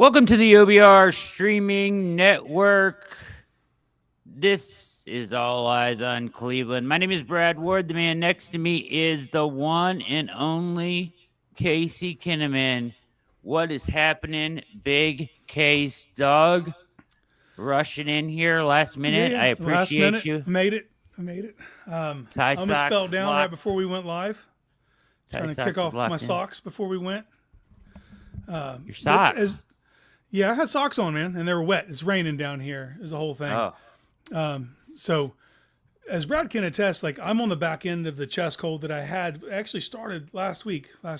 Welcome to the OBR streaming network. This is All Eyes on Cleveland. My name is Brad Ward. The man next to me is the one and only Casey Kinnaman. What is happening? Big Case dog rushing in here last minute. I appreciate last minute, you. I made it. Tie I almost socks fell down locked. right before we went live. Tie Trying to socks kick off locked my in. socks before we went. Your socks. Yeah, I had socks on, man, and they were wet. It's raining down here. Is the whole thing. Oh, So, as Brad can attest, like I'm on the back end of the chest cold that I had actually started last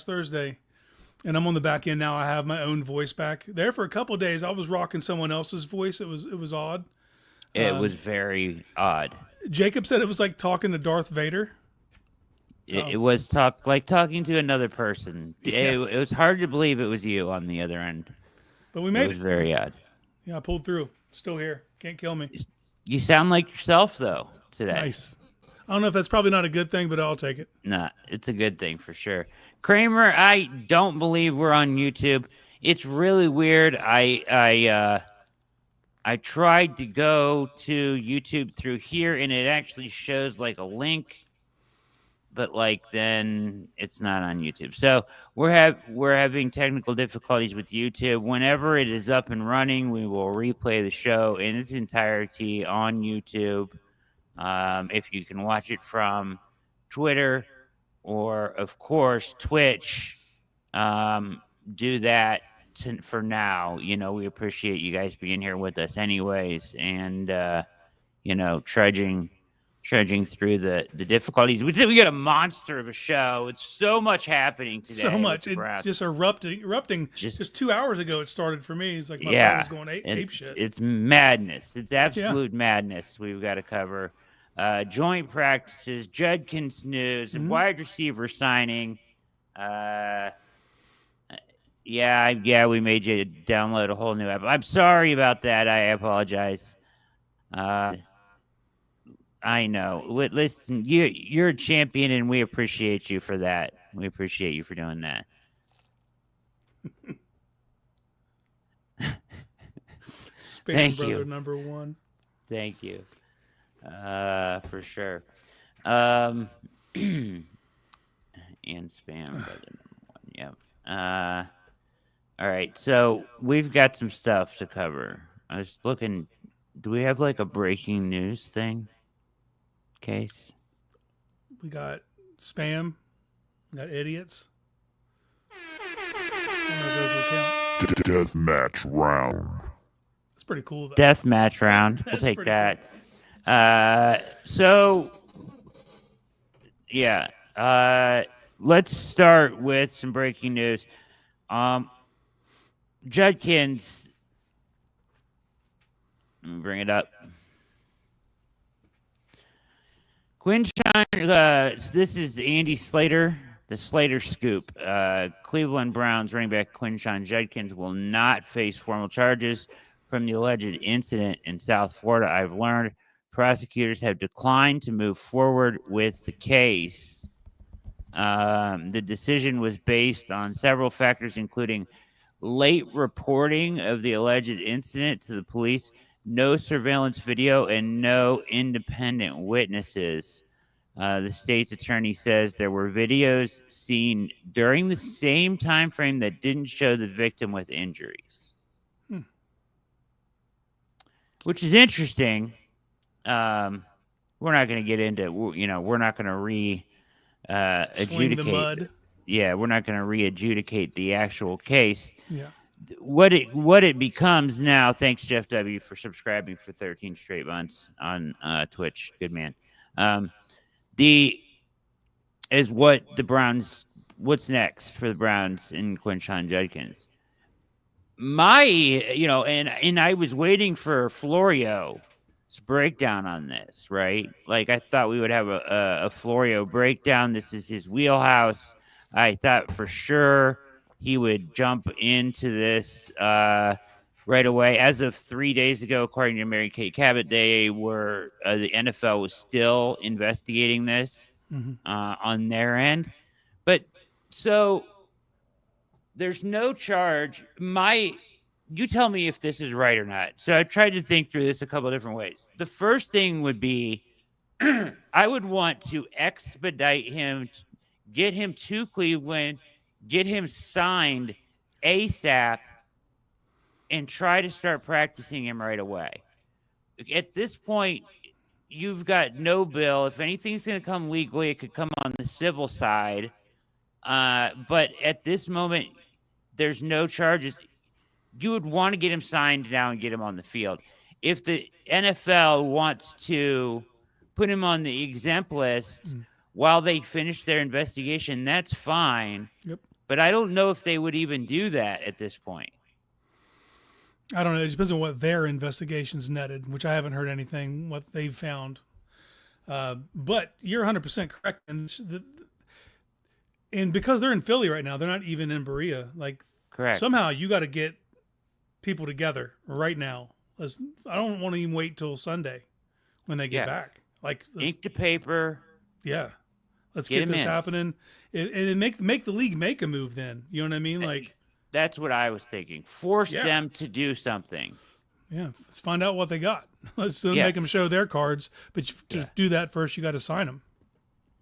Thursday, and I'm on the back end now. I have my own voice back. There for a couple of days, I was rocking someone else's voice. It was odd. it was very odd. Jacob said it was like talking to Darth Vader. It was talking to another person. Yeah. It was hard to believe it was you on the other end. But we It made was it. very odd. Yeah, I pulled through. Still here. Can't kill me. You sound like yourself though today. Nice. I don't know if that's probably not a good thing, but I'll take it. Nah, it's a good thing for sure. Kramer, I don't believe we're on YouTube. It's really weird. I tried to go to YouTube through here, and it actually shows like a link, but like then it's not on YouTube. So we're having technical difficulties with YouTube. Whenever it is up and running, we will replay the show in its entirety on YouTube. If you can watch it from Twitter or, of course, Twitch, do that for now. You know, we appreciate you guys being here with us anyways, and trudging through the difficulties. We got a monster of a show. It's so much happening today. So much. It's just erupting. Just 2 hours ago it started for me. It's like my phone was going ape shit. It's madness. It's absolute madness we've got to cover. Joint practices, Judkins news, wide receiver signing. Yeah, we made you download a whole new app. I'm sorry about that. I apologize. I know. Listen, you're a champion, and we appreciate you for that. We appreciate you for doing that. Thank Brother you. number one. Thank you. For sure. And spam brother number one. Yep. All right. So we've got some stuff to cover. I was looking. Do we have like a breaking news thing? Case. We got spam. We got idiots. I don't know if those will count. Deathmatch round. It's pretty cool though. Death match round. We'll That's take pretty that. So, yeah. Let's start with some breaking news. Judkins. Let me bring it up. This is Andy Slater, the Slater Scoop. Cleveland Browns running back Quinshon Judkins will not face formal charges from the alleged incident in South Florida. I've learned prosecutors have declined to move forward with the case. The decision was based on several factors, including late reporting of the alleged incident to the police, no surveillance video, and no independent witnesses. The state's attorney says there were videos seen during the same time frame that didn't show the victim with injuries. Which is interesting. We're not going to get into, we're not going to Sling the mud. Yeah, we're not going to re-adjudicate the actual case. Yeah. What it becomes now, thanks Jeff W for subscribing for 13 straight months on Twitch. Good man. What's next for the Browns and Quinshon Judkins? And I was waiting for Florio's breakdown on this, right? Like I thought we would have a Florio breakdown. This is his wheelhouse. I thought for sure he would jump into this right away. As of 3 days ago, according to Mary Kay Cabot, the NFL was still investigating this on their end. But so there's no charge. you tell me if this is right or not. So I tried to think through this a couple of different ways. The first thing would be I would want to expedite him, get him to Cleveland, get him signed ASAP, and try to start practicing him right away. At this point, you've got no bill. If anything's going to come legally, it could come on the civil side. But at this moment, there's no charges. You would want to get him signed now and get him on the field. If the NFL wants to put him on the exempt list while they finish their investigation, that's fine. Yep. But I don't know if they would even do that at this point. I don't know. It depends on what their investigations netted, which I haven't heard anything, what they've found. But you're 100% correct. And because they're in Philly right now, they're not even in Berea. Like, correct. Somehow you got to get people together right now. I don't want to even wait till Sunday when they get back. Like, ink to paper. Yeah. Let's get this happening. And make the league make a move then. You know what I mean? Like, that's what I was thinking. Force them to do something. Yeah. Let's find out what they got. Let's make them show their cards. But to do that first, you got to sign them.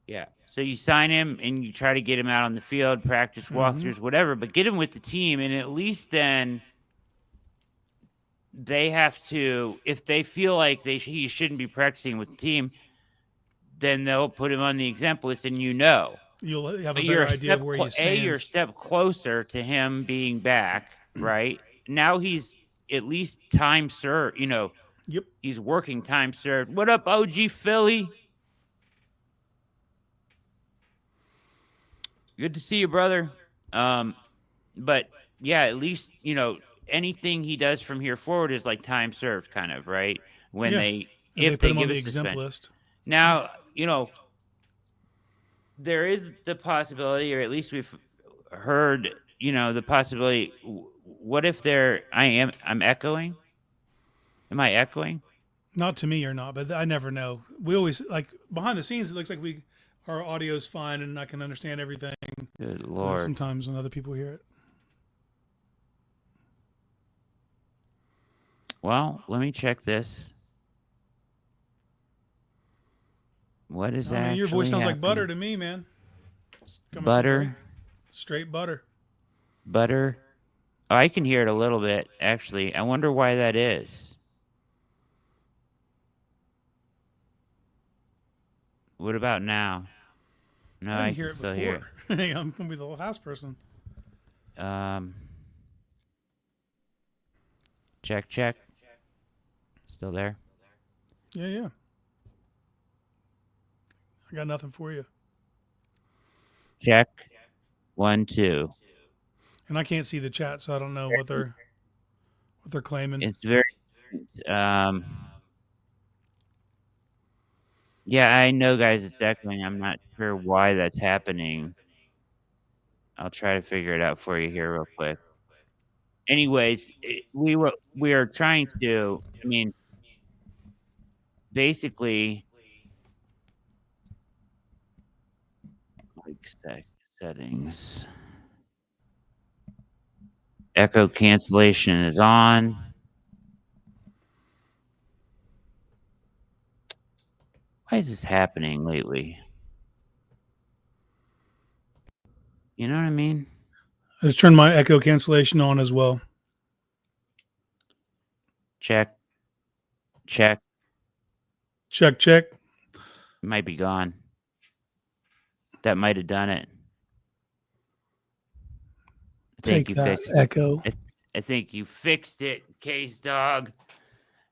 Yeah. So you sign him and you try to get him out on the field, practice walkthroughs, whatever, but get him with the team. And at least then they have to, if they feel like he shouldn't be practicing with the team, then they'll put him on the exempt list, and you'll have a better idea of where you stand. You're a step closer to him being back, right? Now he's at least time served. Yep. He's working time served. What up, OG Philly? Good to see you, brother. But yeah, at least anything he does from here forward is like time served, kind of, right? When if they give a exempt list. Now, there is the possibility, or at least we've heard, the possibility. What if I'm echoing? Am I echoing? Not to me or not, but I never know. We always, like, behind the scenes, it looks like our audio's fine and I can understand everything. Good Lord. Sometimes when other people hear it. Well, let me check this. What is that? Your voice sounds like butter to me, man. Butter? Straight butter. Butter? Oh, I can hear it a little bit, actually. I wonder why that is. What about now? No, I can still hear it. I'm going to be the little house person. Check. Still there? Yeah. I got nothing for you. Check. 1, 2. And I can't see the chat, so I don't know what they're claiming. It's very yeah, I know, guys, it's echoing. I'm not sure why that's happening. I'll try to figure it out for you here real quick. Anyways, we are trying to, basically, like settings. Echo cancellation is on. Why is this happening lately? You know what I mean? I just turned my echo cancellation on as well. Check. Check. It might be gone. That might have done it. Take that, fixed echo. I think you fixed it, Case Dog.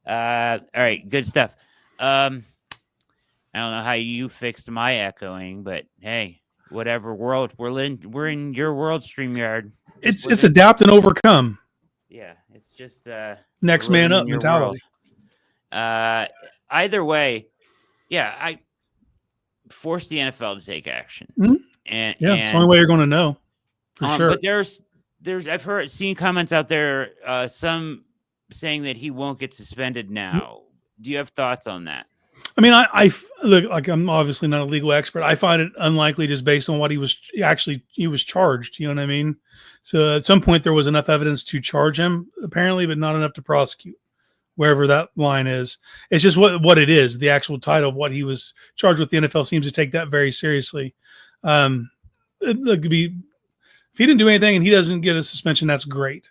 All right, good stuff. I don't know how you fixed my echoing, but hey, whatever world we're in your world, StreamYard. It's adapt and overcome. Yeah, it's just next man up mentality. Either way, yeah, I force the NFL to take action. Mm-hmm. And it's the only way you're going to know for sure. But there's I've seen comments out there, some saying that he won't get suspended now. Do you have thoughts on that? I mean, look, like, I'm obviously not a legal expert. I find it unlikely just based on what he was charged. You know what I mean? So at some point there was enough evidence to charge him, apparently, but not enough to prosecute. Wherever that line is, it's just what it is. The actual title of what he was charged with. The NFL seems to take that very seriously. It could be if he didn't do anything and he doesn't get a suspension, that's great.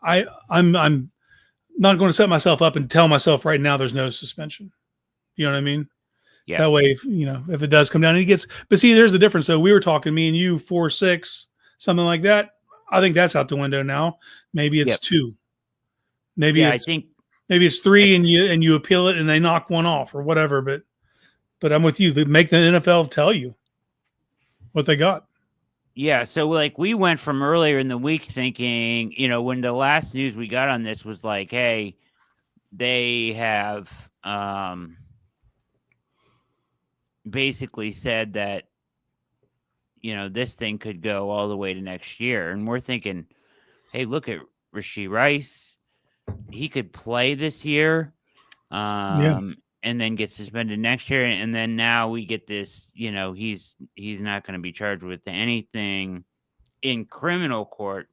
I'm not going to set myself up and tell myself right now there's no suspension. You know what I mean? Yeah. That way, if it does come down, and he gets. But see, there's the difference. So we were talking, me and you, 4-6, something like that. I think that's out the window now. Maybe it's 2. Maybe it's 3, and you appeal it, and they knock one off or whatever. But I'm with you. They make the NFL tell you what they got. Yeah, so like we went from earlier in the week thinking, when the last news we got on this was like, hey, they have basically said that this thing could go all the way to next year, and we're thinking, hey, look at Rashee Rice, he could play this year, and then get suspended next year, and then now we get this, he's not going to be charged with anything in criminal court.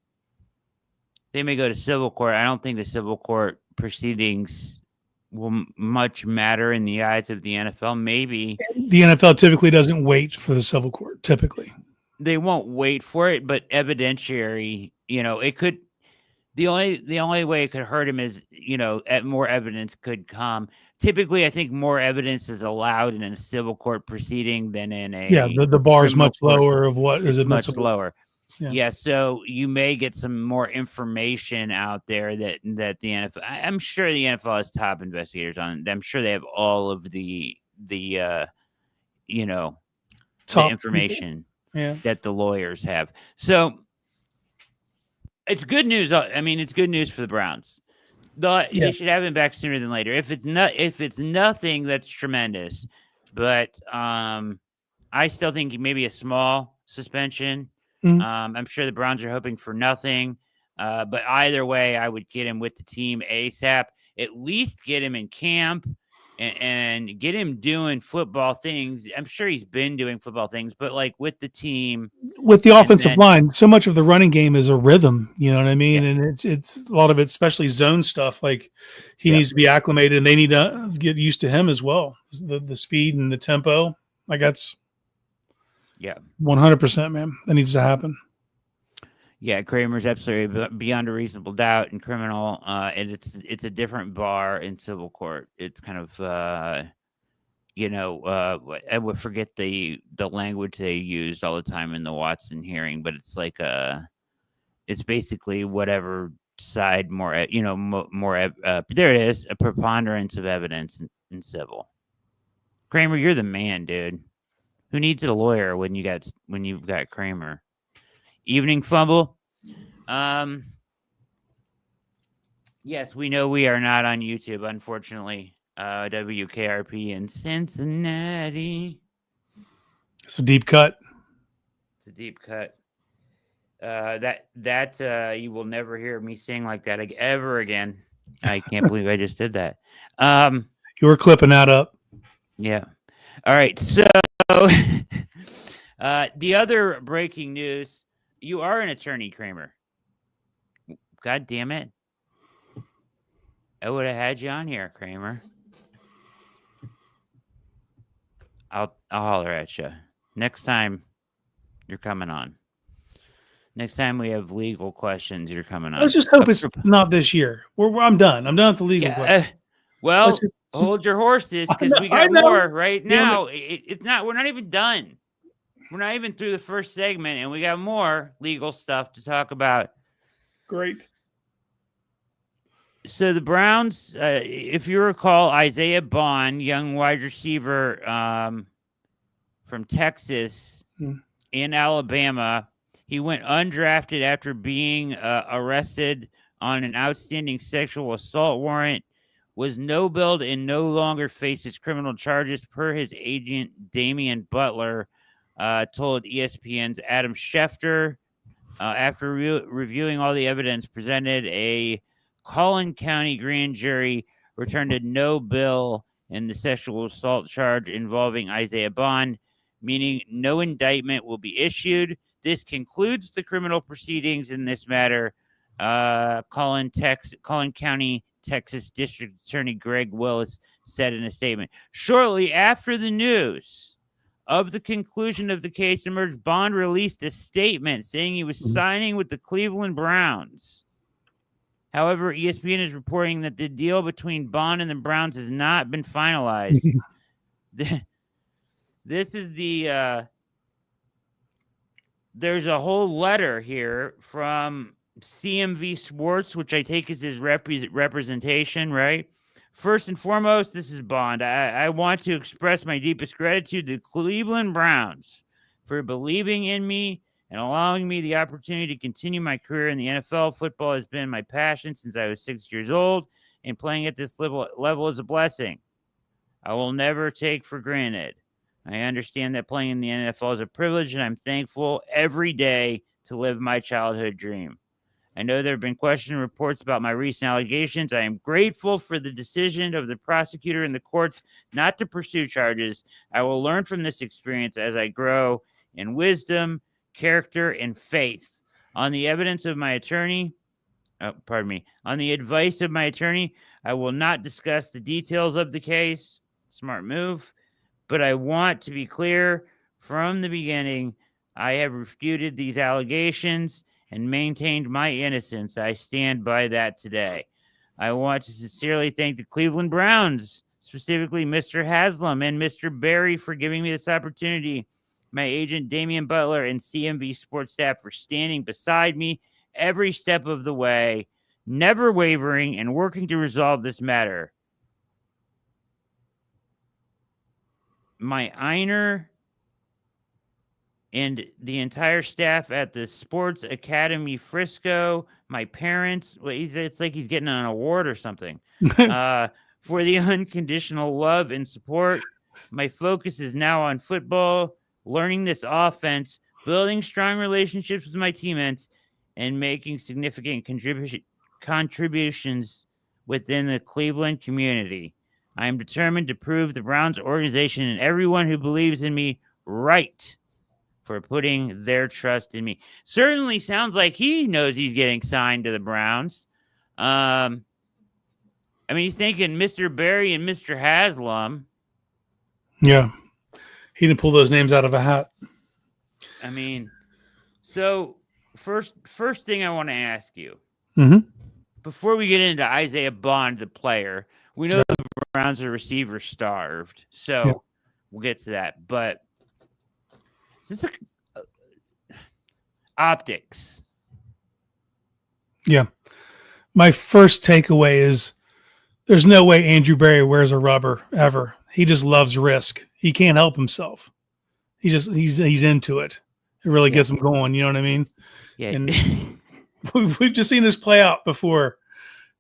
They may go to civil court. I don't think the civil court proceedings will much matter in the eyes of the NFL. Maybe the NFL typically doesn't wait for the civil court. Typically, they won't wait for it, but evidentiary, it could. The only way it could hurt him is, more evidence could come. Typically, I think more evidence is allowed in a civil court proceeding than in a the bar is much court. lower of what is much lower. Yeah. So you may get some more information out there that the NFL. I'm sure the NFL has top investigators on it. I'm sure they have all of the the information that the lawyers have. So it's good news. I mean, it's good news for the Browns. They should have him back sooner than later. If it's nothing, that's tremendous. But I still think maybe a small suspension. Mm-hmm. I'm sure the Browns are hoping for nothing. But either way, I would get him with the team ASAP. At least get him in camp and get him doing football things. I'm sure he's been doing football things, but like with the team, with the offensive line, so much of the running game is a rhythm. You know what I mean? And it's a lot of it, especially zone stuff. Like he needs to be acclimated, and they need to get used to him as well. The speed and the tempo, like that's 100%, man. That needs to happen. Yeah, Kramer's absolutely beyond a reasonable doubt in criminal, and it's a different bar in civil court. It's kind of, I would forget the language they used all the time in the Watson hearing, but it's like it's basically whatever side more, there it is, a preponderance of evidence in civil. Kramer, you're the man, dude. Who needs a lawyer when you've got Kramer? Evening fumble. Yes, we know we are not on YouTube, unfortunately. WKRP in Cincinnati. It's a deep cut. It's a deep cut. That you will never hear me sing like that ever again. I can't believe I just did that. You were clipping that up. Yeah. All right. So the other breaking news. You are an attorney, Kramer. God damn it. I would have had you on here, Kramer. I'll holler at you. Next time, you're coming on. Next time we have legal questions, you're coming on. Let's just hope it's not this year. I'm done. I'm done with the legal questions. Well, hold your horses because we got more right now. It's not. We're not even done. We're not even through the first segment, and we got more legal stuff to talk about. Great. So the Browns, if you recall, Isaiah Bond, young wide receiver from Texas in Alabama, he went undrafted after being arrested on an outstanding sexual assault warrant, was no-billed and no longer faces criminal charges per his agent, Damian Butler, told ESPN's Adam Schefter. After reviewing all the evidence presented, a Collin County grand jury returned a no bill in the sexual assault charge involving Isaiah Bond, meaning no indictment will be issued. This concludes the criminal proceedings in this matter. Collin County, Texas District Attorney Greg Willis said in a statement. Shortly after the news of the conclusion of the case emerged, Bond released a statement saying he was signing with the Cleveland Browns. However, ESPN is reporting that the deal between Bond and the Browns has not been finalized. This is the there's a whole letter here from CMV Sports, which I take as his representation, right? First and foremost, this is Bond. I want to express my deepest gratitude to the Cleveland Browns for believing in me and allowing me the opportunity to continue my career in the NFL. Football has been my passion since I was 6 years old, and playing at this level is a blessing I will never take for granted. I understand that playing in the NFL is a privilege, and I'm thankful every day to live my childhood dream. I know there have been question reports about my recent allegations. I am grateful for the decision of the prosecutor and the courts not to pursue charges. I will learn from this experience as I grow in wisdom, character, and faith. On the advice of my attorney, I will not discuss the details of the case. Smart move. But I want to be clear from the beginning, I have refuted these allegations and maintained my innocence. I stand by that today. I want to sincerely thank the Cleveland Browns, specifically Mr. Haslam and Mr. Berry, for giving me this opportunity, my agent Damian Butler and CMV Sports staff for standing beside me every step of the way, never wavering and working to resolve this matter. My Einer and the entire staff at the Sports Academy Frisco, my parents, it's like he's getting an award or something, for the unconditional love and support. My focus is now on football, learning this offense, building strong relationships with my teammates, and making significant contributions within the Cleveland community. I am determined to prove the Browns organization and everyone who believes in me right for putting their trust in me. Certainly sounds like he knows he's getting signed to the Browns. I mean, he's thinking Mr. Berry and Mr. Haslam. Yeah. He didn't pull those names out of a hat. I mean, so first thing I want to ask you, before we get into Isaiah Bond, the player, we know the Browns are receiver starved, so we'll get to that. But is this optics? Yeah. My first takeaway is there's no way Andrew Berry wears a rubber ever. He just loves risk. He can't help himself. He's into it. It really gets him going. You know what I mean? Yeah. And we've just seen this play out before.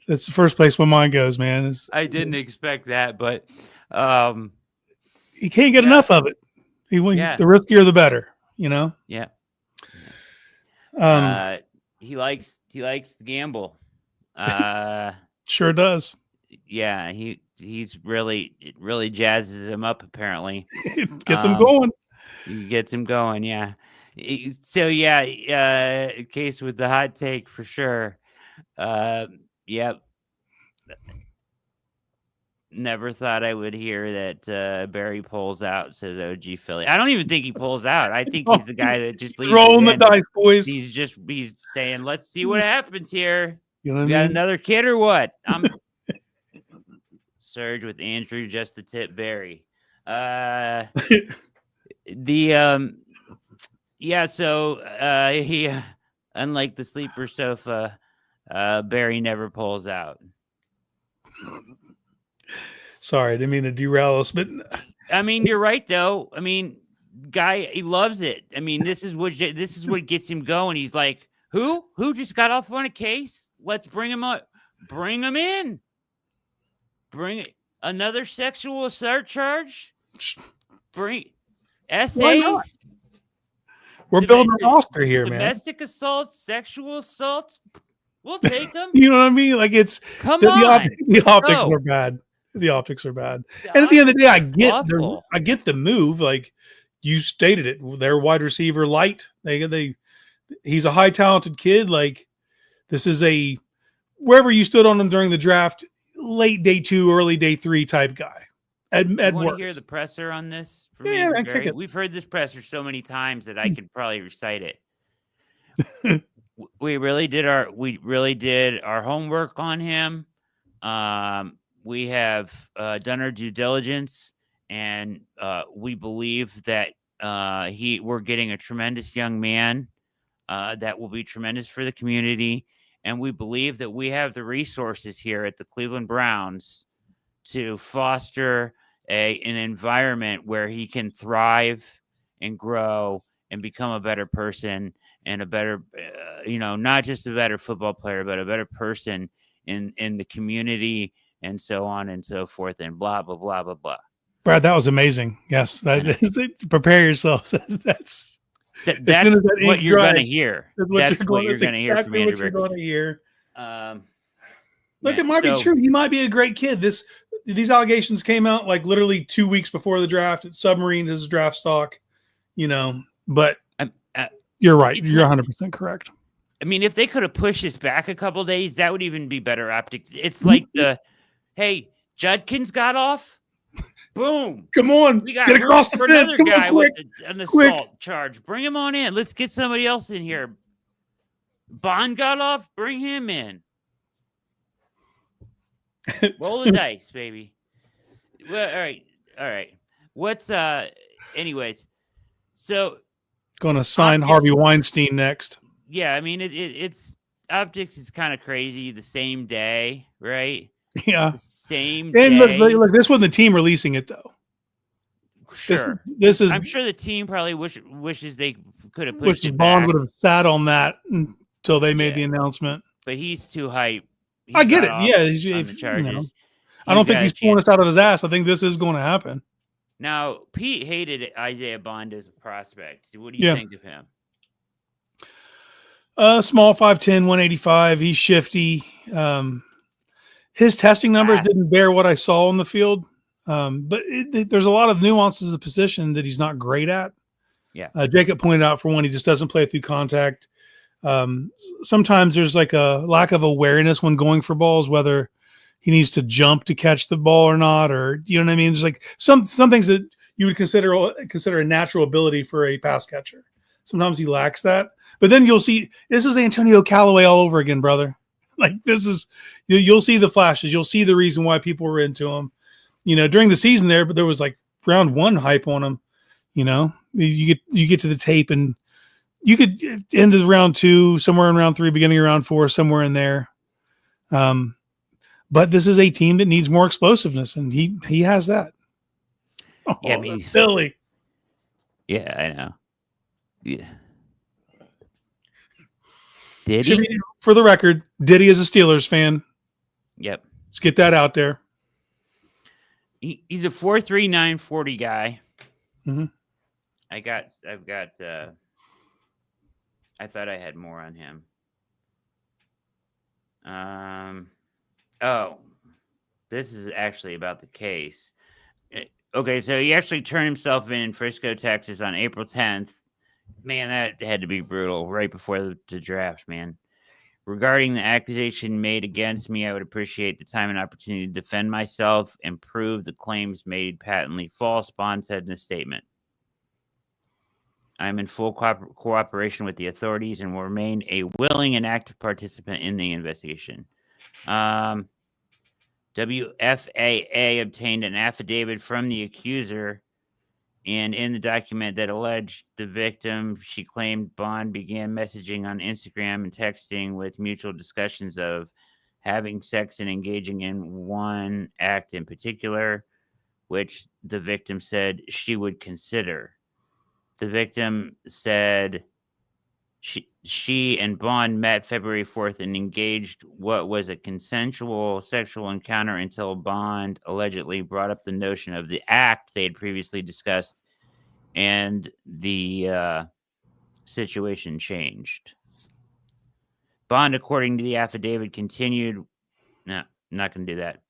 That's the first place my mind goes, man. I didn't expect that, but he can't get enough of it. The riskier, the better. You know? Yeah. He likes to gamble. Sure does. Yeah, it really jazzes him up. Apparently, gets him going. He gets him going. Yeah. So case with the hot take for sure. Yep. Never thought I would hear that Barry pulls out, says OG Philly. I don't even think he pulls out. I think he's the guy that just leaves rolling the dice, boys. He's saying, let's see what happens here. You know what we got another kid or what? I'm Surge with Andrew, just the tip Barry. He unlike the sleeper sofa, Barry never pulls out. Sorry, I didn't mean to derail us, but I mean, you're right though. I mean, guy, he loves it. I mean, this is what gets him going. He's like, who just got off on a case? Let's bring him up. Bring him in. Bring another sexual assault charge. Bring essays. We're building a roster here, man. Domestic assault, sexual assault. We'll take them. You know what I mean? Like it's come on. The optics were bad. The optics are bad. The And at the end of the day, optics are awful. I get the move. Like you stated it, their wide receiver light. He's a high talented kid. Like this is a wherever you stood on him during the draft, late day 2, early day 3 type guy. At You want to hear worst. the presser on this from Yeah, Andrew man, kick Berry? it. We've heard this presser so many times that I could probably recite it. we really did our homework on him. We have done our due diligence, and we believe that we're getting a tremendous young man that will be tremendous for the community, and we believe that we have the resources here at the Cleveland Browns to foster an environment where he can thrive and grow and become a better person and a better, not just a better football player, but a better person in the community and so on and so forth and blah blah blah blah blah. Brad, that was amazing. Yes, that is, prepare yourselves. That's as soon That's as that what ink you're dries, gonna hear. that's That's what you're gonna hear from exactly Andrew what you're Berry. going to hear. Look, Man, it might be so true. He might be a great kid. These allegations came out like literally 2 weeks before the draft. It submarined his draft stock, But you're right. You're 100% correct. I mean, if they could have pushed this back a couple days, that would even be better optics. It's like hey, Judkins got off. Boom. Come on, We got get across the for fence. another Come guy on, quick, with an quick. assault charge. Bring him on in. Let's get somebody else in here. Bond got off. Bring him in. Roll the dice, baby. Well, all right. What's anyways? So going to sign Harvey Weinstein next. Yeah, I mean it's optics is kind of crazy. The same day, right? Yeah, the same and day. Look, this wasn't the team releasing it though. Sure, this is. I'm sure the team probably wishes they could have pushed it Bond back. would have sat on that until they made the announcement. But he's too hype. I get it. Yeah, on the charges. I don't think he's pulling us out of his ass. I think this is going to happen. Now, Pete hated Isaiah Bond as a prospect. What do you think of him? Small 5'10", 185. He's shifty. His testing numbers didn't bear what I saw on the field. But there's a lot of nuances of the position that he's not great at. Yeah. Jacob pointed out, for one, he just doesn't play through contact. Sometimes there's like a lack of awareness when going for balls, whether he needs to jump to catch the ball or not, or you know what I mean? There's like some things that you would consider a natural ability for a pass catcher. Sometimes he lacks that. But then you'll see this is Antonio Callaway all over again, brother. Like this is you'll see the flashes. You'll see the reason why people were into him. During the season but there was like round 1 hype on him. You get to the tape and you could end of round 2, somewhere in round 3, beginning of round 4, somewhere in there. But this is a team that needs more explosiveness, and he has that. Yeah, I mean, he's silly. Yeah, I know. Yeah. Did he? For the record, Diddy is a Steelers fan. Yep. Let's get that out there. He's a 4.39 40 guy. Mm-hmm. I thought I had more on him. Oh, this is actually about the case. Okay, so he actually turned himself in Frisco, Texas on April 10th. Man, that had to be brutal right before the draft, man. Regarding the accusation made against me, I would appreciate the time and opportunity to defend myself and prove the claims made patently false, Bond said in a statement. I am in full cooperation with the authorities and will remain a willing and active participant in the investigation. WFAA obtained an affidavit from the accuser, and in the document that alleged the victim, she claimed Bond began messaging on Instagram and texting with mutual discussions of having sex and engaging in one act in particular, which the victim said she would consider. The victim said she and Bond met February 4th and engaged what was a consensual sexual encounter until Bond allegedly brought up the notion of the act they had previously discussed, and the situation changed. Bond, according to the affidavit, continued. No, I'm not going to do that.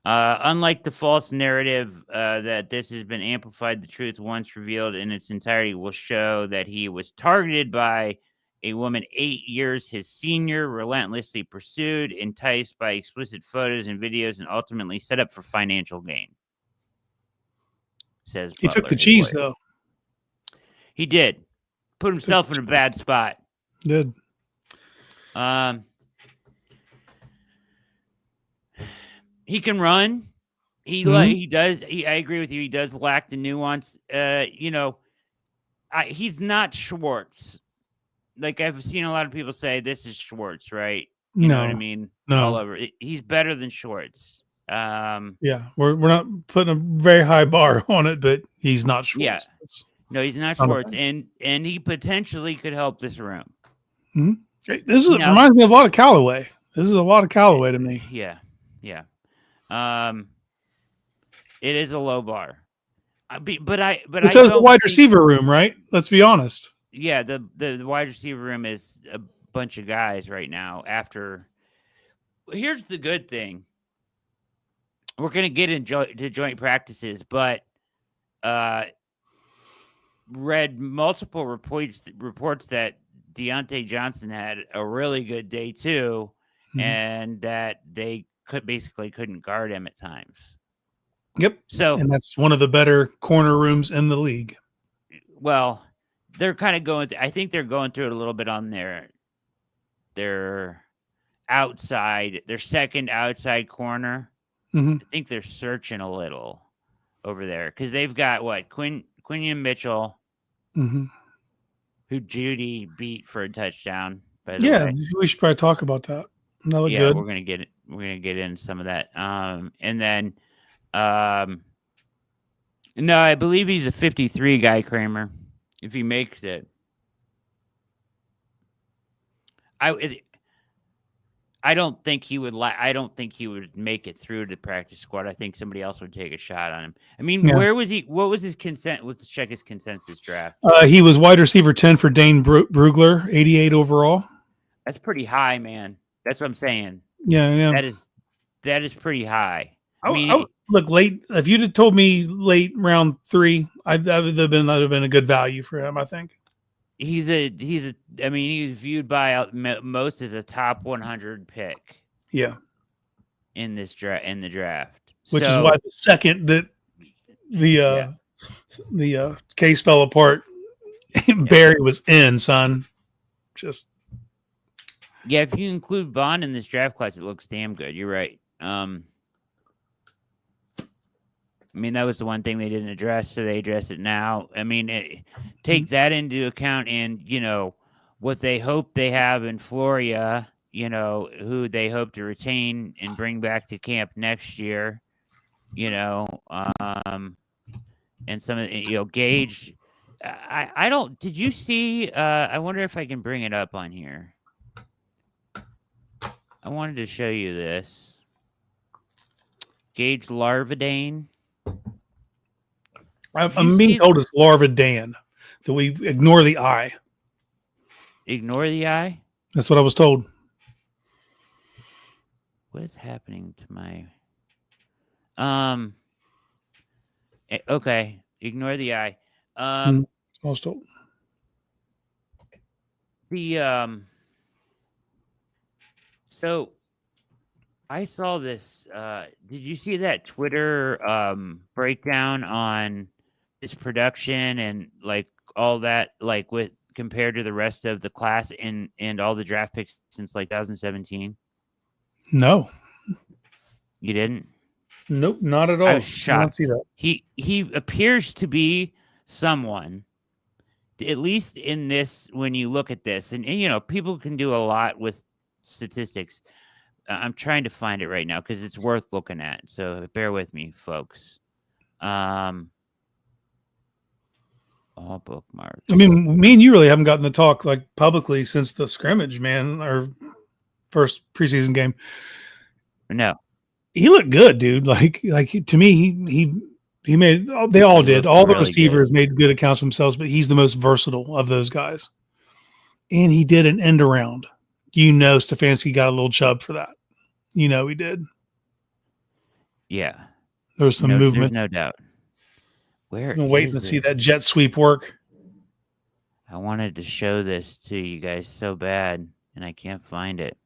Unlike the false narrative that this has been amplified, the truth once revealed in its entirety will show that he was targeted by a woman 8 years his senior, relentlessly pursued, enticed by explicit photos and videos, and ultimately set up for financial gain, says He took Butler, the his cheese, lawyer. though. He did. Put himself in a bad spot. Did. He can run. He does. I agree with you. He does lack the nuance. He's not Schwartz. Like I've seen a lot of people say, this is Schwartz, right? You know what I mean? All over. He's better than Schwartz. Yeah, we're not putting a very high bar on it, but he's not Schwartz. Yeah. No, he's not Schwartz, and he potentially could help this room. This reminds me of a lot of Callaway. This is a lot of Callaway to me. Yeah. It is a low bar. It says the wide receiver room, right? Let's be honest. Yeah, the wide receiver room is a bunch of guys right now. Here's the good thing. We're going to get into joint practices, but read multiple reports that Deontay Johnson had a really good day too, and that they couldn't guard him at times. Yep. And that's one of the better corner rooms in the league. Well, they're kind of I think they're going through it a little bit on their outside, their second outside corner. I think they're searching a little over there because they've got Quinion Mitchell, who Judy beat for a touchdown. By the way, we should probably talk about that. That looked good. We're gonna get into some of that. And then, no, I believe he's a 53 guy, Kramer. If he makes it, I don't think he would. I don't think he would make it through the practice squad. I think somebody else would take a shot on him. I mean, where was he? What was his consent? Let's check his consensus draft. He was wide receiver 10 for Dane Brugler, 88 overall. That's pretty high, man. That's what I'm saying. Yeah. That is pretty high. I mean, look, late. If you'd have told me late round 3, that would have been a good value for him. I think. He's viewed by most as a top 100 pick. Yeah. In the draft, which is why the second that the case fell apart, Barry was in, son. If you include Bond in this draft class, it looks damn good. You're right. That was the one thing they didn't address, so they address it now. Take that into account, and what they hope they have in Floria, who they hope to retain and bring back to camp next year, and some of Gage. I don't. Did you see? I wonder if I can bring it up on here. I wanted to show you this. Gage Larvadane. I'm being told it's Larvadane, that we ignore the I. Ignore the I? That's what I was told. What is happening to my... Okay, ignore the I. I was told. So I saw this. Did you see that Twitter breakdown on his production and all that, with compared to the rest of the class and all the draft picks since 2017? No, you didn't. Nope, not at all. I was shocked. I don't see that. He appears to be someone, at least in this, when you look at this, and people can do a lot with statistics. I'm trying to find it right now because it's worth looking at. So bear with me, folks. All bookmarks. Me and you really haven't gotten to talk publicly since the scrimmage, man. Our first preseason game. No, he looked good, dude. To me, he made. They all did. All the receivers made good accounts of themselves, but he's the most versatile of those guys. And he did an end around. Stefanski got a little chub for that. He did. Yeah. There's some No, there's movement. no doubt. Where I'm waiting to is see this? that jet sweep work. I wanted to show this to you guys so bad, and I can't find it.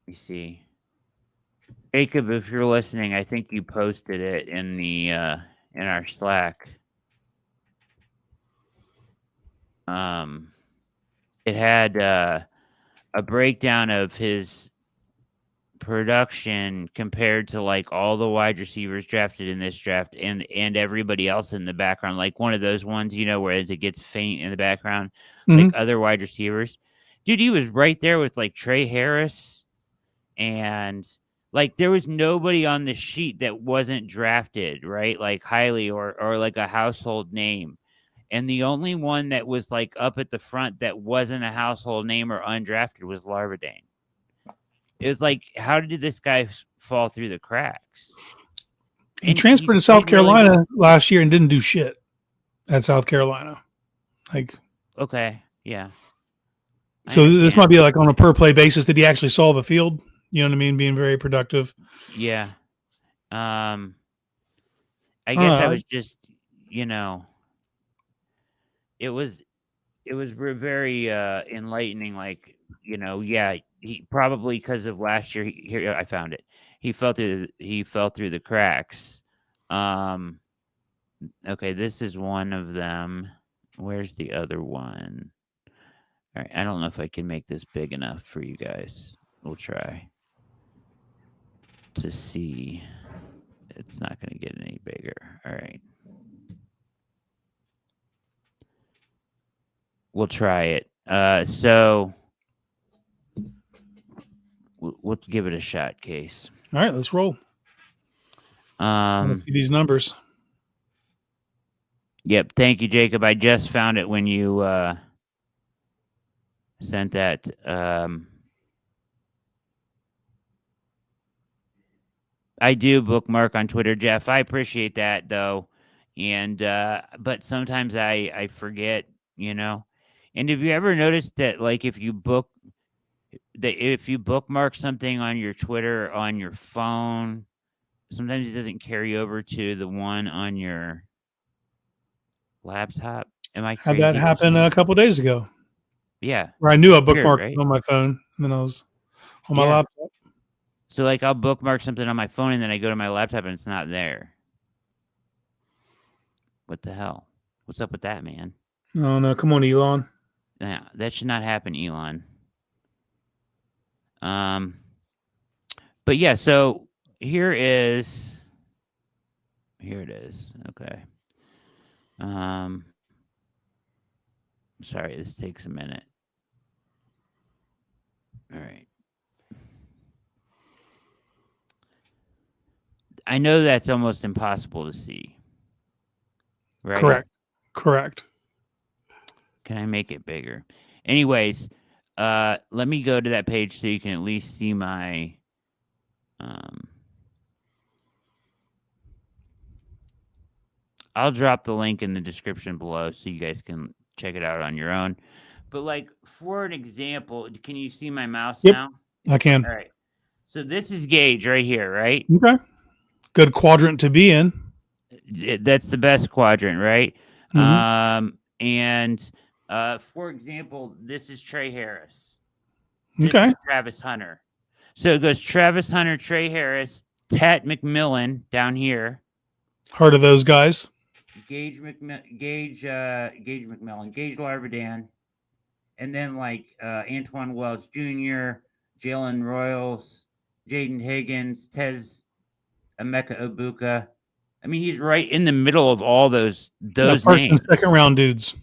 You see, Jacob, if you're listening, I think you posted it in the in our Slack. It had a breakdown of his production compared to like all the wide receivers drafted in this draft and everybody else in the background, like one of those ones, you know, where as it gets faint in the background, like Mm-hmm. other wide receivers. Dude, he was right there with like Trey Harris, and like there was nobody on the sheet that wasn't drafted, right? Like highly or like a household name. And the only one that was like up at the front that wasn't a household name or undrafted was Larvadane. It was like, how did this guy fall through the cracks? He And transferred he's to played South really well. Carolina last year and didn't do shit at South Carolina. Like, Okay, yeah, I so this might understand. be like on a per play basis that he actually saw the field. You know what I mean? Being very productive. Yeah, I I don't guess I know. was just, you know, it was very enlightening. Like, you know, yeah, he probably because of last year. Here, I found it. He fell through the cracks. Um, okay, this is one of them. Where's the other one? All right, I don't know if I can make this big enough for you guys. We'll try to see. It's not going to get any bigger. All right. We'll try it. So we'll give it a shot, Case. All right, let's roll. Let's see these numbers. Yep. Thank you, Jacob. I just found it when you sent that. I do bookmark on Twitter, Jeff. I appreciate that though, and but sometimes I forget, you know. And have you ever noticed that, like, if you bookmark something on your Twitter on your phone, sometimes it doesn't carry over to the one on your laptop? Am I Had that crazy for happen saying a that? couple days ago, Yeah. where I knew I Weird, bookmarked it right? on my phone, and then I was on my Yeah. laptop. So like I'll bookmark something on my phone and then I go to my laptop and it's not there. What the hell? What's up with that, man? Oh no, come on, Elon. Yeah, that should not happen, Elon. Um, but yeah, so here it is. Okay. Um, sorry, this takes a minute. All right. I know that's almost impossible to see, right? Correct. Can I make it bigger? Anyways, let me go to that page so you can at least see my I'll drop the link in the description below so you guys can check it out on your own. But like for an example, can you see my mouse Yep, now? I can. All right. So this is Gage right here, right? Okay, good quadrant to be in. That's the best quadrant, right? Mm-hmm. And for example, this is Trey Harris. This Okay, is Travis Hunter. So it goes Travis Hunter, Trey Harris, Tat McMillan down here, heard of those guys? Gage McMillan, Gage Larvadan, and then like Antoine Wells Jr., Jalen Royals, Jaden Higgins, Tez Emeka Ibuka. I mean, he's right in the middle of all those First and names, second round dudes.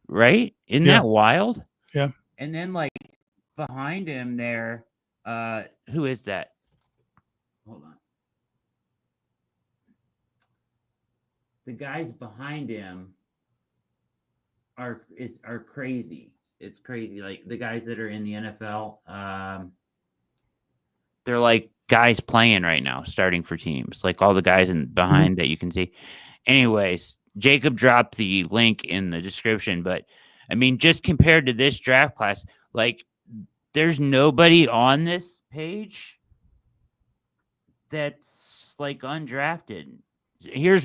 right? Isn't Yeah. that wild? Yeah. And then like behind him there, who is that? Hold on. The guys behind him are crazy. It's crazy. Like the guys that are in the NFL, they're like guys playing right now, starting for teams. Like all the guys in behind that you can see. Anyways, Jacob dropped the link in the description, but I mean, just compared to this draft class, like there's nobody on this page that's like undrafted. Here's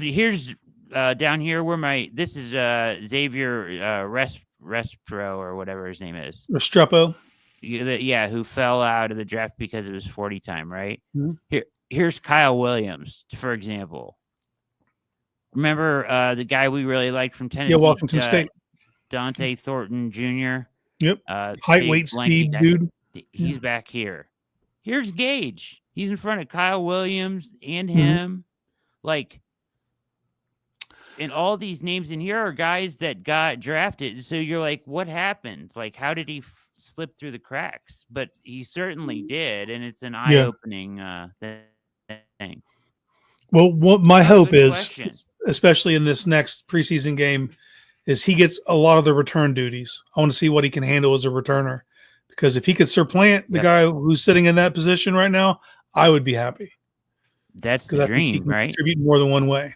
down here where this is Xavier Respro or whatever his name is. Restrepo. Yeah, who fell out of the draft because it was 40 time, right? Mhm. Here's Kyle Williams, for example. Remember the guy we really liked from Yeah, Tennessee, Washington State. Dante Thornton Jr., Yep. Height, big weight, lanky speed, guy. dude. Yeah. He's back here. Here's Gage. He's in front of Kyle Williams and Mhm. him. Like, and all these names in here are guys that got drafted. So you're like, what happened? Like, how did he slip through the cracks? But he certainly did, and it's an Yeah. eye-opening thing. Well, what my Oh, hope good is, question. especially in this next preseason game, is he gets a lot of the return duties. I want to see what he can handle as a returner, because if he could supplant the Yep. guy who's sitting in that position right now, I would be happy, That's because the I think he dream, can right? contribute in more than one way.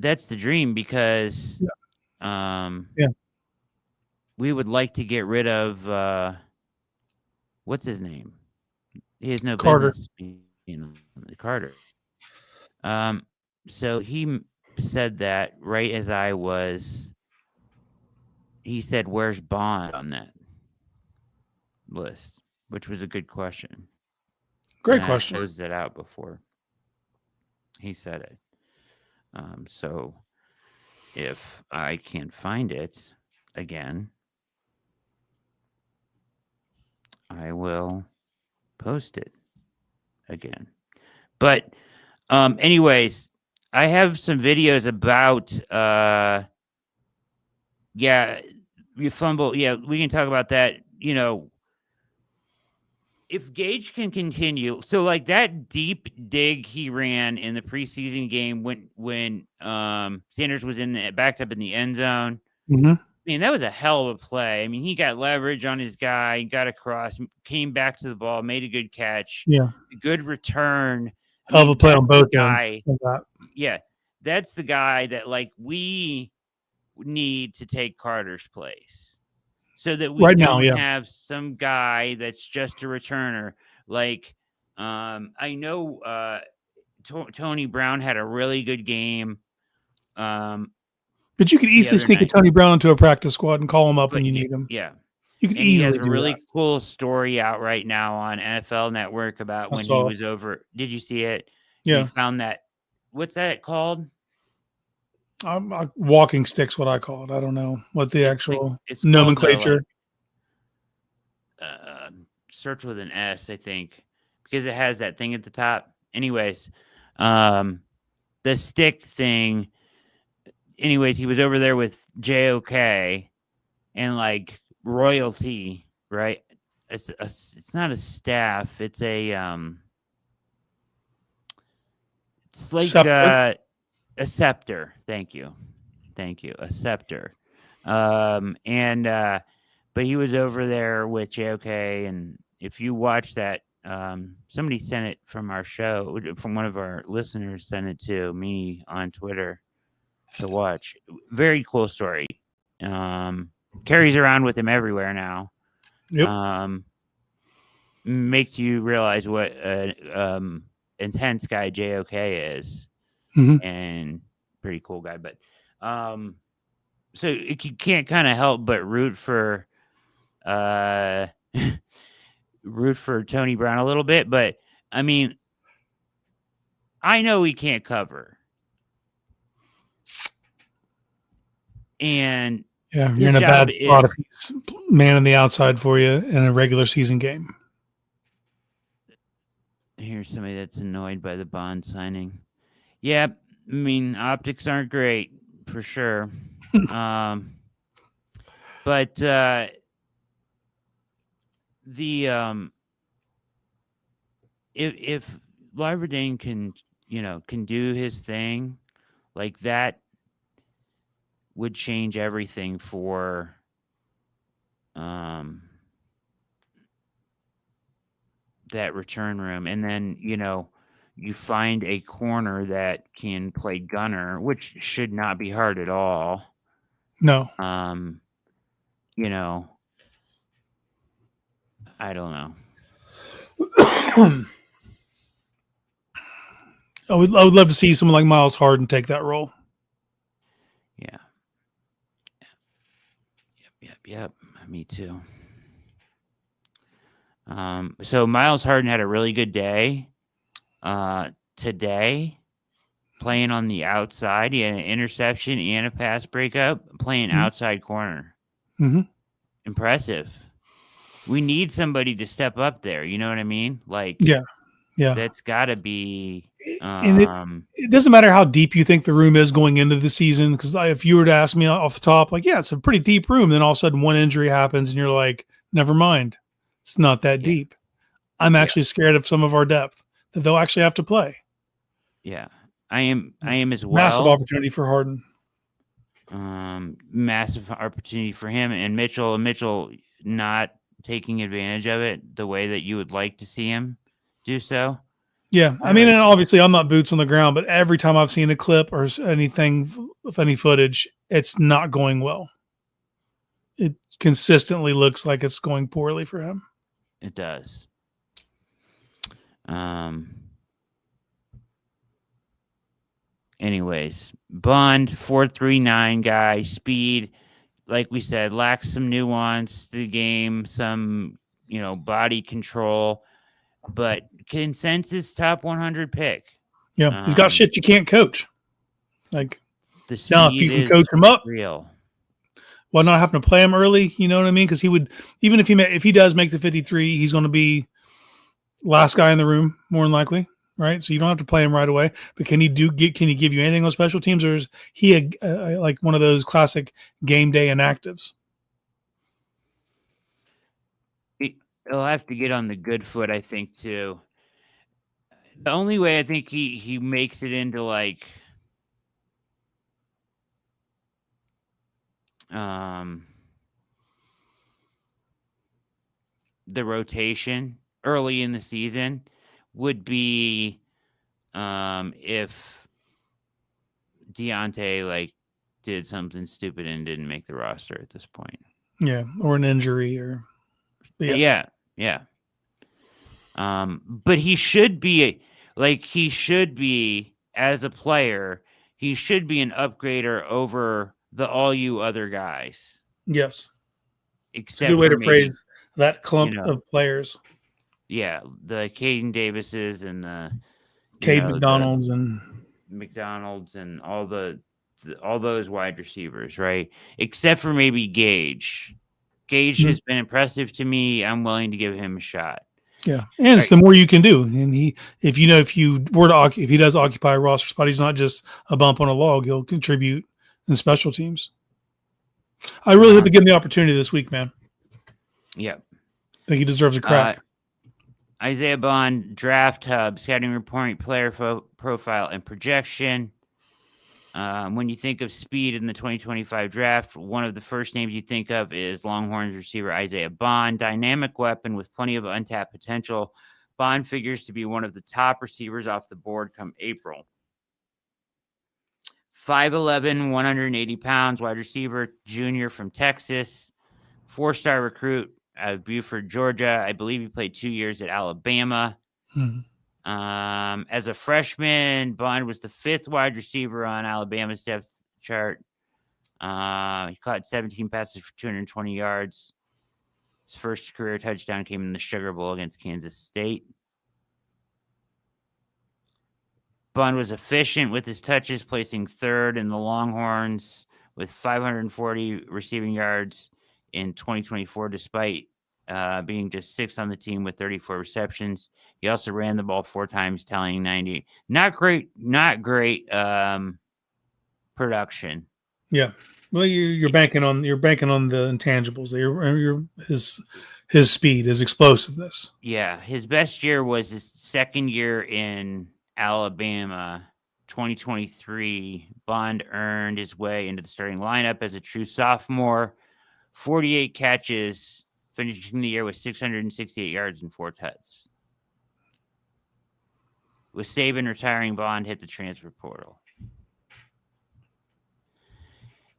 That's the dream because Yeah. we would like to get rid of what's his name? He has no Carter. business being Carter. So he said that right as I was. He said, "Where's Bond on that list?" Which was a good question, Great and I question. closed it out before he said it. So if I can find it again, I will post it again. But anyways, I have some videos about yeah, you fumble. Yeah, we can talk about that. You know, if Gage can continue, so like that deep dig he ran in the preseason game when Sanders was backed up in the end zone. Mm-hmm. Man, that was a hell of a play. I mean, he got leverage on his guy, got across, came back to the ball, made a good catch, Yeah. good return. I Hell of a mean, play that's on the both ends guy. of that. Yeah, that's the guy that like we need to take Carter's place so that we Right now, don't yeah. have some guy that's just a returner. Like, I know Tony Brown had a really good game. But you could The easily other sneak a night. Tony Brown into a practice squad and call him up But when you need him. yeah. You could And he has easily a do really that. cool story out right now on NFL Network about I when he saw. was over. Did you see it? And he Yeah. found that. What's that called? Walking sticks, what I call it. I don't know what the It's like actual it's called nomenclature. uh, starts with an S, I think, because it has that thing at the top. Anyways, the stick thing. Anyways, he was over there with JOK and like royalty, right? It's not a staff. It's like Scepter. a scepter. Thank you, a scepter. And but he was over there with JOK, and if you watch that, somebody sent it from our show, from one of our listeners sent it to me on Twitter to watch. Very cool story. Carries around with him everywhere now. Yep. Makes you realize what intense guy JOK is, Mm-hmm. and pretty cool guy. But so you can't kind of help but root for root for Tony Brown a little bit. But I mean, I know he can't cover, and Yeah, you're his in a job bad spot if is. he's manning the outside for you in a regular season game. Here's somebody that's annoyed by the Bond signing. Yeah, I mean, optics aren't great for sure. But the if Liverdane can do his thing, like that would change everything for that return room. And then, you find a corner that can play gunner, which should not be hard at all. No. You know, I don't know. I would love to see someone like Miles Harden take that role. Yeah. Yep. Me too. So Miles Harden had a really good day today, playing on the outside. He had an interception and a pass breakup, playing outside corner. Mm-hmm. Impressive. We need somebody to step up there. You know what I mean? Like, Yeah, yeah. that's got to be. And it doesn't matter how deep you think the room is going into the season. Because if you were to ask me off the top, like, yeah, it's a pretty deep room. Then all of a sudden one injury happens, and you're like, never mind, it's not that Yeah. deep. I'm Yeah. actually scared of some of our depth that they'll actually have to play. Yeah. I am as Massive well. opportunity for Harden. Massive opportunity for him and Mitchell. Mitchell not taking advantage of it the way that you would like to see him do so. Yeah, I mean, and obviously I'm not boots on the ground, but every time I've seen a clip or anything with any footage, it's not going well. It consistently looks like it's going poorly for him. It does. Anyways, Bond 439 guy, speed, like we said, lacks some nuance to the game, some body control, but consensus top 100 pick. Yeah, he's got shit you can't coach. Like, the now, if speed you can is coach him up, real. while not having to play him early, you know what I mean? Because he would, even if he does make the 53, he's going to be last guy in the room more than likely, right? So you don't have to play him right away. But can he give you anything on special teams, or is he like one of those classic game day inactives? He'll have to get on the good foot, I think, too. The only way I think he makes it into like the rotation early in the season would be if Deontay like did something stupid and didn't make the roster at this point. Yeah, or an injury, or yes. Yeah. But he should be as a player, he should be an upgrader over all you other guys. Yes. Except it's a good way for to phrase that clump of players. Yeah, the Caden Davises and the Cade McDonald's and all those wide receivers, right? Except for maybe Gage. Gage has been impressive to me. I'm willing to give him a shot. Yeah, and it's the more you can do. And if he does occupy a roster spot, he's not just a bump on a log. He'll contribute in special teams. I really hope to give him the opportunity this week, man. Yeah, I think he deserves a crack. Isaiah Bond, Draft Hub, scouting report, player profile, and projection. When you think of speed in the 2025 draft, one of the first names you think of is Longhorns receiver Isaiah Bond. Dynamic weapon with plenty of untapped potential. Bond figures to be one of the top receivers off the board come April. 5'11", 180 pounds, wide receiver, junior from Texas. 4-star recruit out of Buford, Georgia. I believe he played 2 years at Alabama. As a freshman, Bond was the 5th wide receiver on Alabama's depth chart. He caught 17 passes for 220 yards. His first career touchdown came in the Sugar Bowl against Kansas State. Bond was efficient with his touches, placing 3rd in the Longhorns with 540 receiving yards in 2024, despite being just 6th on the team with 34 receptions. He also ran the ball 4 times, tallying 90. Not great production. Yeah. Well, you're banking on the intangibles. His speed, his explosiveness. Yeah, his best year was his second year in Alabama. 2023, Bond earned his way into the starting lineup as a true sophomore. 48 catches, finishing the year with 668 yards and 4 touchdowns. With Saban retiring, Bond hit the transfer portal.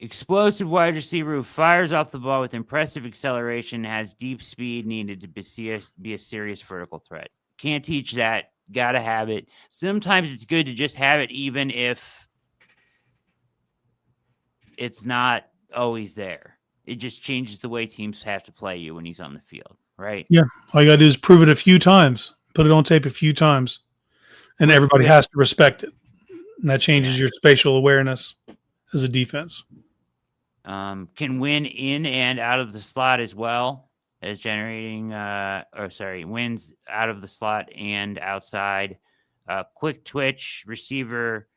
Explosive wide receiver who fires off the ball with impressive acceleration, has deep speed needed to be a serious vertical threat. Can't teach that. Got to have it. Sometimes it's good to just have it, even if it's not always there. It just changes the way teams have to play you when he's on the field, right? Yeah. All you got to do is prove it a few times, put it on tape a few times, and everybody has to respect it. And that changes your spatial awareness as a defense. Can win in and out of the slot as well as generating, wins out of the slot and outside. Quick twitch receiver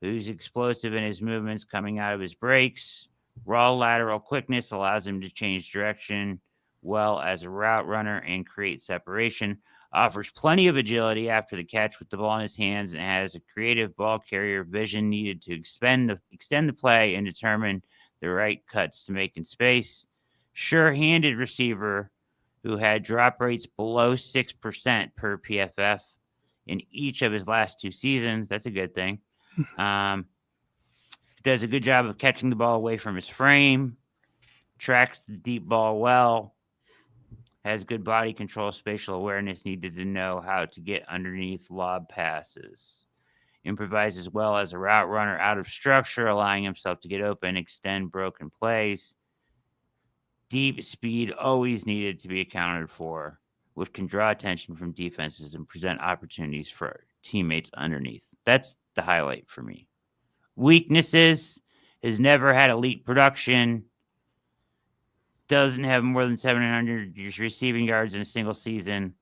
who's explosive in his movements coming out of his breaks. Raw lateral quickness allows him to change direction well as a route runner and create separation. Offers plenty of agility after the catch with the ball in his hands and has a creative ball carrier vision needed to extend the play and determine the right cuts to make in space. Sure-handed receiver who had drop rates below 6% per PFF in each of his last 2 seasons. That's a good thing. Does a good job of catching the ball away from his frame. Tracks the deep ball well. Has good body control, spatial awareness needed to know how to get underneath lob passes. Improvises well as a route runner out of structure, allowing himself to get open, extend broken plays. Deep speed always needed to be accounted for, which can draw attention from defenses and present opportunities for teammates underneath. That's the highlight for me. Weaknesses: has never had elite production. Doesn't have more than 700 receiving yards in a single season.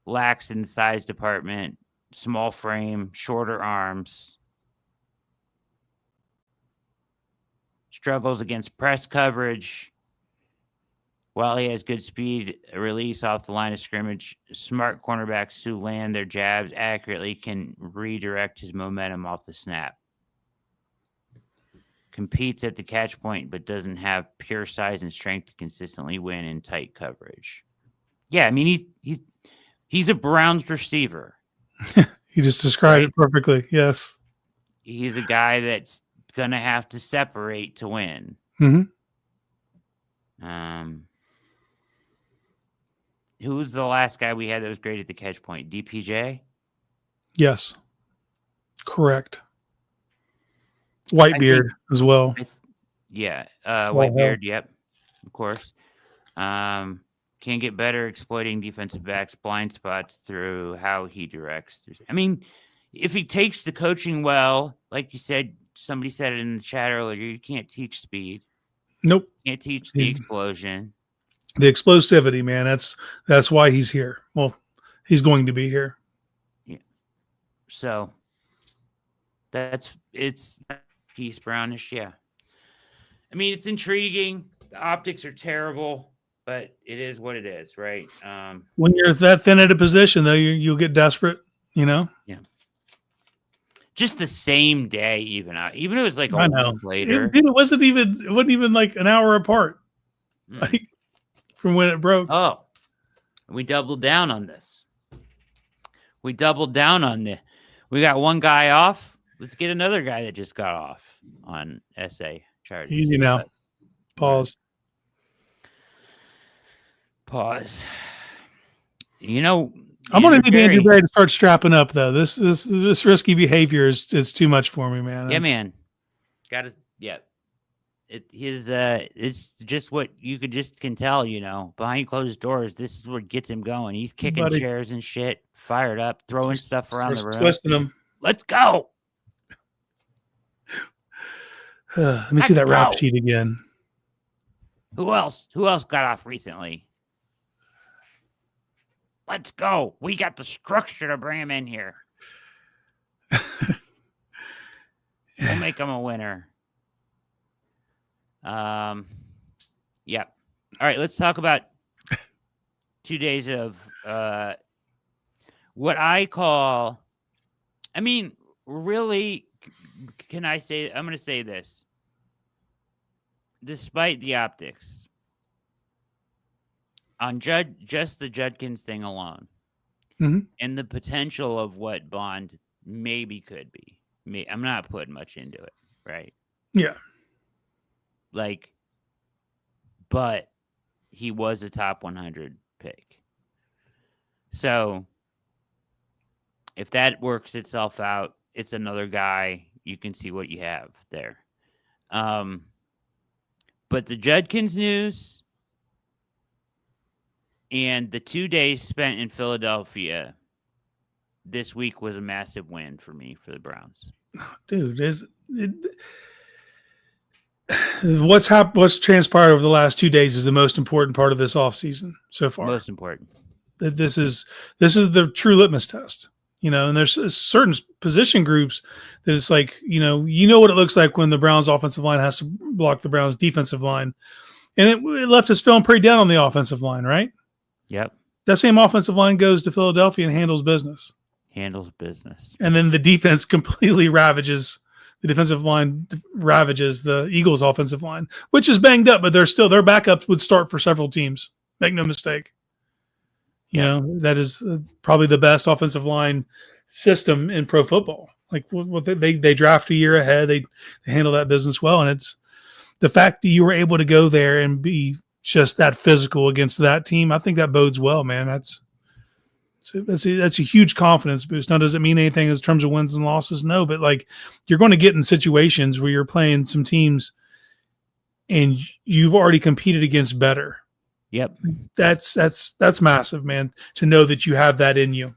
Lacks in the size department. Small frame, shorter arms. Struggles against press coverage. While he has good speed release off the line of scrimmage, smart cornerbacks who land their jabs accurately can redirect his momentum off the snap. Competes at the catch point, but doesn't have pure size and strength to consistently win in tight coverage. Yeah, I mean he's a Browns receiver. You just described it perfectly. Yes. He's a guy that's gonna have to separate to win. Mm-hmm. Who was the last guy we had that was great at the catch point? DPJ? Yes. Correct. Whitebeard as well. Whitebeard, yep, of course. Can get better exploiting defensive backs' blind spots through how he directs. I mean, if he takes the coaching well, like you said, somebody said it in the chat earlier, you can't teach speed. Nope. You can't teach the explosion. The explosivity, man. That's why he's here. Well, he's going to be here. Yeah. So it's Peace Brownish, yeah. I mean, it's intriguing. The optics are terrible, but it is what it is, right? When you're that thin at a position, though, you'll get desperate, you know? Yeah. Just the same day, even if it was like a week later. It wasn't even like an hour apart. Like from when it broke. Oh, we doubled down on this. We got one guy off. Let's get another guy that just got off on SA Chargers. Easy now. Pause. You know, I'm going to need Andrew Berry to start strapping up, though. This risky behavior is too much for me, man. Yeah, man. It's just what you can tell, you know, behind closed doors. This is what gets him going. He's kicking chairs and shit, fired up, throwing stuff around the room, twisting them. Let's go. Let me see that rap sheet again. Who else got off recently? Let's go. We got the structure to bring him in here. We'll make him a winner. Yeah. All right, let's talk about 2 days of what I call, I mean, really, I'm going to say this. Despite the optics, on just the Judkins thing alone, and the potential of what Bond maybe could be, I'm not putting much into it, right? Yeah. Like, but he was a top 100 pick. So if that works itself out, it's another guy. You can see what you have there. But the Judkins news and the 2 days spent in Philadelphia this week was a massive win for me for the Browns. Dude, what's transpired over the last 2 days is the most important part of this offseason so far. Most important. This is the true litmus test. And there's certain position groups that it's like, what it looks like when the Browns offensive line has to block the Browns defensive line. And it left us feeling pretty down on the offensive line, right? Yep. That same offensive line goes to Philadelphia and handles business. And then the defense completely ravages the defensive line, ravages the Eagles offensive line, which is banged up, but their backups would start for several teams. Make no mistake. That is probably the best offensive line system in pro football. Like what they draft a year ahead, they handle that business well, and it's the fact that you were able to go there and be just that physical against that team. I think that bodes well, man. That's a huge confidence boost. Now, does it mean anything in terms of wins and losses? No, but like you're going to get in situations where you're playing some teams and you've already competed against better. Yep. That's massive, man, to know that you have that in you.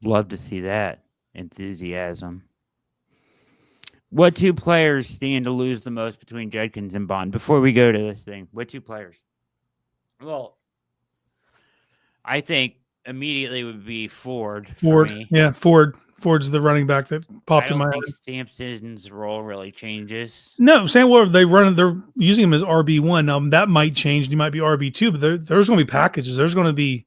Love to see that enthusiasm. What two players stand to lose the most between Judkins and Bond? Before we go to this thing, what two players? Well, I think immediately would be Ford. Ford, for me. yeah, Ford. Ford's the running back that popped in my head. I don't think Sampson's role really changes. No, they're using him as RB1. That might change. He might be RB2, but there's going to be packages. There's going to be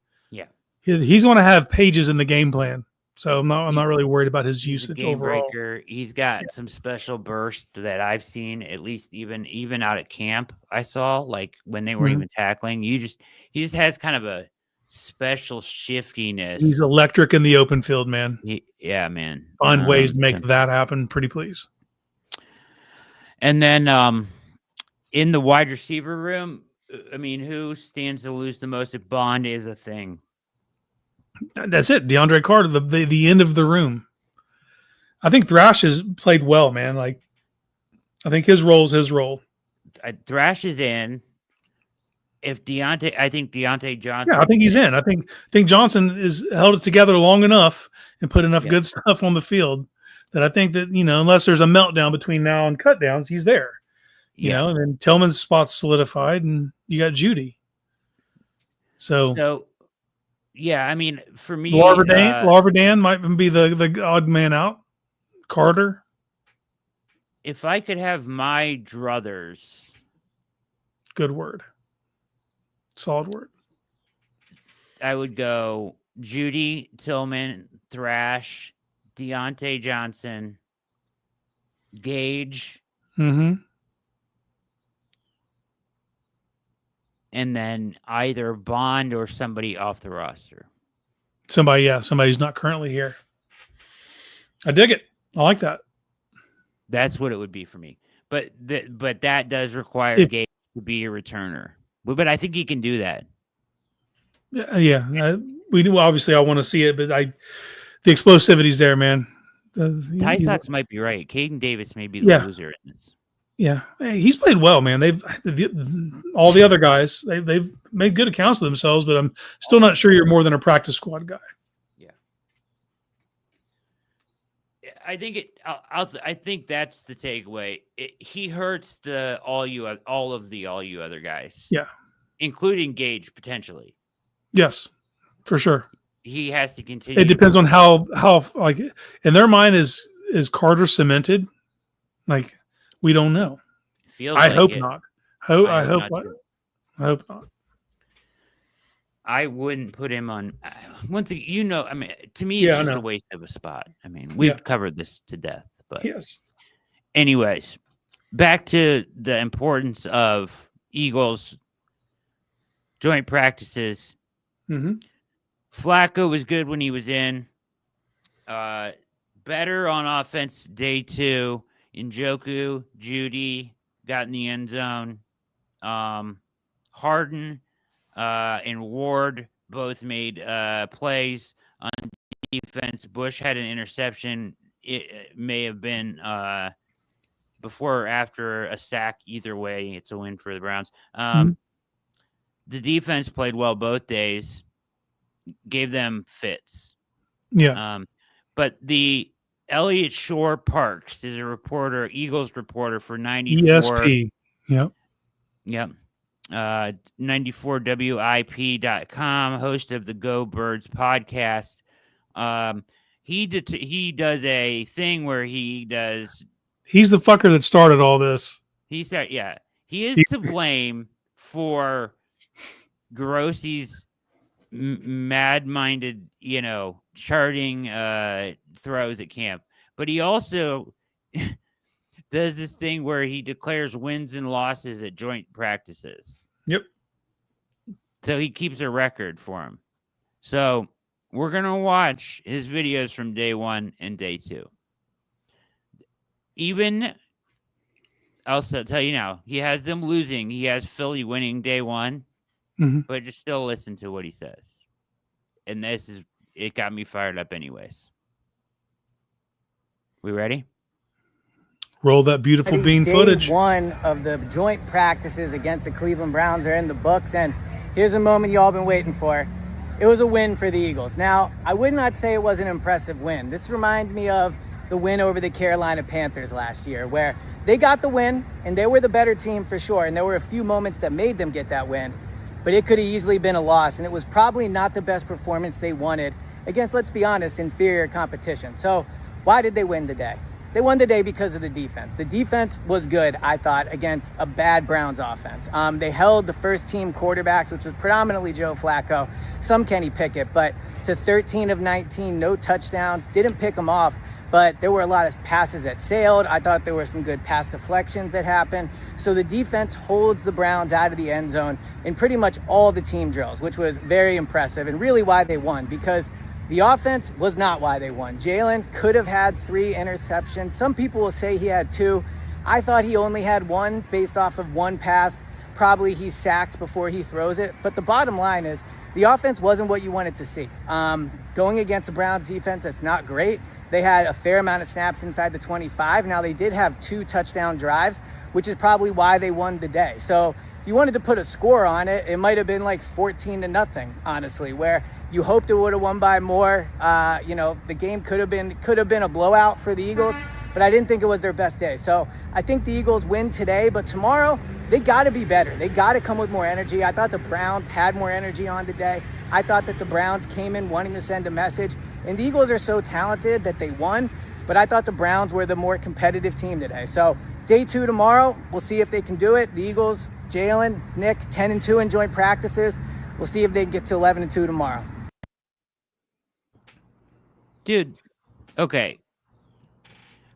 he's going to have pages in the game plan. So I'm not really worried about his usage game overall. Breaker. He's got some special bursts that I've seen, at least even out at camp. I saw like when they were even tackling. He just has kind of a special shiftiness. He's electric in the open field, man. Yeah, man. Find ways to make that happen. Pretty please. And then in the wide receiver room, I mean, who stands to lose the most if Bond is a thing? That's it. DeAndre Carter, the end of the room. I think Thrash has played well, man. Like, I think his role is his role. Thrash is in. I think Deontay Johnson. Yeah, I think he's in. I think Johnson is held it together long enough and put enough good stuff on the field that I think that, unless there's a meltdown between now and cut downs, he's there. You know, and then Tillman's spot's solidified and you got Judy. So yeah, I mean, for me, Larvadan might be the odd man out. Carter. If I could have my druthers. Good word. Solid word. I would go Judy, Tillman, Thrash, Deontay Johnson, Gage. Mm-hmm. And then either Bond or somebody off the roster. Somebody who's not currently here. I dig it. I like that. That's what it would be for me. But that does require Gage to be a returner. But I think he can do that. Yeah. We do. Obviously, I want to see it, but the explosivity's there, man. Ty Sox might be right. Caden Davis may be the loser in this. Yeah, hey, he's played well, man. All the other guys, they've made good accounts of themselves, but I'm still not sure you're more than a practice squad guy. Yeah, I think that's the takeaway. He hurts all you other guys. Yeah, including Gage potentially. Yes, for sure. He has to continue. It depends on how like in their mind is Carter cemented, like. We don't know. I hope not. I hope not. I wouldn't put him on. One thing, I mean, to me, it's just a waste of a spot. I mean, we've covered this to death. But yes. Anyways, back to the importance of Eagles joint practices. Mm-hmm. Flacco was good when he was in. Better on offense day 2. Njoku, Judy got in the end zone. Harden and Ward both made plays on defense. Bush had an interception. It may have been before or after a sack. Either way, it's a win for the Browns. The defense played well both days, gave them fits. Yeah. But the Elliot Shore Parks is a reporter, Eagles reporter for 94. ESP. Yep. 94WIP.com, host of the Go Birds podcast. He does a thing where he's the fucker that started all this. He said, yeah, he is to blame for Grossi's mad-minded, charting throws at camp. But he also does this thing where he declares wins and losses at joint practices. Yep. So he keeps a record for him. So we're going to watch his videos from day 1 and day 2. Even, I'll tell you now, he has them losing. He has Philly winning day 1. But just still listen to what he says. And it got me fired up anyways. We ready? Roll that beautiful bean footage. Day 1 of the joint practices against the Cleveland Browns are in the books, and here's a moment you all been waiting for. It was a win for the Eagles. Now, I would not say it was an impressive win. This reminds me of the win over the Carolina Panthers last year, where they got the win, and they were the better team for sure, and there were a few moments that made them get that win. But it could have easily been a loss, and it was probably not the best performance they wanted against, let's be honest, inferior competition. So why did they win today? They won today because of the defense. The defense was good, I thought, against a bad Browns offense. They held the first-team quarterbacks, which was predominantly Joe Flacco, some Kenny Pickett, but to 13 of 19, no touchdowns, didn't pick them off, but there were a lot of passes that sailed. I thought there were some good pass deflections that happened. So the defense holds the Browns out of the end zone in pretty much all the team drills, which was very impressive and really why they won, because the offense was not why they won. Jalen could have had 3 interceptions. Some people will say he had 2. I thought he only had 1 based off of 1 pass. Probably he's sacked before he throws it. But the bottom line is the offense wasn't what you wanted to see. Going against the Browns defense, that's not great. They had a fair amount of snaps inside the 25. Now they did have 2 touchdown drives, which is probably why they won the day. So if you wanted to put a score on it, it might have been like 14-0, honestly, where you hoped it would have won by more. The game could have been a blowout for the Eagles, but I didn't think it was their best day. So I think the Eagles win today, but tomorrow they got to be better. They got to come with more energy. I thought the Browns had more energy on today. I thought that the Browns came in wanting to send a message, and the Eagles are so talented that they won, but I thought the Browns were the more competitive team today. So day 2 tomorrow, we'll see if they can do it. The Eagles, Jalen, Nick, 10-2 in joint practices. We'll see if they can get to 11-2 tomorrow. Dude, okay.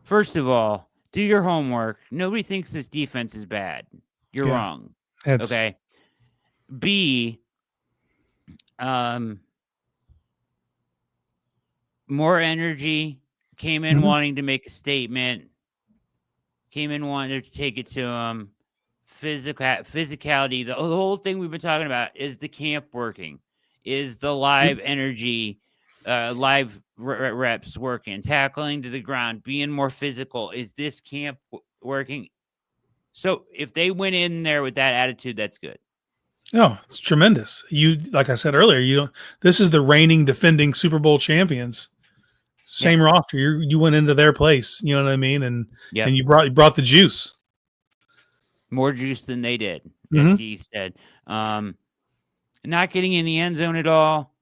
First of all, do your homework. Nobody thinks this defense is bad. You're wrong. Okay. B, more energy, came in wanting to make a statement, came in wanting to take it to him. Physicality, the whole thing we've been talking about is the camp working, is the live energy, live reps working, tackling to the ground, being more physical. Is this camp working? So if they went in there with that attitude, that's good. No, it's tremendous. Like I said earlier, this is the reigning defending Super Bowl champions. Same roster. You went into their place, you know what I mean? And you brought the juice. More juice than they did, as he said. Not getting in the end zone at all.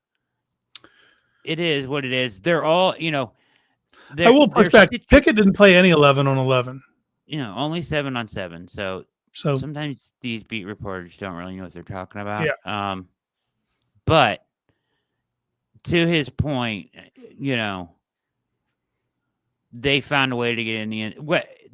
It is what it is. They're all, I will push back. Pickett didn't play any 11 on 11. Only 7 on 7. So sometimes these beat reporters don't really know what they're talking about. Yeah. But to his point, they found a way to get in the end.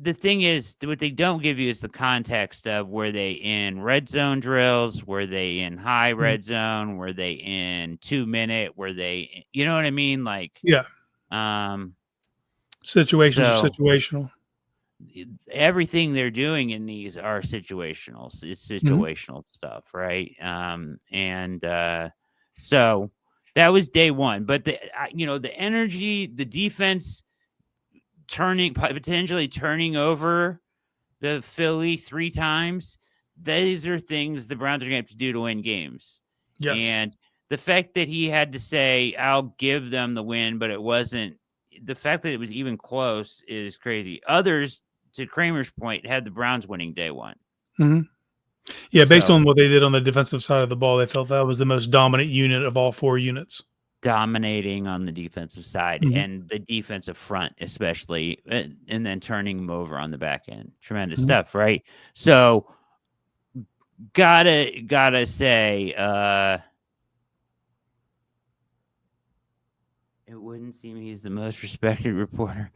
The thing is, what they don't give you is the context of were they in red zone drills? Were they in high red zone? Were they in 2-minute? Were they, you know what I mean? Like, situations are situational. everything they're doing in these are situational. It's situational stuff, right? So that was day one. But the energy, the defense potentially turning over the Philly 3 times. These are things the Browns are going to have to do to win games. Yes. And the fact that he had to say, I'll give them the win, but it wasn't, the fact that it was even close is crazy. Others, to Kramer's point, had the Browns winning day one. Mm-hmm. Yeah, based on what they did on the defensive side of the ball, they felt that was the most dominant unit of all 4 units. Dominating on the defensive side and the defensive front, especially, and then turning them over on the back end. Tremendous stuff, right? So, gotta say, it wouldn't seem he's the most respected reporter.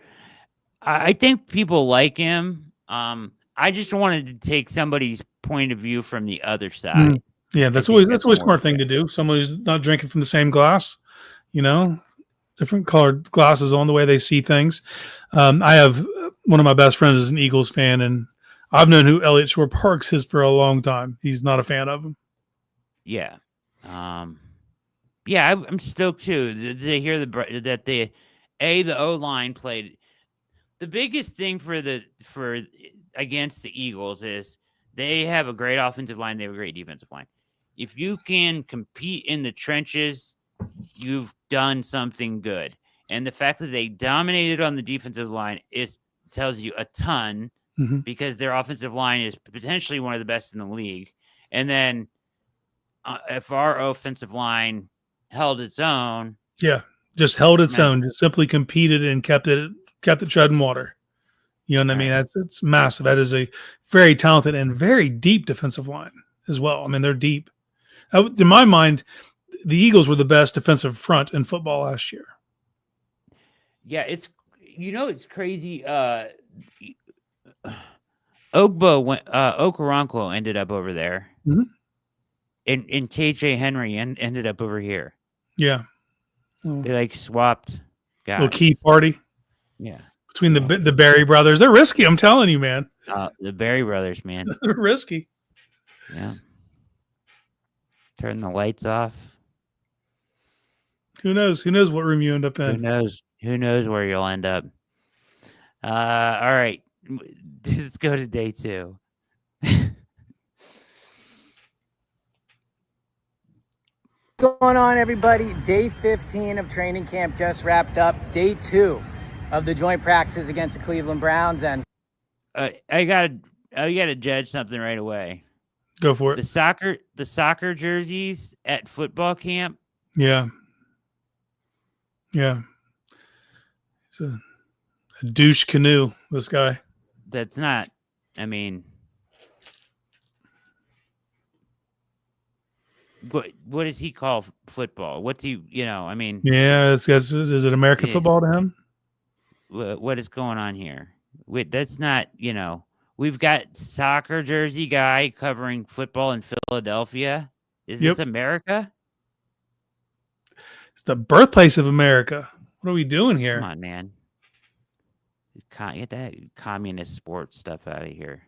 I think people like him. I just wanted to take somebody's point of view from the other side. Yeah, that's always a smart thing to do. Someone who's not drinking from the same glass, different colored glasses on the way they see things. I have one of my best friends is an Eagles fan, and I've known who Elliott Shore Parks is for a long time. He's not a fan of him. Yeah. Yeah, I'm stoked too to hear that the O-line played. The biggest thing for against the Eagles is they have a great offensive line. They have a great defensive line. If you can compete in the trenches, you've done something good. And the fact that they dominated on the defensive line tells you a ton because their offensive line is potentially one of the best in the league. And then if our offensive line held its own. Yeah, just held its own. Just simply competed and kept it treading water. You know what I mean? It's massive. That is a very talented and very deep defensive line as well. I mean, they're deep. In my mind, the Eagles were the best defensive front in football last year. Yeah, it's crazy. Okoronkwo ended up over there, and KJ Henry ended up over here. Yeah, they swapped guys. Little key party. Yeah. Between the Berry brothers. They're risky, I'm telling you, man. The Berry brothers, man. They're risky. Yeah. Turn the lights off. Who knows? Who knows what room you end up in? Who knows where you'll end up? All right. Let's go to day 2. What's going on, everybody? Day 15 of training camp just wrapped up. Day 2 of the joint practices against the Cleveland Browns, and I gotta judge something right away. Go for it. The soccer jerseys at football camp. Yeah. He's a douche canoe. This guy. That's not. I mean, what does he call football? What's he? I mean. Yeah, is it American football to him? What is going on here? Wait, that's not, we've got soccer jersey guy covering football in Philadelphia. Is this America? It's the birthplace of America. What are we doing here? Come on, man. Get that communist sports stuff out of here.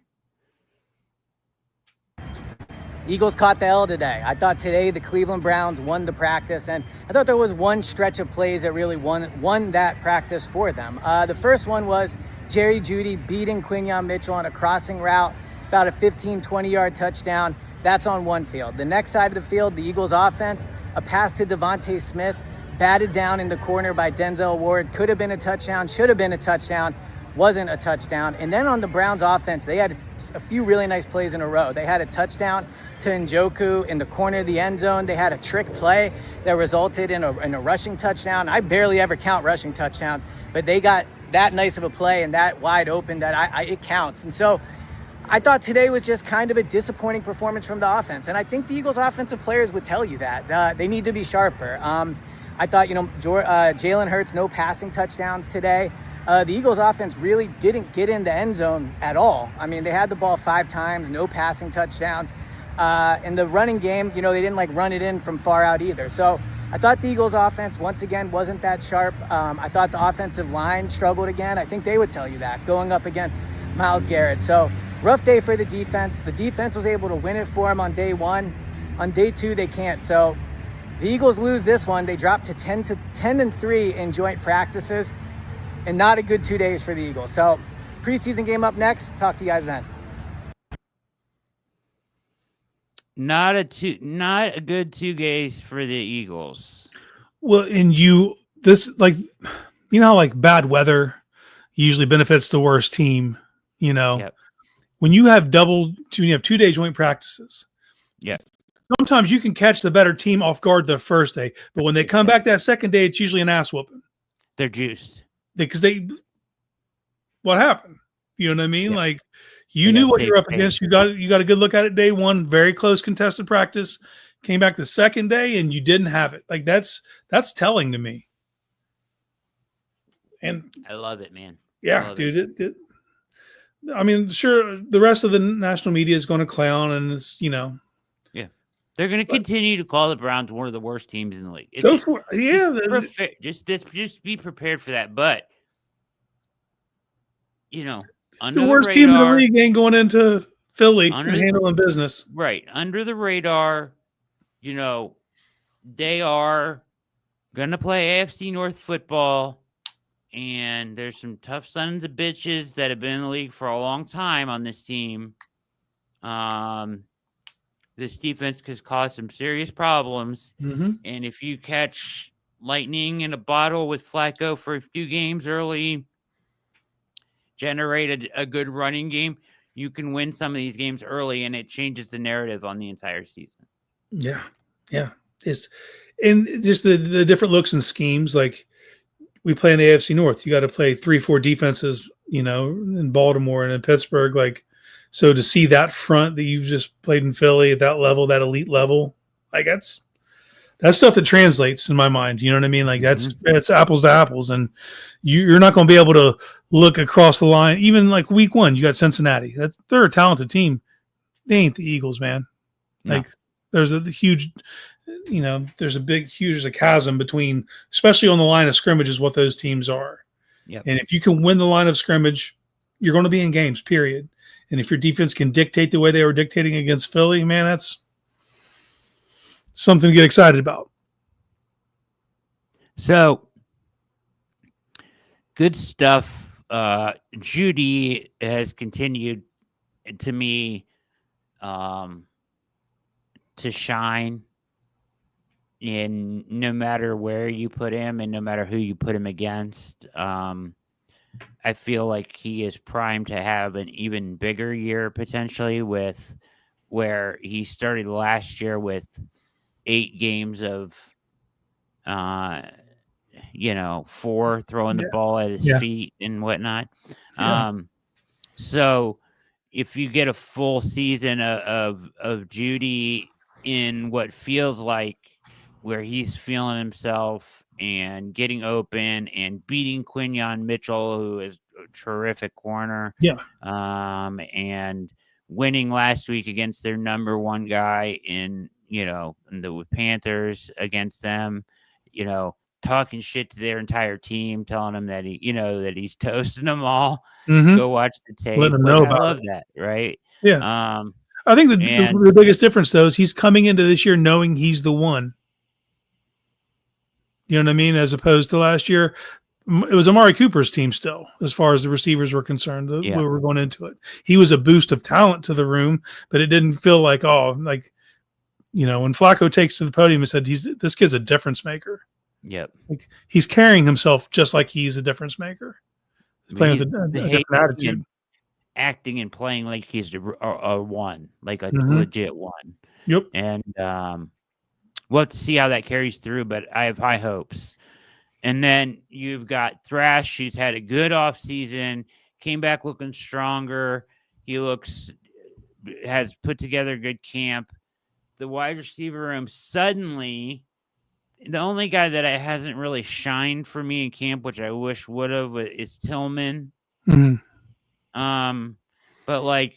Eagles caught the L today. I thought today the Cleveland Browns won the practice, and I thought there was one stretch of plays that really won that practice for them. The first one was Jerry Jeudy beating Quinyon Mitchell on a crossing route, about a 15, 20-yard touchdown. That's on one field. The next side of the field, the Eagles offense, a pass to Devontae Smith, batted down in the corner by Denzel Ward. Could have been a touchdown, should have been a touchdown, wasn't a touchdown. And then on the Browns offense, they had a few really nice plays in a row. They had a touchdown to Njoku in the corner of the end zone. They had a trick play that resulted in a rushing touchdown. I barely ever count rushing touchdowns, but they got that nice of a play and that wide open that it counts. And so I thought today was just kind of a disappointing performance from the offense. And I think the Eagles offensive players would tell you that. They need to be sharper. I thought, Jalen Hurts, no passing touchdowns today. The Eagles offense really didn't get in the end zone at all. I mean, they had the ball 5 times, no passing touchdowns. In the running game, they didn't run it in from far out either. So I thought the Eagles offense, once again, wasn't that sharp. I thought the offensive line struggled again. I think they would tell you that. Going up against Myles Garrett. So rough day for the defense. The defense was able to win it for him on day one. On day two, they can't. So the Eagles lose this one. They drop to 10-3 in joint practices, and not a good 2 days for the Eagles. So preseason game up next. Talk to you guys then. Not a good 2 days for the Eagles. Well, and you know how like bad weather usually benefits the worst team, you know. Yep. When you have 2-day joint practices. Yeah. Sometimes you can catch the better team off guard the first day, but when they come back that second day, it's usually an ass whooping. They're juiced. Because what happened? You know what I mean? Yeah. Like you knew what you're up against. You got a good look at it day one, very close contested practice. Came back the second day and you didn't have it. Like that's telling to me. And I love it, man. Yeah, dude. I mean, sure, the rest of the national media is going to clown, and it's yeah, they're going to continue to call the Browns one of the worst teams in the league. Go for it. Yeah, just be prepared for that. But under the worst team in the league ain't going into Philly and handling business. Right. Under the radar, they are going to play AFC North football, and there's some tough sons of bitches that have been in the league for a long time on this team. This defense has caused some serious problems. Mm-hmm. And if you catch lightning in a bottle with Flacco for a few games early, generate a good running game, you can win some of these games early, and it changes the narrative on the entire season. Yeah. And just the different looks and schemes. Like we play in the AFC North, you got to play 3-4 defenses, in Baltimore and in Pittsburgh. Like, so to see that front that you've just played in Philly at that level, that elite level, like that's stuff that translates in my mind. You know what I mean? Like that's apples to apples, and you're not going to be able to look across the line. Even like week one, you got Cincinnati. They're a talented team. They ain't the Eagles, man. No. Like there's a huge, there's a chasm between, especially on the line of scrimmage, is what those teams are. Yep. And if you can win the line of scrimmage, you're going to be in games, period. And if your defense can dictate the way they were dictating against Philly, man, that's something to get excited about. So, good stuff. Judy has continued to me to shine in no matter where you put him and no matter who you put him against. I feel like he is primed to have an even bigger year potentially, with where he started last year with 8 games of 4 throwing the ball at his feet and whatnot. So if you get a full season of Judy in what feels like where he's feeling himself and getting open and beating Quinyon Mitchell, who is a terrific corner. Yeah. And winning last week against their number one guy in the Panthers against them, talking shit to their entire team, telling them that that he's toasting them all. Mm-hmm. Go watch the tape. Let them know I love that, right? Yeah. I think the biggest difference though is he's coming into this year knowing he's the one. You know what I mean? As opposed to last year, it was Amari Cooper's team still, as far as the receivers were concerned. We were going into it. He was a boost of talent to the room, but it didn't feel like, when Flacco takes to the podium and said, this kid's a difference maker. Yep. Like, he's carrying himself just like he's a difference maker. He's playing with a different attitude. Acting and playing like he's a one, like a legit one. Yep. And we'll have to see how that carries through, but I have high hopes. And then you've got Thrash, who's had a good offseason, came back looking stronger. He has put together a good camp. The wide receiver room, suddenly, the only guy that hasn't really shined for me in camp, which I wish would have, is Tillman. Mm-hmm. But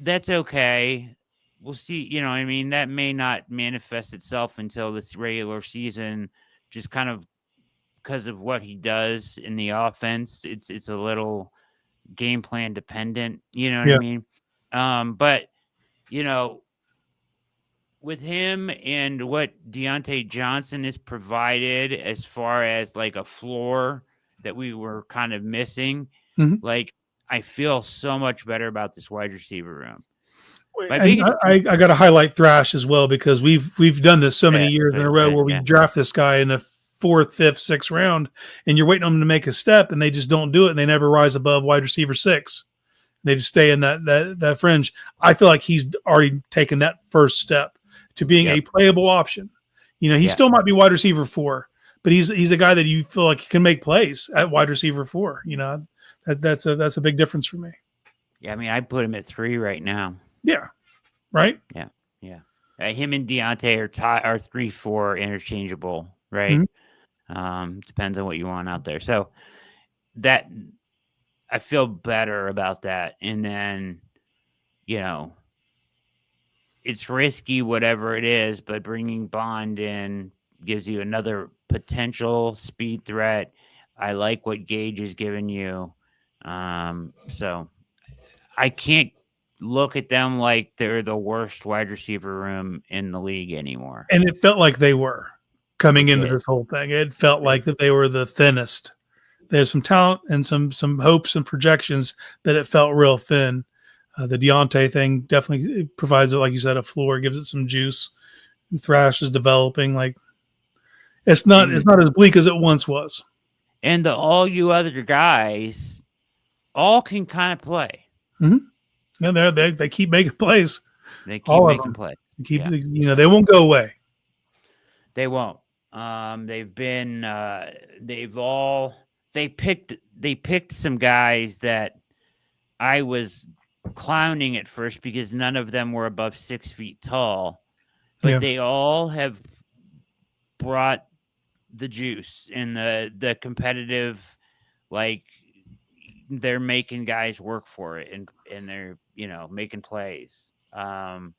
that's okay. We'll see. That may not manifest itself until this regular season, just kind of because of what he does in the offense. It's a little game plan dependent. You know what I Yeah. mean? But you know, with him and what Deontay Johnson has provided as far as like a floor that we were kind of missing, Mhm. like I feel so much better about this wide receiver room. My And biggest I got to highlight Thrash as well, because we've done this so many years in a row where we yeah. draft this guy in the fourth, fifth, sixth round, and you're waiting on them to make a step, and they just don't do it, and they never rise above wide receiver 6. They just stay in that fringe. I feel like he's already taken that first step to being a playable option. You know, he still might be wide receiver 4, but he's a guy that you feel like can make plays at wide receiver 4. You know, that's a big difference for me. Yeah, I mean, I put him at 3 right now. Yeah. Right. Yeah. Him and Deontay are 3-4 interchangeable, right? Mm-hmm. Depends on what you want out there. So that I feel better about that. And then, you know, it's risky, whatever it is, but bringing Bond in gives you another potential speed threat. I like what Gage is giving you. So I can't look at them like they're the worst wide receiver room in the league anymore. And it felt like they were coming into this whole thing. It felt like that they were the thinnest. There's some talent and some hopes and projections that it felt real thin. The Deontay thing definitely provides it, like you said, a floor, gives it some juice. And Thrash is developing. Like it's not as bleak as it once was. And all you other guys all can kind of play. Mm-hmm. And they keep making plays. They keep making plays. They won't go away. They won't. They picked some guys that I was clowning at first because none of them were above 6 feet tall, but they all have brought the juice and the competitive, like they're making guys work for it and they're, making plays. I'm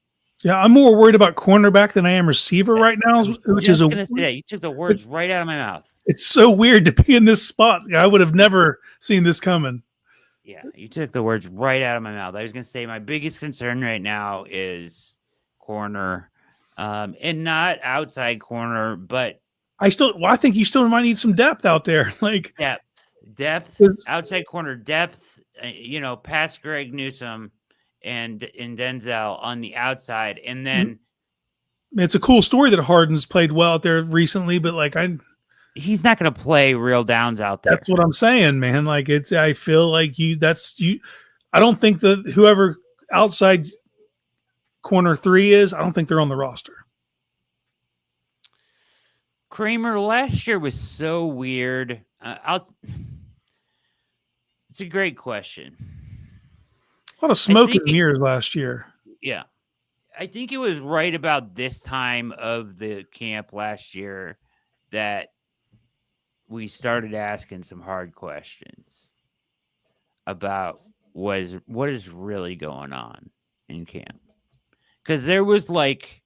more worried about cornerback than I am receiver right now, which is gonna say that. You took the words right out of my mouth. It's so weird to be in this spot. I would have never seen this coming. Yeah, you took the words right out of my mouth. I was gonna say my biggest concern right now is corner, and not outside corner, but I think you still might need some depth out there, like depth, outside corner depth. Past Greg Newsome and Denzel on the outside, and then it's a cool story that Harden's played well out there recently, but he's not going to play real downs out there. That's what I'm saying, man. Like I feel like I don't think that whoever outside corner 3 is, I don't think they're on the roster. Kramer last year was so weird. It's a great question. A lot of smoke and mirrors last year. Yeah. I think it was right about this time of the camp last year that we started asking some hard questions about what is really going on in camp. Because there was like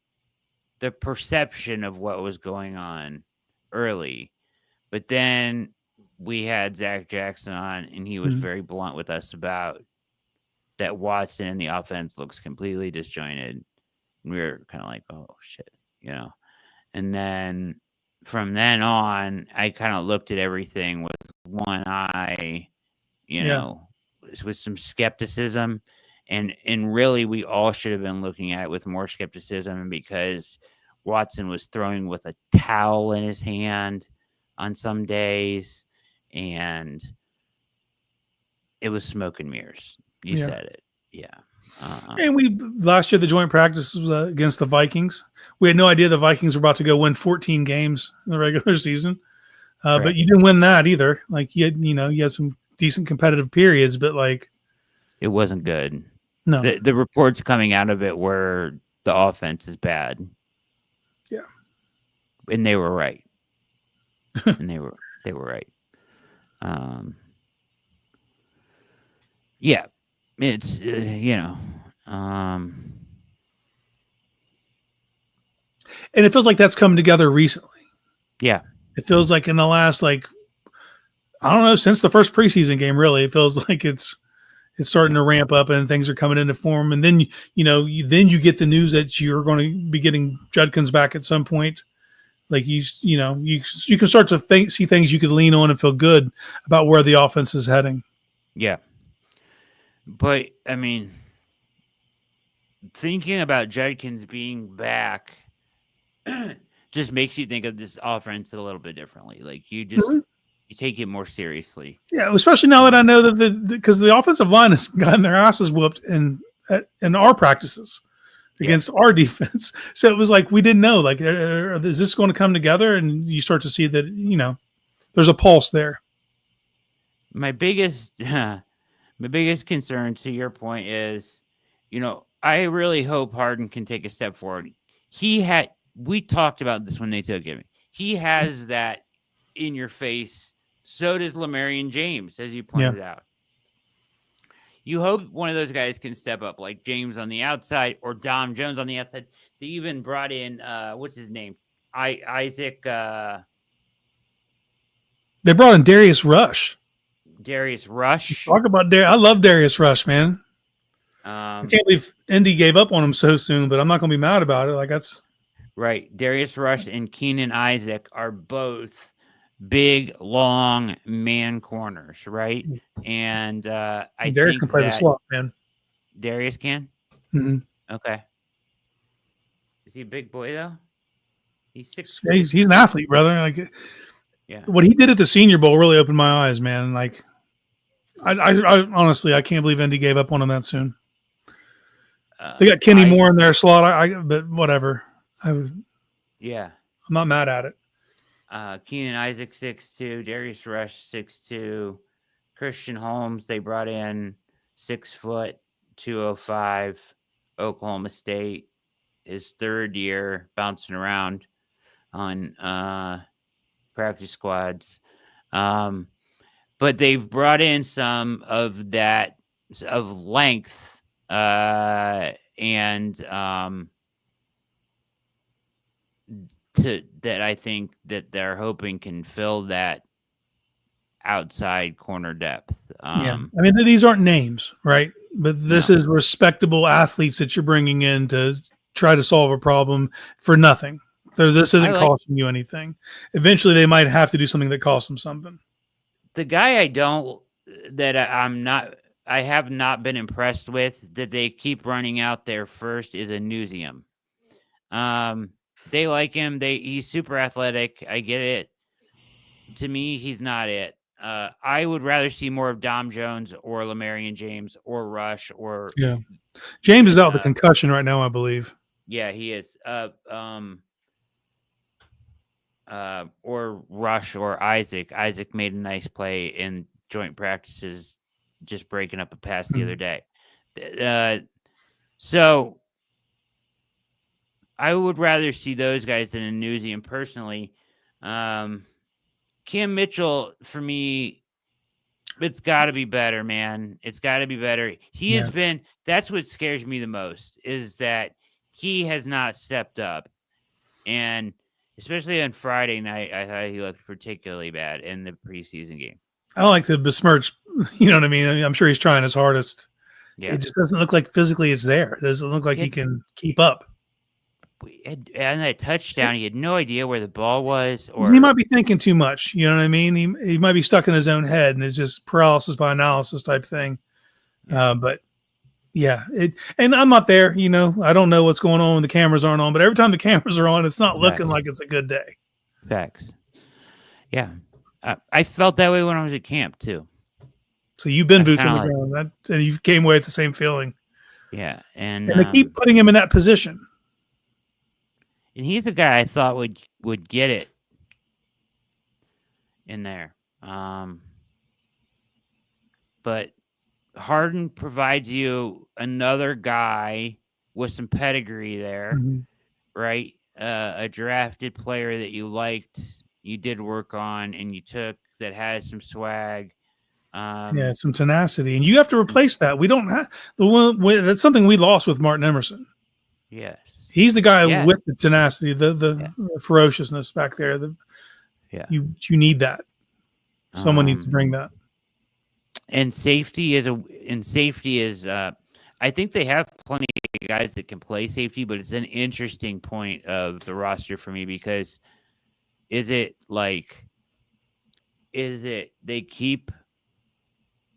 the perception of what was going on early, but then we had Zach Jackson on and he was very blunt with us about that Watson in the offense looks completely disjointed. And we were kind of like, oh shit, and then from then on, I kind of looked at everything with one eye, with some skepticism. And really, we all should have been looking at it with more skepticism because Watson was throwing with a towel in his hand on some days, and it was smoke and mirrors. You said it. Yeah. And last year, the joint practice was against the Vikings. We had no idea the Vikings were about to go win 14 games in the regular season. But you didn't win that either. Like you had some decent competitive periods, but it wasn't good. No, the reports coming out of it were the offense is bad. Yeah. And they were right. And they were right. Yeah. It's and it feels like that's come together recently. Yeah. It feels like in the last I don't know, since the first preseason game, really, it feels like it's it's starting to ramp up and things are coming into form. And then then you get the news that you're going to be getting Judkins back at some point. Like you can start to see things you could lean on and feel good about where the offense is heading. Yeah. But I mean, thinking about Judkins being back just makes you think of this offense a little bit differently. Like you take it more seriously. Yeah, especially now that I know that because the offensive line has gotten their asses whooped in our practices against our defense. So it was like we didn't know. Like, is this going to come together? And you start to see that there's a pulse there. My biggest concern, to your point, is I really hope Harden can take a step forward. We talked about this when they took him. He has that in your face. So does Lamarian James, as you pointed out. You hope one of those guys can step up, like James on the outside or Dom Jones on the outside. They even brought in what's his name, Isaac. They brought in Darius Rush. Talk about Darius. I love Darius Rush, man. I can't believe Indy gave up on him so soon, but I'm not going to be mad about it. Like that's right. Darius Rush and Keenan Isaac are both big, long man corners, right? And I Darius think can play the slot, man. Darius can? Mm-hmm. Okay. Is he a big boy, though? He's an athlete, brother. Like, yeah. What he did at the Senior Bowl really opened my eyes, man. Like, I honestly, I can't believe Indy gave up on him that soon. They got Kenny Moore in their slot. But whatever. I'm not mad at it. Keenan Isaac 6'2", Darius Rush 6'2", Christian Holmes they brought in 6 foot 205, Oklahoma State, his third year bouncing around on practice squads, but they've brought in some of that of length and that I think that they're hoping can fill that outside corner depth. I mean, these aren't names, right? But this is respectable athletes that you're bringing in to try to solve a problem for nothing. This isn't costing you anything. Eventually, they might have to do something that costs them something. The guy I have not been impressed with that they keep running out there first is a Newseum. They like him. He's super athletic. I get it. To me, he's not it. I would rather see more of Dom Jones or Lamarian James or Rush or James is out with concussion right now, I believe. Yeah, he is. Or Rush or Isaac. Isaac made a nice play in joint practices, just breaking up a pass the other day. So I would rather see those guys than a Newseum personally. Cam Mitchell, for me, it's got to be better, man. It's got to be better. He has been – that's what scares me the most is that he has not stepped up. And especially on Friday night, I thought he looked particularly bad in the preseason game. I don't like to besmirch, you know what I mean? I'm sure he's trying his hardest. Yeah. It just doesn't look like physically it's there. It doesn't look like he can keep up. And that touchdown, he had no idea where the ball was. Or he might be thinking too much. You know what I mean? He might be stuck in his own head, and it's just paralysis by analysis type thing. But yeah, and I'm not there. You know, I don't know what's going on when the cameras aren't on. But every time the cameras are on, it's not looking like it's a good day. Facts. Yeah, I felt that way when I was at camp too. So you've been boots on the ground, and you came away with the same feeling. Yeah, and they keep putting him in that position. And he's a guy I thought would get it in there. But Harden provides you another guy with some pedigree there, right? A drafted player that you liked, you did work on, and you took that has some swag. Some tenacity. And you have to replace that. We don't have the one. That's something we lost with Martin Emerson. Yes. He's the guy with the tenacity, the ferociousness back there. You need that. Someone needs to bring that. And safety is I think they have plenty of guys that can play safety, but it's an interesting point of the roster for me because is it like is it they keep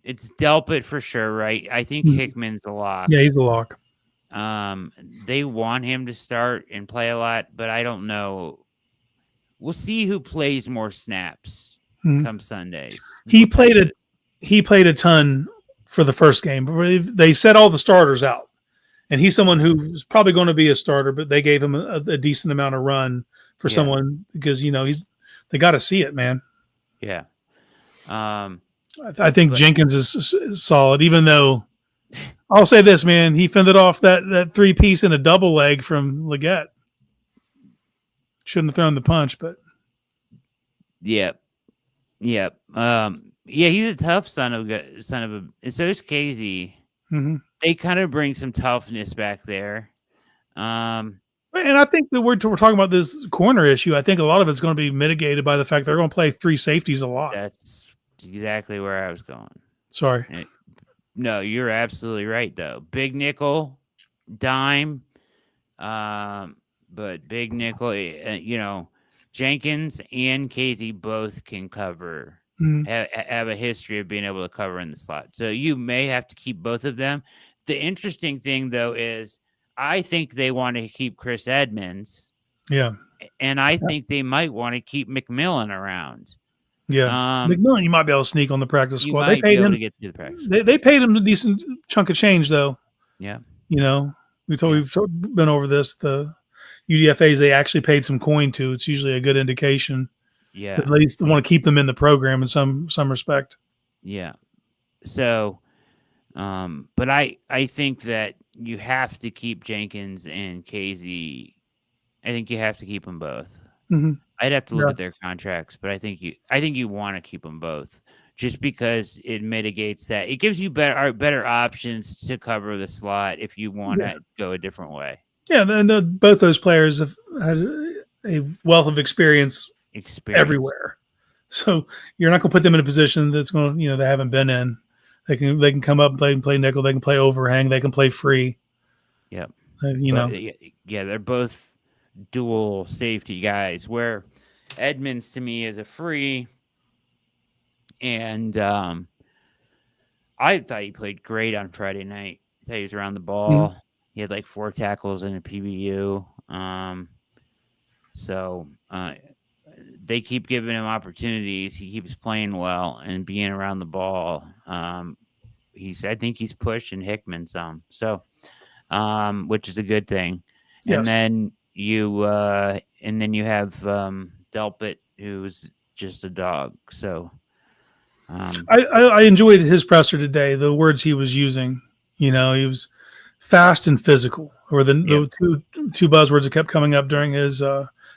it's Delpit for sure, right? I think Mhm. Hickman's a lock. Yeah, he's a lock. They want him to start and play a lot, but I don't know. We'll see who plays more snaps Mhm. come Sundays. He We'll tell played you a this. he played a ton for the first game. They set all the starters out, and he's someone Yeah. who's probably going to be a starter. But they gave him a decent amount of run for Yeah. someone because they got to see it, man. Yeah. Um, I think but Jenkins is solid, even though I'll say this, man, he fended off that three piece and a double leg from Leggett. Shouldn't have thrown the punch, but yeah. Yeah. Yeah, he's a tough son of a and so is Casey. mhm. They kind of bring some toughness back there. Um, And I think that we're talking about this corner issue. I think a lot of it's going to be mitigated by the fact they're going to play three safeties a lot. that's exactly where I was going. Sorry. No, you're absolutely right though. Big nickel, dime, but big nickel, Jenkins and Casey both can cover. Mhm. Have a history of being able to cover in the slot. So you may have to keep both of them. The interesting thing though is I think they want to keep Chris Edmonds, Yeah. and I think they might want to keep McMillan around. Yeah. McMillan, you might be able to sneak on the practice You squad. They might be paid able him. to get to the practice. They paid him a decent chunk of change, though. Yeah. We've been over this. The UDFA's they actually paid some coin to. It's usually a good indication. Yeah. At least they want to keep them in the program in some respect. Yeah. So, but I think that you have to keep Jenkins and Casey. I think you have to keep them both. Mm-hmm. I'd have to look Yeah. at their contracts, but I think you want to keep them both, just because it mitigates that. It gives you better options to cover the slot if you want to go a different way. Yeah, and both those players have had a wealth of experience everywhere. So you're not going to put them in a position that's going to, they haven't been in. They can come up and play nickel. They can play overhang. They can play free. Yep. Yeah, they're both dual safety guys. Where Edmonds to me is a free, and I thought he played great on Friday night. I thought he was around the ball. Mm-hmm. He had like 4 tackles in a PBU. So they keep giving him opportunities. He keeps playing well and being around the ball. I think he's pushing Hickman some. So, which is a good thing. Yes. And then you have Delpit, who's just a dog. So, I enjoyed his presser today. The words he was using, he was fast and physical, or the two buzzwords that kept coming up during his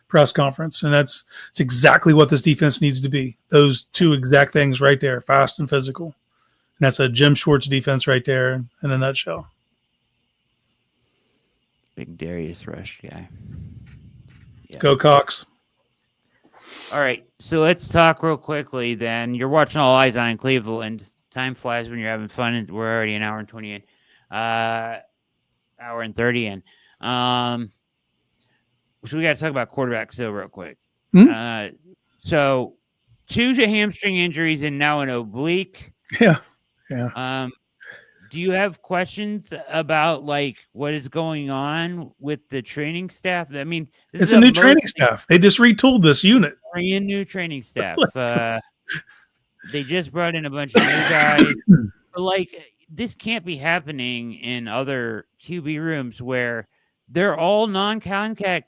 press conference, and it's exactly what this defense needs to be. Those two exact things right there, fast and physical, and that's a Jim Schwartz defense right there in a nutshell. Big Darius Rush guy. Yeah. Go Cox. All right, so let's talk real quickly then. You're watching All Eyes on Cleveland. Time flies when you're having fun. We're already an hour and 20 in. Hour and 30 in. So we got to talk about quarterbacks though real quick. Mm-hmm. So 2 hamstring injuries and now an oblique. Yeah. Do you have questions about like what is going on with the training staff? I mean, it's a new training staff. They just retooled this unit. Brand new training staff. They just brought in a bunch of new guys. But like, this can't be happening in other QB rooms where they're all non-contact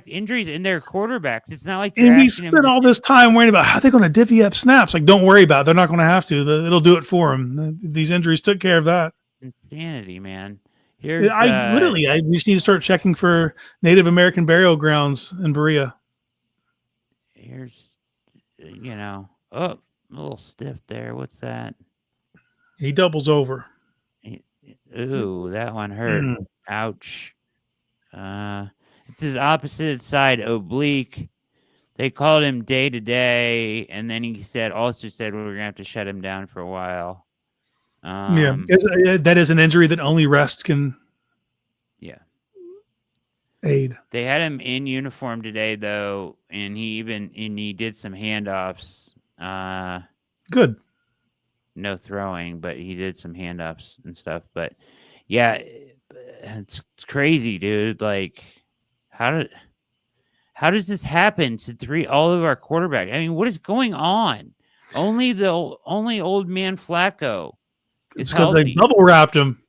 injuries and they're quarterbacks. It's not like and we spent all this time worrying about how they're going to divvy up snaps. Like, don't worry about it. They're not going to have to. It'll do it for them. These injuries took care of that. Insanity, man. We just need to start checking for Native American burial grounds in Berea. Here's, a little stiff there. What's that? He doubles over. Ooh, that one hurt. Ouch. It's his opposite side oblique. They called him day to day, and then he also said we're gonna have to shut him down for a while. Yeah, that is an injury that only rest can Yeah. aid. They had him in uniform today, though, and he did some handoffs. Good. No throwing, but he did some handoffs and stuff. But yeah, it's crazy, dude. Like, how does this happen to all of our quarterbacks? I mean, what is going on? Only old man Flacco is It's because they healthy, bubble wrapped him.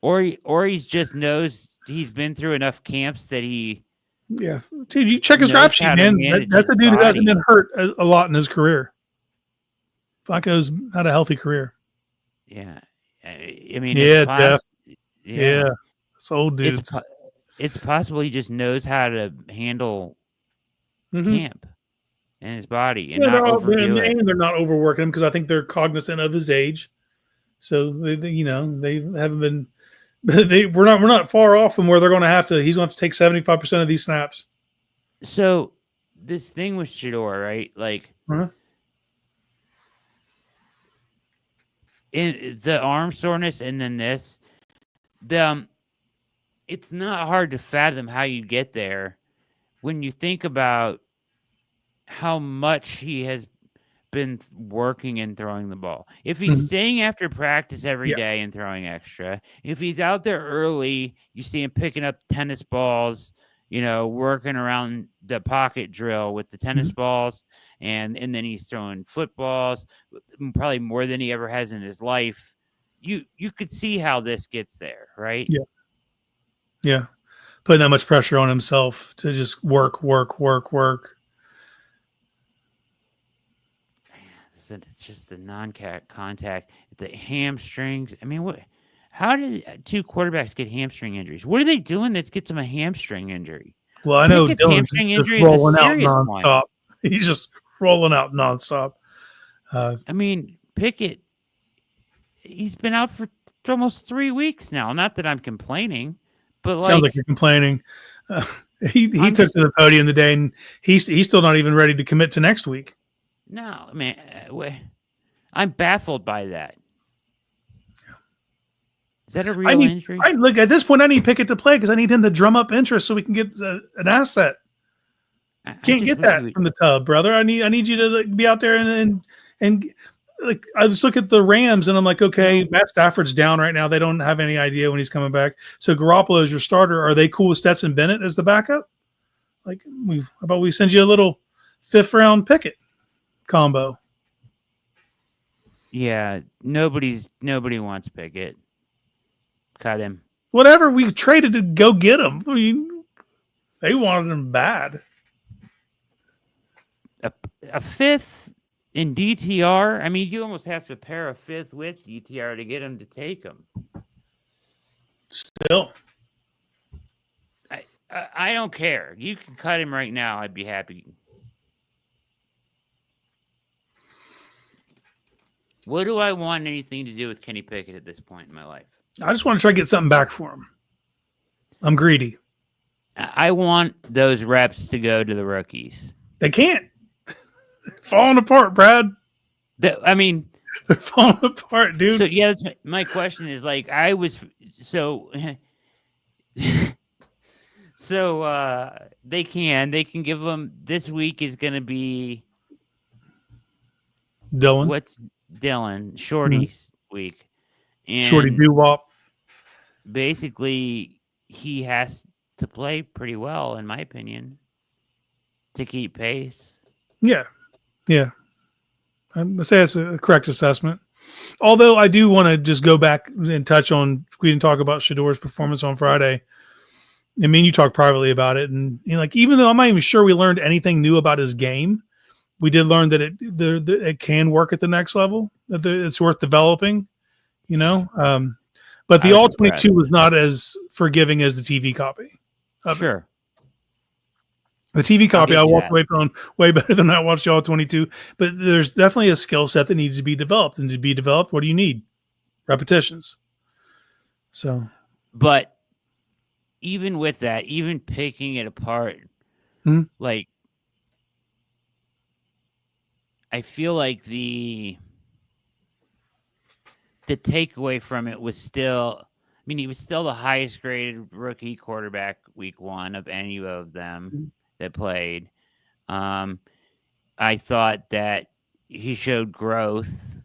or he's just knows he's been through enough camps that he Yeah, dude, you check his knows rap sheet, how to man. manage That's a his dude who hasn't body. been hurt a lot in his career. Flacco's had a healthy career. Yeah, I mean, Yeah, Jeff. yeah, Yeah, it's old dudes. It's possible he just knows how to handle Mm-hmm. camp and his body and Yeah, not overdo it. and they're not overworking him because I think they're cognizant of his age. So they haven't been. We're not far off from where they're going to have to. He's going to have to take 75% of these snaps. So this thing with Shador, right? Like Uh-huh. in the arm soreness, and then this, it's not hard to fathom how you get there when you think about how much he has been working and throwing the ball. If he's Mhm. staying after practice every Yeah. day and throwing extra, if he's out there early, you see him picking up tennis balls, working around the pocket drill with the tennis balls, and then he's throwing footballs, probably more than he ever has in his life. You could see how this gets there, right? Yeah. Yeah. Putting that much pressure on himself to just work. It's just the non-contact, the hamstrings. I mean, what? How did two quarterbacks get hamstring injuries? What are they doing that gets them a hamstring injury? Well, I know Pickett's Dylan's hamstring just injury is a rolling out serious one. nonstop. He's just rolling out nonstop. I mean, Pickett, he's been out for almost 3 weeks now. Not that I'm complaining, but Sounds like you're complaining. He took to the podium today, and he's still not even ready to commit to next week. No, man, I'm baffled by that. Is that a real injury? Look, at this point, I need Pickett to play because I need him to drum up interest so we can get an asset. Can't get that from the tub, brother. I need you to be out there and like I just look at the Rams and I'm like, okay, Matt Stafford's down right now. They don't have any idea when he's coming back. So Garoppolo is your starter. Are they cool with Stetson Bennett as the backup? Like, how about we send you a little 5th round Pickett combo? Yeah, nobody wants Pickett. Cut him. Whatever, we traded to go get him. I mean, they wanted him bad. A 5th in DTR. I mean, you almost have to pair a 5th with DTR to get him to take him. Still, I don't care. You can cut him right now. I'd be happy. What do I want anything to do with Kenny Pickett at this point in my life? I just want to try to get something back for him. I'm greedy. I want those reps to go to the rookies. They can't. Falling apart, Brad. I mean, they're falling apart, dude. So yeah, that's my question is like I was so so they can give them this week is going to be Dylan. What's Dylan Shorty's week? And Shorty doo-wop. Basically, he has to play pretty well, in my opinion, to keep pace. Yeah. I'd say that's a correct assessment. Although I do want to just go back and touch on, we didn't talk about Shador's performance on Friday. I mean, you talked privately about it. And like, even though I'm not even sure we learned anything new about his game, we did learn that it can work at the next level, that it's worth developing, but the All-22 was not as forgiving as the TV copy. Sure. The TV copy I walked away from way better than I watched the All-22, but there's definitely a skill set that needs to be developed. And to be developed, what do you need? Repetitions. So, but even with that, even picking it apart, like, I feel like the the takeaway from it was still, I mean, he was still the highest graded rookie quarterback week 1 of any of them that played. I thought that he showed growth.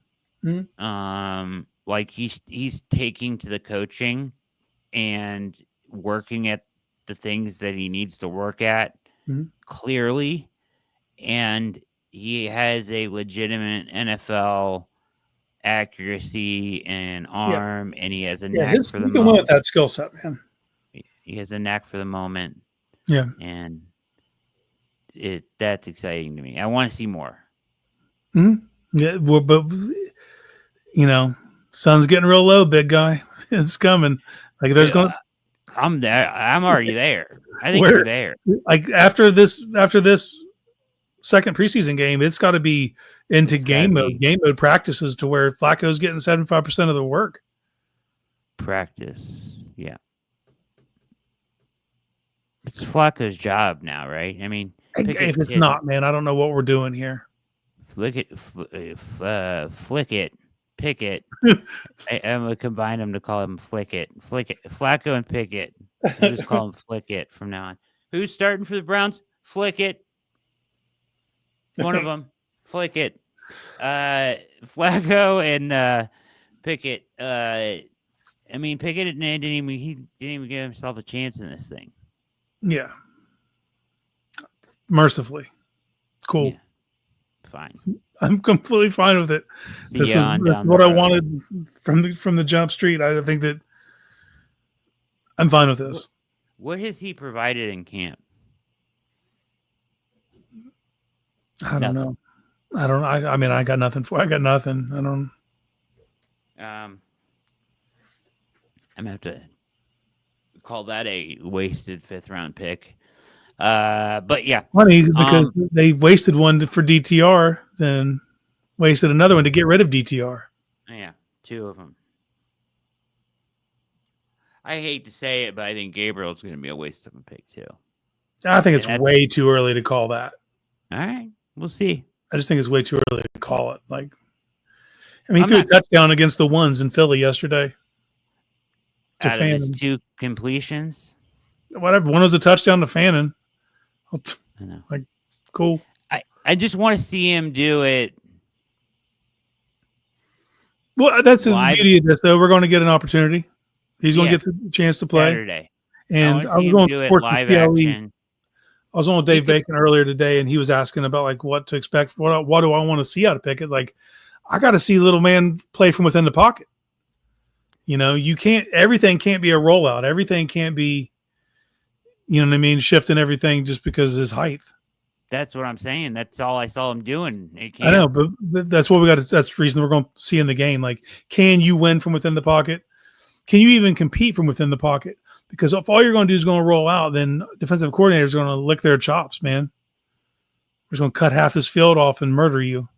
Like he's taking to the coaching and working at the things that he needs to work at clearly, and he has a legitimate NFL accuracy and arm, and he has a knack for the he can win with that skill set, man. He has a knack for the moment. Yeah, and that's exciting to me. I want to see more. Yeah, but sun's getting real low, big guy. It's coming. Like there's going. I'm there. I'm already there. I think you're there. Like after this second preseason game, it's got to be into game mode practices to where Flacco's getting 75% of the work. Practice, yeah. It's Flacco's job now, right? I mean, if it's not, man, I don't know what we're doing here. Flick it, pick it. I'm gonna combine them to call him Flick it, Flacco and Pickett. We'll just call him Flick it from now on. Who's starting for the Browns? Flick it. One of them, Flick it. Flacco and Pickett. I mean, Pickett didn't even give himself a chance in this thing. Yeah. Mercifully. Cool. Yeah. Fine. I'm completely fine with it. This is what I wanted from the jump street. I think that I'm fine with this. What has he provided in camp? I don't know. I mean, I got nothing. I don't. I'm gonna have to call that a wasted 5th round pick. But yeah, funny because they wasted one for DTR, then wasted another one to get rid of DTR. Yeah, 2 of them. I hate to say it, but I think Gabriel's going to be a waste of a pick too. I think it's way too early to call that. All right, we'll see. I just think it's way too early to call it. Like, I mean, he threw a touchdown against the ones in Philly yesterday. Out of his 2 completions, whatever. One was a touchdown to Fannin. I know. Like, cool. I just want to see him do it. Well, that's the beauty of this, though. We're going to get an opportunity. He's going to get the chance to play Saturday. And I was going to sports live action. I was on with Dave Bacon earlier today, and he was asking about like what to expect. What do I want to see out of Pickett? Like, I got to see little man play from within the pocket. You can't. Everything can't be a rollout. Everything can't be. You know what I mean? Shifting everything just because of his height. That's what I'm saying. That's all I saw him doing. I know, but that's what we got. That's the reason we're going to see in the game. Like, can you win from within the pocket? Can you even compete from within the pocket? Because if all you're going to do is going to roll out, then defensive coordinators are going to lick their chops, man. We're just going to cut half this field off and murder you.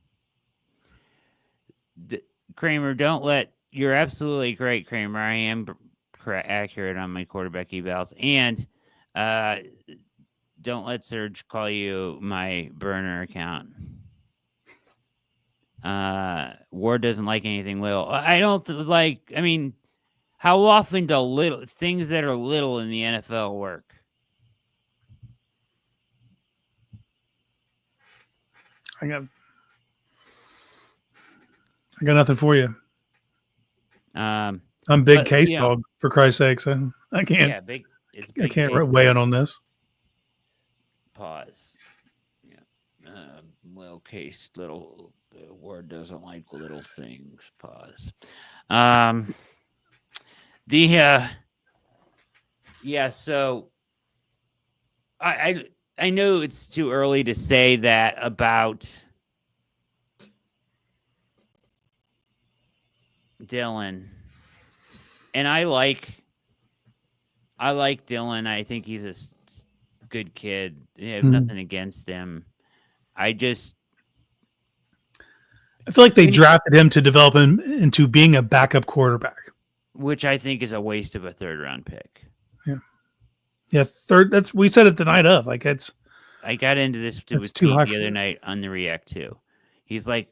Kramer, you're absolutely great, Kramer. I am accurate on my quarterback evals. And don't let Serge call you my burner account. Ward doesn't like anything little. I don't like, I mean, how often do things that are little in the NFL work? I got nothing for you. I'm big case dog, for Christ's sakes. I can't. Yeah, big. I can't weigh in on this. Pause. Yeah. Well, case little. The word doesn't like little things. Pause. So I know it's too early to say that about Dylan, and I like Dylan. I think he's a good kid. I have nothing against him. I feel like they drafted him to develop him into being a backup quarterback, which I think is a waste of a 3rd round pick. Yeah, third. We said it the night of. Like I got into this with Pete the other night on the React too. He's like,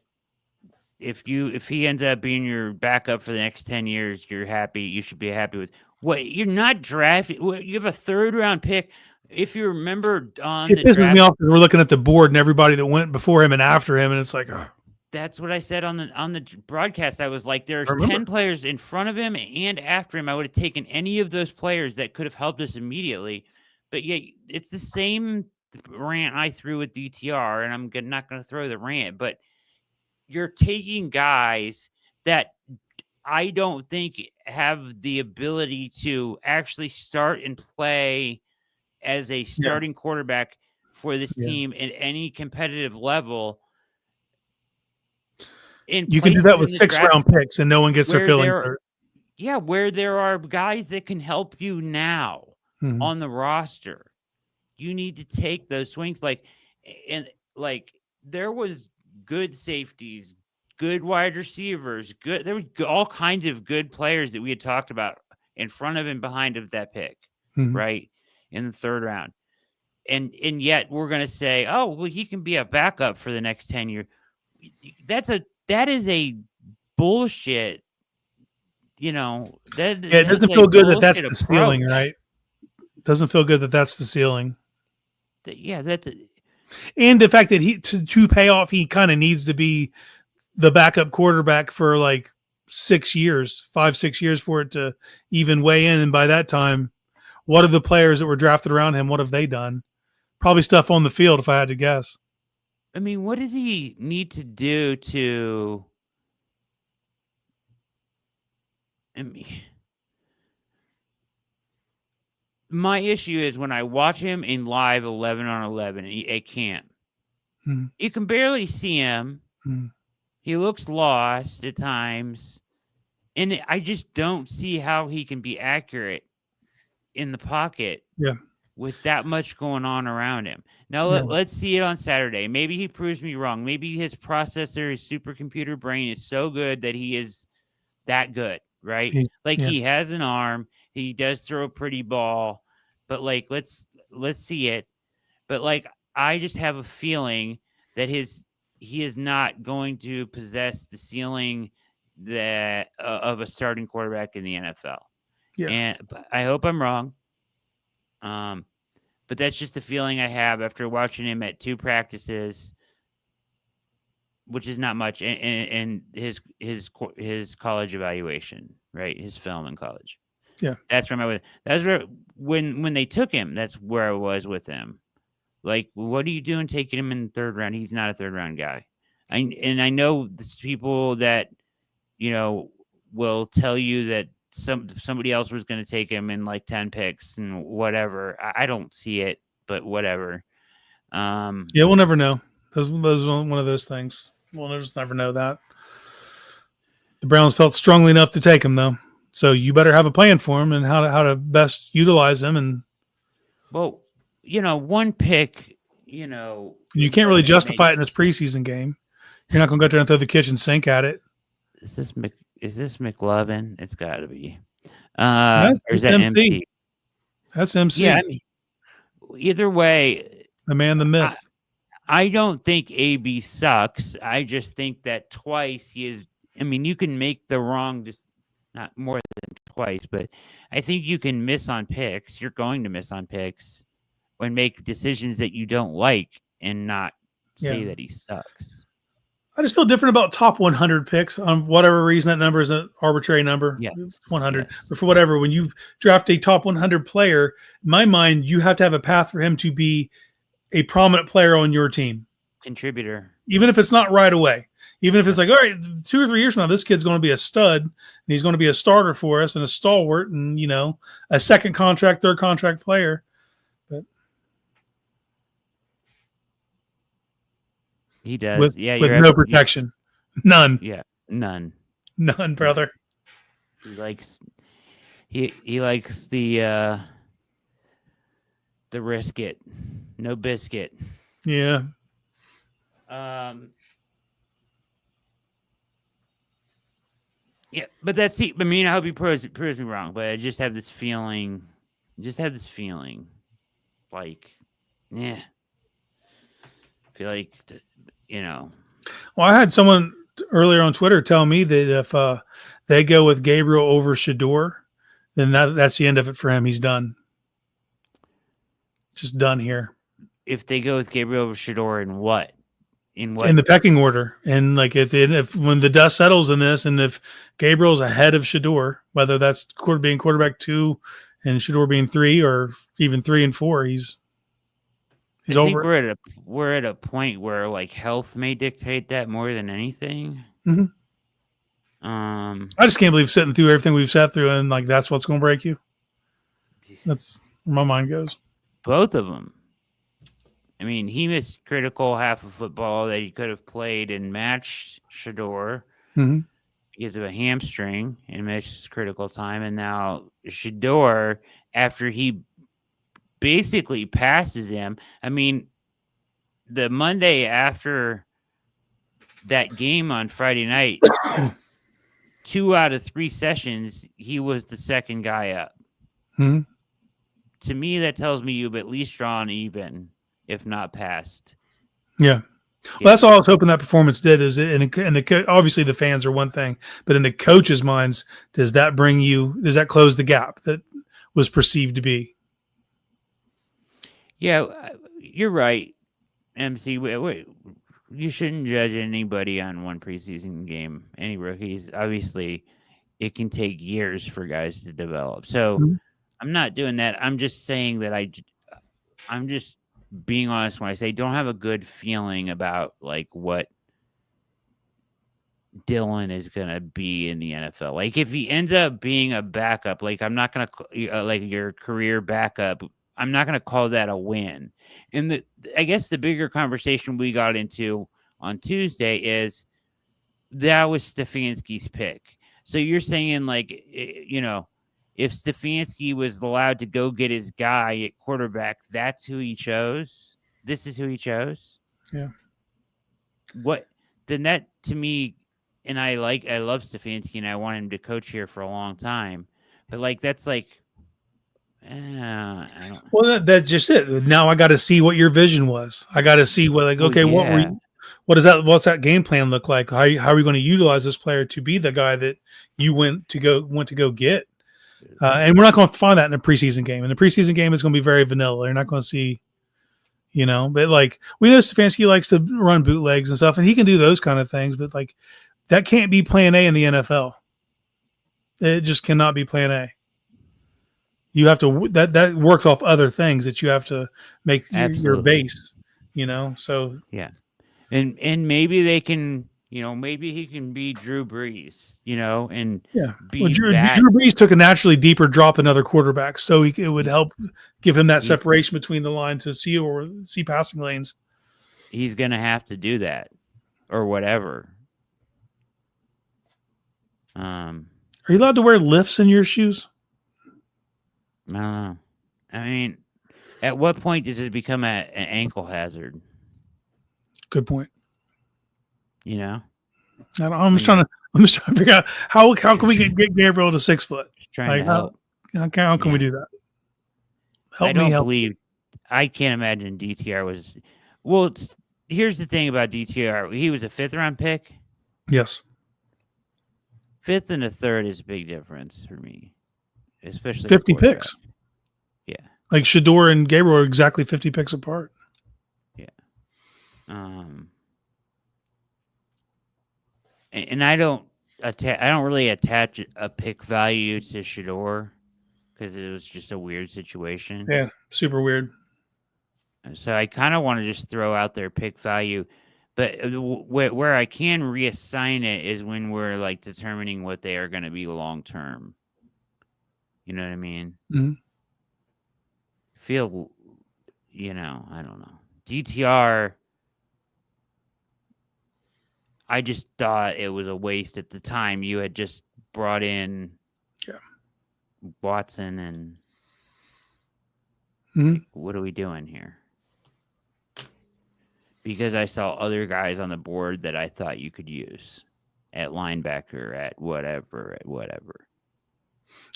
if he ends up being your backup for the next 10 years, you're happy. You should be happy with what you're not drafting. You have a third round pick. If you remember on It the pisses me draft, off because we're looking at the board and everybody that went before him and after him, and it's like, oh, that's what I said on the broadcast. I was like, I there's remember. 10 players in front of him and after him. I would have taken any of those players that could have helped us immediately. But yeah, it's the same rant I threw with DTR, and I'm not going to throw the rant, but you're taking guys that I don't think have the ability to actually start and play as a starting quarterback for this team at any competitive level. In You can do that places with in the draft 6-round picks, and no one gets their where feelings there, hurt. yeah, where there are guys that can help you now Mhm. on the roster. You need to take those swings. Like there was good safeties, good wide receivers, there was all kinds of good players that we had talked about in front of and behind of that pick, Mhm. right, in the third round. And yet we're going to say, oh, well, he can be a backup for the next 10 years. That is a bullshit, that Yeah, it that's doesn't a feel good that that's bullshit the ceiling, approach. right? Doesn't feel good that that's the ceiling. Yeah, that's And the fact that he to pay off, he kind of needs to be the backup quarterback for like 6 years, 5-6 years for it to even weigh in. And by that time, what are the players that were drafted around him? What have they done? Probably stuff on the field, if I had to guess. I mean, what does he need to do to? I mean, my issue is when I watch him in live 11 on 11 at camp. Mhm. You can barely see him. Mhm. He looks lost at times. And I just don't see how he can be accurate in the pocket Yeah. with that much going on around him. Now, Yeah. let's see it on Saturday. Maybe he proves me wrong. Maybe his processor, his supercomputer brain is so good that he is that good, right? Like Yeah. he has an arm, he does throw a pretty ball, but like let's see it. But like I just have a feeling that he is not going to possess the ceiling that of a starting quarterback in the NFL. Yeah. And but I hope I'm wrong. But that's just the feeling I have after watching him at 2 practices, which is not much, and his college evaluation, right? His film in college. Yeah. That's where that's where when they took him. That's where I was with him. Like, what are you doing taking him in the third round? He's not a third round guy. I know there's people that will tell you that somebody else was going to take him in like 10 picks and whatever. I don't see it, but whatever. Yeah, we'll never know. Those one of those things. We'll just never know that. The Browns felt strongly enough to take him, though. So you better have a plan for him and how to best utilize him. And well, one pick, you can't really justify it in this preseason game. You're not going to go out there and throw the kitchen sink at it. Is this McLovin? It's got to be. Or is that MC? That's MC. Yeah, I mean, either way, the man, the myth. I don't think AB sucks. I just think that twice he is. I mean, you can make the wrong, just not more than twice, but I think you can miss on picks. You're going to miss on picks and make decisions that you don't like and not say that he sucks. I just feel different about top 100 picks on whatever reason. That number is an arbitrary number. Yeah, it's 100. Yes. But for whatever, when you draft a top 100 player, in my mind, you have to have a path for him to be a prominent player on your team. Contributor. Even if it's not right away. Even if it's like, all right, 2 or 3 years from now, this kid's going to be a stud and he's going to be a starter for us and a stalwart and, a second contract, third contract player. But he does. With no protection. None. Yeah, none. None, brother. He likes the risk it. No biscuit. Yeah. Yeah, but that's it. I mean, I hope he proves me wrong, but I just have this feeling. Like, yeah. I feel like, Well, I had someone earlier on Twitter telling me that if they go with Gabriel over Shador, then that's the end of it for him. He's done. Just done here. If they go with Gabriel over Shador in what? In the pecking order, and like if when the dust settles in this, and if Gabriel's ahead of Shador, whether that's being quarterback 2 and Shador being 3, or even 3 and 4, he's over. We're at a point where like health may dictate that more than anything. Mm-hmm. I just can't believe sitting through everything we've sat through, and like that's what's going to break you. That's where my mind goes. Both of them. I mean, he missed critical half of football that he could have played and matched Shador because of a hamstring and missed critical time. And now Shador, after he basically passes him, I mean, the Monday after that game on Friday night, 2 out of 3 sessions, he was the second guy up. Mm-hmm. To me, that tells me you've at least drawn even, if not passed. Yeah. Well, that's all I was hoping that performance did. Is obviously the fans are one thing, but in the coaches' minds, does that close the gap that was perceived to be? Yeah, you're right, MC. Wait, you shouldn't judge anybody on one preseason game. Any rookies, obviously, it can take years for guys to develop. So I'm not doing that. I'm just saying that I'm just being honest when I say don't have a good feeling about like what Dylan is going to be in the NFL. Like if he ends up being a backup, like I'm not going to like your career backup, I'm not going to call that a win. And I guess the bigger conversation we got into on Tuesday is that was Stefanski's pick. So you're saying like, if Stefanski was allowed to go get his guy at quarterback, that's who he chose. This is who he chose. Yeah. Then that to me, and I love Stefanski and I want him to coach here for a long time, but like, that's like, I don't. Well, that's just it. Now I got to see what your vision was. I got to see what, like, okay, what's that game plan look like? How are we going to utilize this player to be the guy that you went to go get? And we're not going to find that in a preseason game. In the preseason game, it's going to be very vanilla. You're not going to see, but like we know Stefanski likes to run bootlegs and stuff, and he can do those kind of things. But like that can't be Plan A in the NFL. It just cannot be Plan A. You have to that works off other things that you have to make your base. So yeah, and maybe they can. Maybe he can be Drew Brees, and Drew Brees took a naturally deeper drop than other quarterbacks, so it would help give him that separation between the line to see passing lanes. He's going to have to do that or whatever. Are you allowed to wear lifts in your shoes? I don't know. I mean, at what point does it become an ankle hazard? Good point. I'm just trying to figure out how can we get Gabriel to 6 foot? Just trying to help. How can we do that? I can't imagine DTR was. Well, here's the thing about DTR. He was a 5th round pick. Yes. 5th and a 3rd is a big difference for me, especially 50 picks. Yeah. Like Shador and Gabriel are exactly 50 picks apart. Yeah. And I don't really attach a pick value to Shador because it was just a weird situation. Yeah, super weird. So I kind of want to just throw out their pick value, but where I can reassign it is when we're like determining what they are going to be long term. You know what I mean? Mm-hmm. I don't know. DTR. I just thought it was a waste at the time. You had just brought in Watson and like, what are we doing here? Because I saw other guys on the board that I thought you could use at linebacker, at whatever.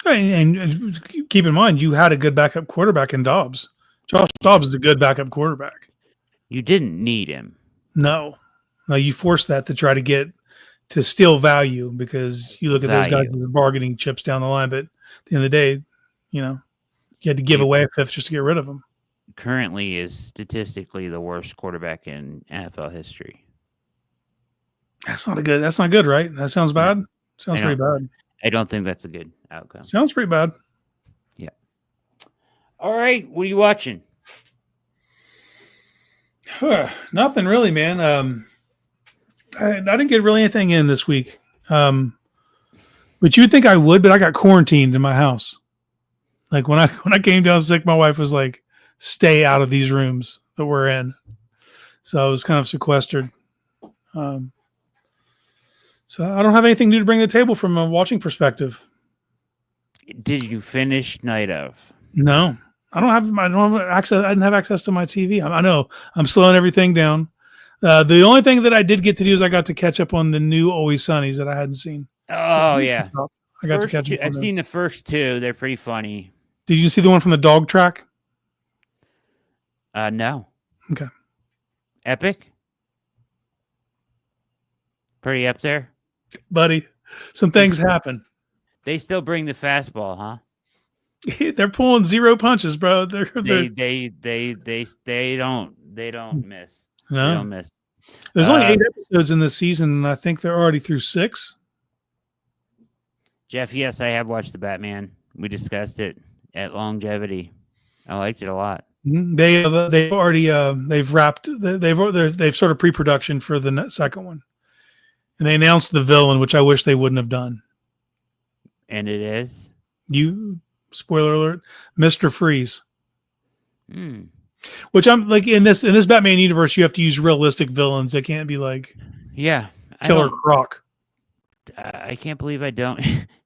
And keep in mind, you had a good backup quarterback in Dobbs. Josh Dobbs is a good backup quarterback. You didn't need him. No, you forced that to try to get to steal value because you look at those guys Value. as bargaining chips down the line. But at the end of the day, you had to give He away a fifth just to get rid of them. currently is statistically the worst quarterback in NFL history. That's not good, right? That sounds bad. Sounds pretty bad. I don't think that's a good outcome. Sounds pretty bad. Yeah. All right. What are you watching? Nothing really, man. I didn't get really anything in this week. But you would think I would, but I got quarantined in my house. Like when I came down sick, my wife was like, "Stay out of these rooms that we're in." So I was kind of sequestered. So I don't have anything new to bring to the table from a watching perspective. Did you finish Night of? No, I don't have access. I didn't have access to my TV. I know I'm slowing everything down. The only thing that I did get to do is I got to catch up on the new Always Sunnies that I hadn't seen. Oh yeah, I got to catch up. I've seen the first two. They're pretty funny. Did you see the one from the dog track? No. Okay. Epic. Pretty up there, buddy. Some things happen. They still bring the fastball, huh? They're pulling zero punches, bro. They don't miss. No. They don't miss. There's only 8 episodes in this season, and I think they're already through 6. Jeff, yes, I have watched the Batman. We discussed it at longevity. I liked it a lot. They've already they've wrapped. They've sort of pre-production for the second one, and they announced the villain, which I wish they wouldn't have done. And it is spoiler alert, Mr. Freeze. Hmm. Which I'm like in this Batman universe, you have to use realistic villains. They can't be like Killer Croc. I can't believe I don't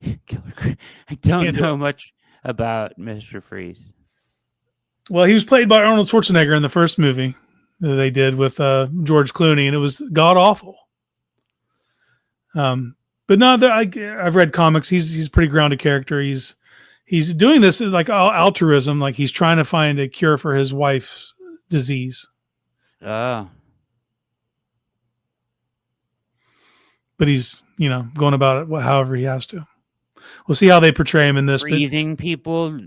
I don't know much about Mr. Freeze. Well, he was played by Arnold Schwarzenegger in the first movie that they did with George Clooney, and it was god awful. But no, I've read comics. He's a pretty grounded character. He's doing this like altruism, like he's trying to find a cure for his wife's disease. Oh. But he's, going about it however he has to. We'll see how they portray him in this. Freezing people,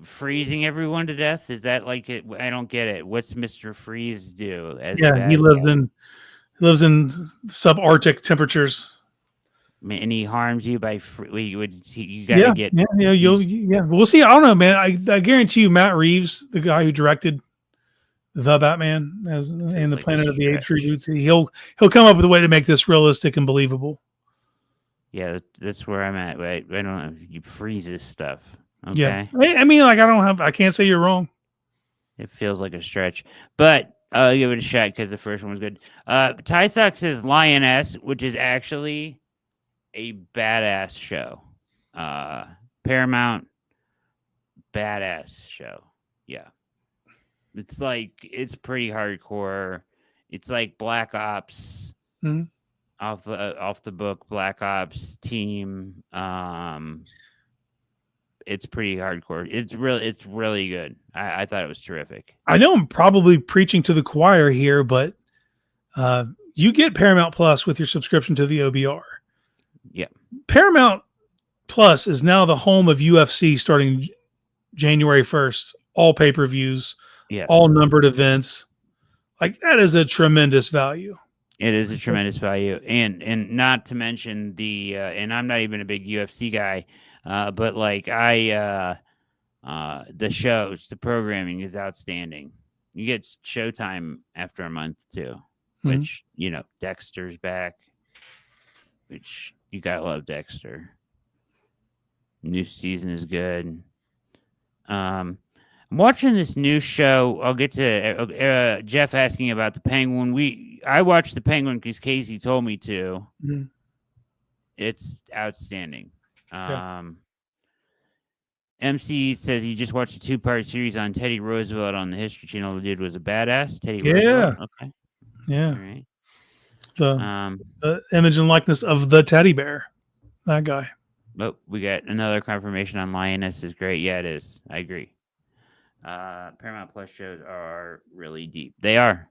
freezing everyone to death. Is that like it? I don't get it. What's Mr. Freeze do? He lives in subarctic temperatures. And he harms you by you gotta get. We'll see. I don't know, man. I guarantee you, Matt Reeves, the guy who directed the Batman and the Planet of the Apes reboots, he'll come up with a way to make this realistic and believable. Yeah, that's where I'm at. Right? I don't know. He freezes stuff. Okay. Yeah. I mean, like I can't say you're wrong. It feels like a stretch, but I'll give it a shot because the first one was good. Ty Sock says Lioness, which is actually a badass show. Paramount badass show. Yeah. It's pretty hardcore. It's like Black Ops off the book Black Ops team. It's pretty hardcore. It's really good. I thought it was terrific. I know I'm probably preaching to the choir here, but you get Paramount Plus with your subscription to the OBR. Yeah. Paramount Plus is now the home of UFC starting January 1st. All pay-per-views, all numbered events. Like that is a tremendous value. It is a tremendous value. And not to mention and I'm not even a big UFC guy, but like the shows, the programming is outstanding. You get Showtime after a month too, which, Dexter's back, which you gotta love Dexter. New season is good. I'm watching this new show. I'll get to Jeff asking about the Penguin. I watched the Penguin because Casey told me to. Mm-hmm. It's outstanding. MC says he just watched a 2-part series on Teddy Roosevelt on the History Channel. The dude was a badass. Teddy Roosevelt. Okay. Yeah. All right. The image and likeness of the teddy bear. That guy. Oh, we got another confirmation on Lioness is great. Yeah, it is. I agree. Paramount Plus shows are really deep. They are.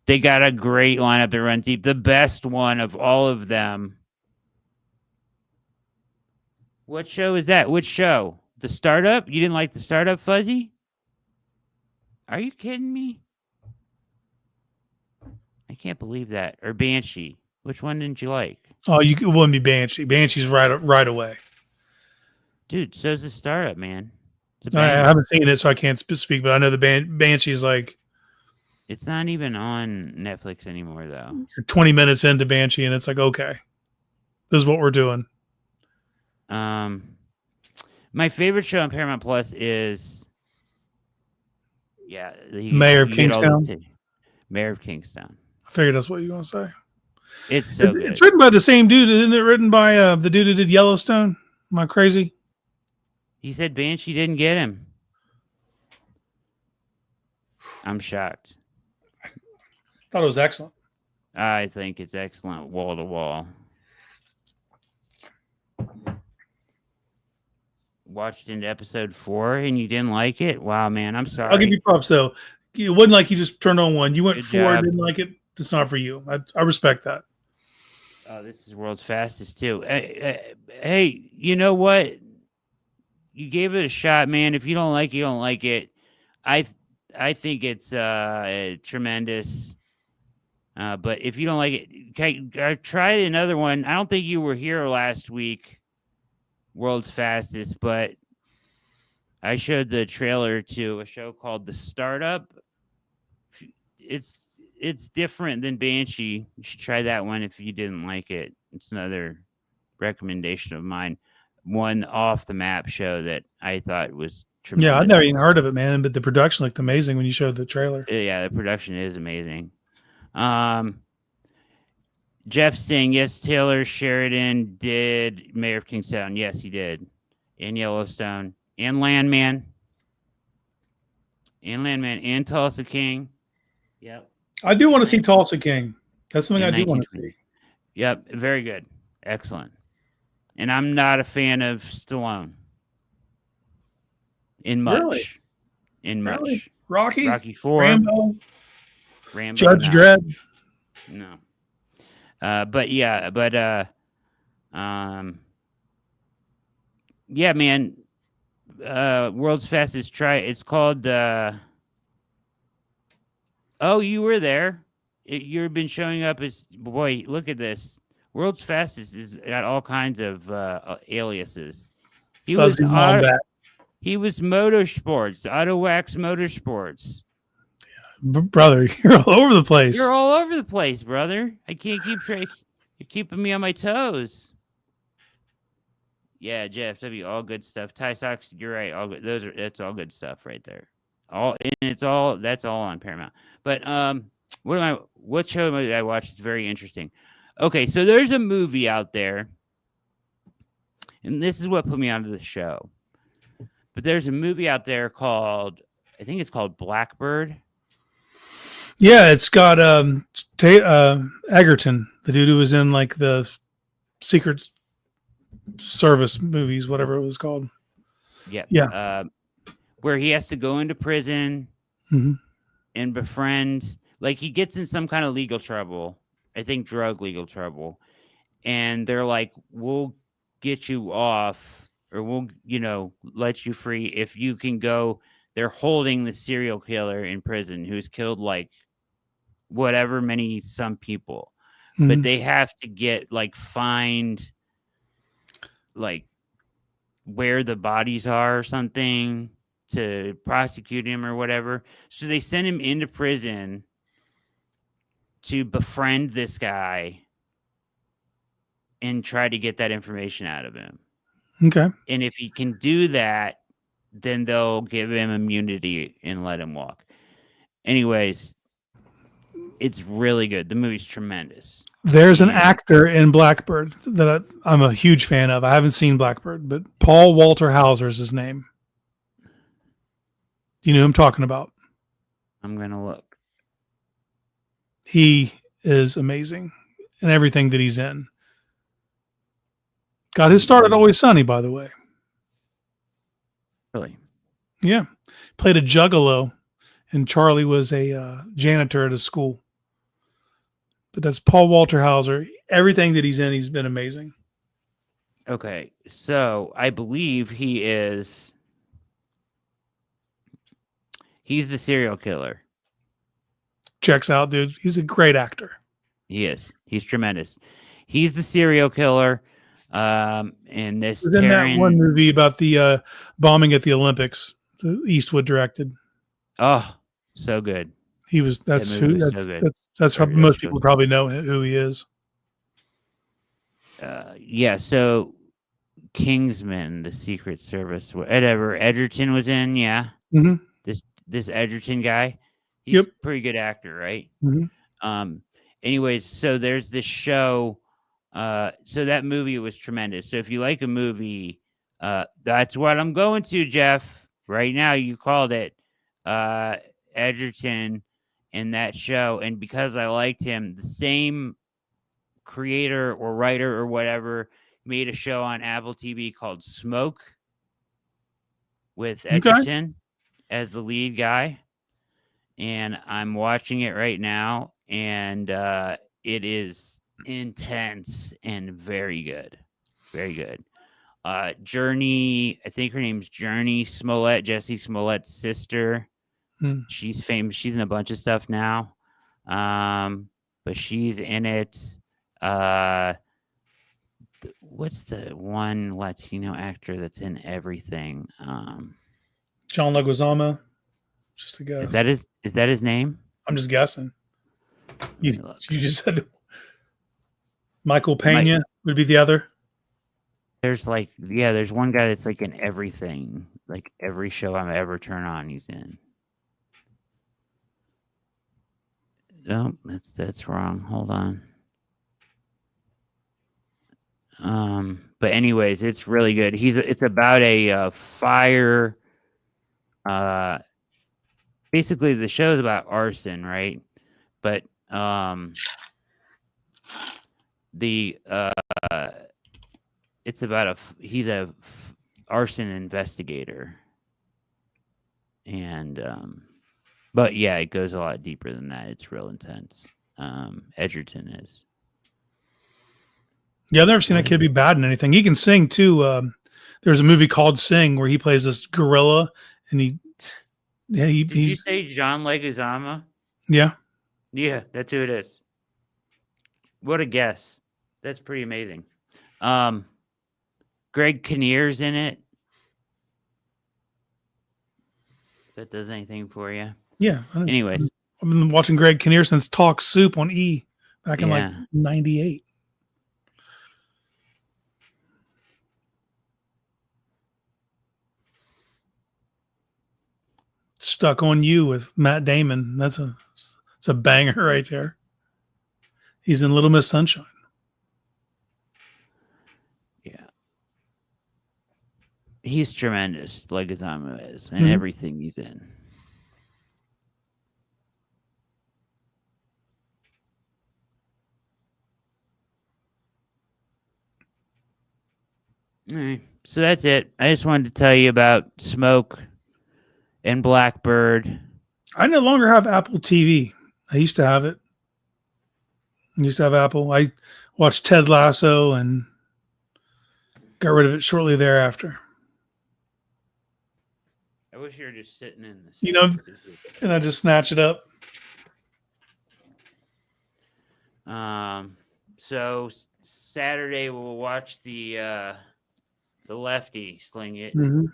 They got a great lineup that runs deep. The best one of all of them. What show is that? Which show? The Startup? You didn't like the Startup, Fuzzy? Are you kidding me? I can't believe that. Or Banshee. Which one didn't you like? Oh, it wouldn't be Banshee. Banshee's right away. Dude, so's the Startup, man. It's a I banger. haven't seen it, so I can't speak. But I know the Banshee's like It's not even on Netflix anymore, though. you're 20 minutes into Banshee, and it's like, okay, this is what we're doing. My favorite show on Paramount Plus is, Mayor of Kingstown. Mayor of Kingstown. I figured that's what you were going to say. It's so good. It's written by the same dude, isn't it? Written by the dude who did Yellowstone. Am I crazy? He said Banshee didn't get him. I'm shocked. Thought it was excellent. I think it's excellent, wall to wall. Watched into episode 4 and you didn't like it? Wow, man, I'm sorry. I'll give you props though. It wasn't like you just turned on one. You went Good 4 job. and didn't like it. It's not for you. I respect that. Oh, this is world's fastest too. Hey, you know what? You gave it a shot, man. If you don't like it, you don't like it. I think it's tremendous. But if you don't like it, okay, I tried another one. I don't think you were here last week. World's Fastest, but I showed the trailer to a show called The Startup. It's different than Banshee. You should try that one if you didn't like it. It's another recommendation of mine. One off the map show that I thought was tremendous. Yeah, I'd never even heard of it, man. But the production looked amazing when you showed the trailer. Yeah, the production is amazing. Jeff saying, yes, Taylor Sheridan did Mayor of Kingstown. Yes, he did. And Yellowstone. And Landman. And Tulsa King. Yep. I do want to see Tulsa King. That's something I do want to see. Yep, very good. Excellent. And I'm not a fan of Stallone. In much. Really? In much. Really? Rocky 4. Rambo no. Judge Dredd. No. Yeah, man. World's Fastest It's called oh, you were there. You've been showing up as, boy, look at this. World's Fastest has got all kinds of aliases. He was Motorsports, Auto Wax Motorsports. Brother, you're all over the place. You're all over the place, brother. I can't keep track. You're keeping me on my toes. Yeah, JFW, all good stuff. Tie socks, you're right. All good. That's all good stuff right there. That's all on Paramount. But what show did I watch? It's very interesting. Okay, so there's a movie out there, and this is what put me onto the show. But there's a movie out there called, I think it's called Blackbird. Yeah, it's got Egerton, the dude who was in like the Secret Service movies, whatever it was called. Yeah. Where he has to go into prison and befriend, like he gets in some kind of legal trouble. I think drug legal trouble. And they're like, we'll get you off, or we'll, let you free if you can go. They're holding the serial killer in prison who's killed like whatever some people. But they have to get find where the bodies are or something to prosecute him or whatever. So they send him into prison to befriend this guy and try to get that information out of him. Okay. And if he can do that, then they'll give him immunity and let him walk. Anyways, it's really good. The movie's tremendous. There's an actor in Blackbird that I'm a huge fan of. I haven't seen Blackbird, but Paul Walter Hauser is his name. You know who I'm talking about? I'm going to look. He is amazing in everything that he's in. Got his start at Always Sunny, by the way. Really? Yeah. Played a juggalo, and Charlie was a janitor at a school. but that's Paul Walter Hauser. Everything that he's in, he's been amazing. Okay, so I believe he's the serial killer. Checks out, dude. He's a great actor. He is. He's tremendous. He's the serial killer. In this Was in that one movie about the bombing at the Olympics, Eastwood directed. Oh, so good. He was. That's That who. movie was That's so good. that's how most people probably know who he is. Yeah. So Kingsman, the Secret Service, whatever Edgerton was in. Yeah. Mm-hmm. This Edgerton guy. He's a pretty good actor, right? Mm-hmm. Anyways, so there's this show. So that movie was tremendous. So if you like a movie, that's what I'm going to, Jeff. Right now, you called it Edgerton in that show. And because I liked him, the same creator or writer or whatever made a show on Apple TV called Smoke with Edgerton as the lead guy. And I'm watching it right now. And it is intense and very good. Very good. Journey, I think her name's Journey Smollett, Jesse Smollett's sister. She's famous. She's in a bunch of stuff now. But she's in it. What's the one Latino actor that's in everything? John Leguizamo. Just a guess. Is that his name? I'm just guessing. You just said Michael Pena would be the other. There's one guy that's like in everything, like every show I ever turn on, he's in. No, that's wrong. Hold on. But anyways, it's really good. It's about a fire. Basically, the show's about arson, right? But it's about he's a arson investigator, and but yeah, it goes a lot deeper than that. It's real intense. Edgerton is. Yeah, I've never seen that kid be bad in anything. He can sing too. There's a movie called Sing where he plays this gorilla, and did you say John Leguizamo? Yeah. Yeah, that's who it is. What a guess. That's pretty amazing. Greg Kinnear's in it. If that does anything for you. Yeah. Anyways. I've been watching Greg Kinnear since Talk Soup on E back in like 98. Stuck on You with Matt Damon. That's a banger right there. He's in Little Miss Sunshine. Yeah. He's tremendous, Leguizamo is, and everything he's in. All right. So that's it. I just wanted to tell you about Smoke and Blackbird. I no longer have Apple TV. I used to have it. I used to have Apple. I watched Ted Lasso and got rid of it shortly thereafter. I wish you were just sitting in this. And I just snatch it up. So Saturday we'll watch the lefty sling it. Mm-hmm.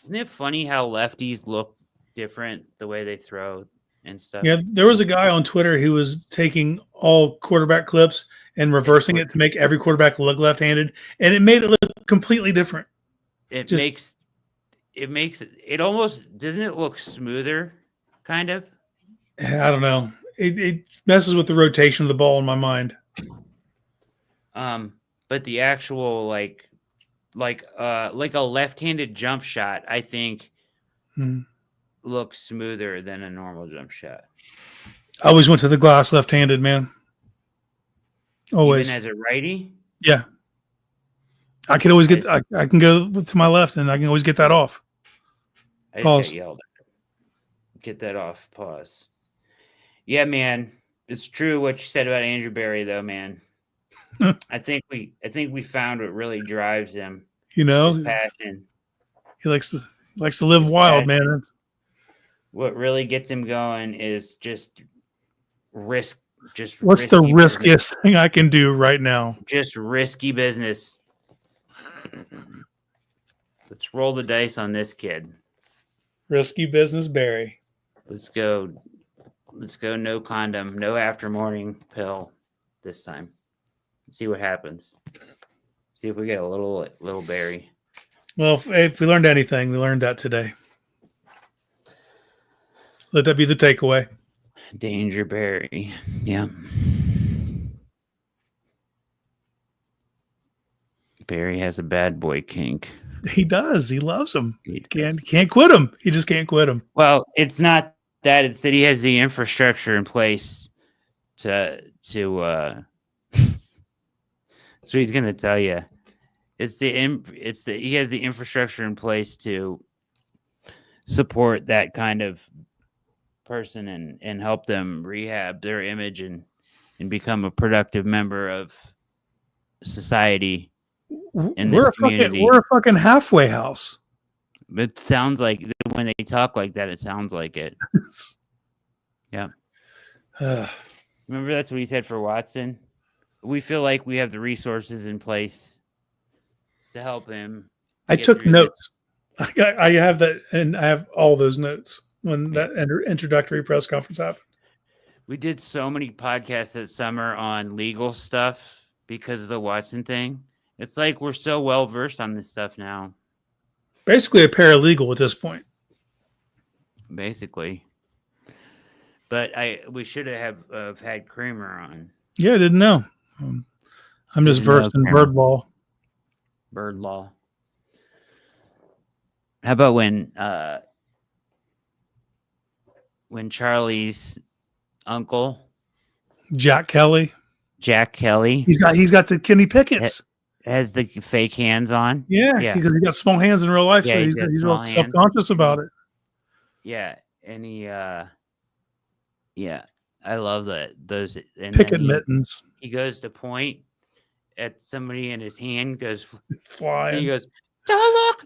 Isn't it funny how lefties look different the way they throw and stuff? Yeah, there was a guy on Twitter who was taking all quarterback clips and reversing it to make every quarterback look left-handed, and it made it look completely different. It makes it almost, doesn't it look smoother, kind of? I don't know. It messes with the rotation of the ball in my mind. But the actual like a left-handed jump shot, I think, looks smoother than a normal jump shot. I always went to the glass left-handed, man. Always. Even as a righty? Yeah. I can always I can go to my left, and I can always get that off. I just got yelled at. Get that off. Pause. Yeah, man. It's true what you said about Andrew Berry, though, man. I think we found what really drives him. You know, His passion. he likes to live wild, man. That's, What really gets him going is just risk. Just what's the risky riskiest thing I can do right now? just risky business. Let's roll the dice on this kid. Risky business, Barry. Let's go. Let's go. No condom, no after morning pill this time. See what happens. See if we get a little berry. Well, if we learned anything, we learned that today. Let that be the takeaway. Danger berry. Yeah. Barry has a bad boy kink. He does. He loves him. He Can't quit him. He just can't quit him. Well, it's not that. It's that he has the infrastructure in place to. So he's going to tell you. He has the infrastructure in place to support that kind of person and help them rehab their image and become a productive member of society in this community. We're a fucking halfway house. It sounds like when they talk like that, it sounds like it. Yeah. Remember that's what he said for Watson? We feel like we have the resources in place to help him. I took notes. I have that, and I have all those notes when that introductory press conference happened. We did so many podcasts that summer on legal stuff because of the Watson thing. It's like we're so well versed on this stuff now. Basically a paralegal at this point. Basically. But we should have had Kramer on. Yeah, I didn't know. I'm just versed in bird law. Bird law. How about when Charlie's uncle Jack Kelly, he's got the Kenny Pickett's, has the fake hands on. Yeah. Because he got small hands in real life, Yeah, so he's real self-conscious about it. Yeah, and he yeah, I love that those and Picket mittens. He goes to point at somebody and his hand goes flying. He goes, don't look.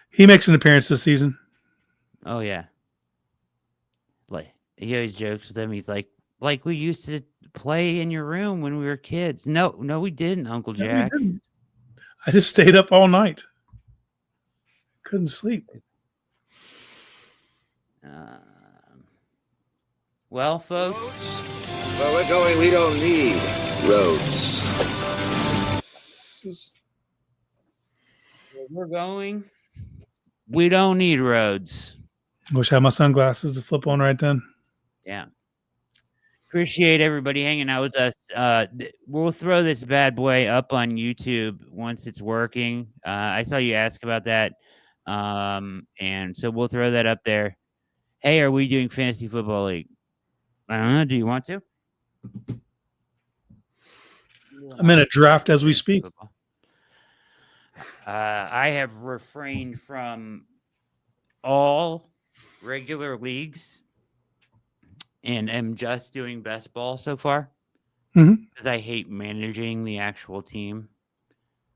He makes an appearance this season. Oh yeah. Like he always jokes with them. He's like we used to play in your room when we were kids. No, we didn't, Uncle Jack. We didn't. I just stayed up all night. Couldn't sleep. Well, folks. Where we're going, we don't need roads. Where we're going, we don't need roads. Wish I had my sunglasses to flip on right then. Yeah. Appreciate everybody hanging out with us. We'll throw this bad boy up on YouTube once it's working. I saw you ask about that. And so we'll throw that up there. Hey, are we doing Fantasy Football League? I don't know. Do you want to? I'm in a draft as we speak. I have refrained from all regular leagues and am just doing best ball so far because I hate managing the actual team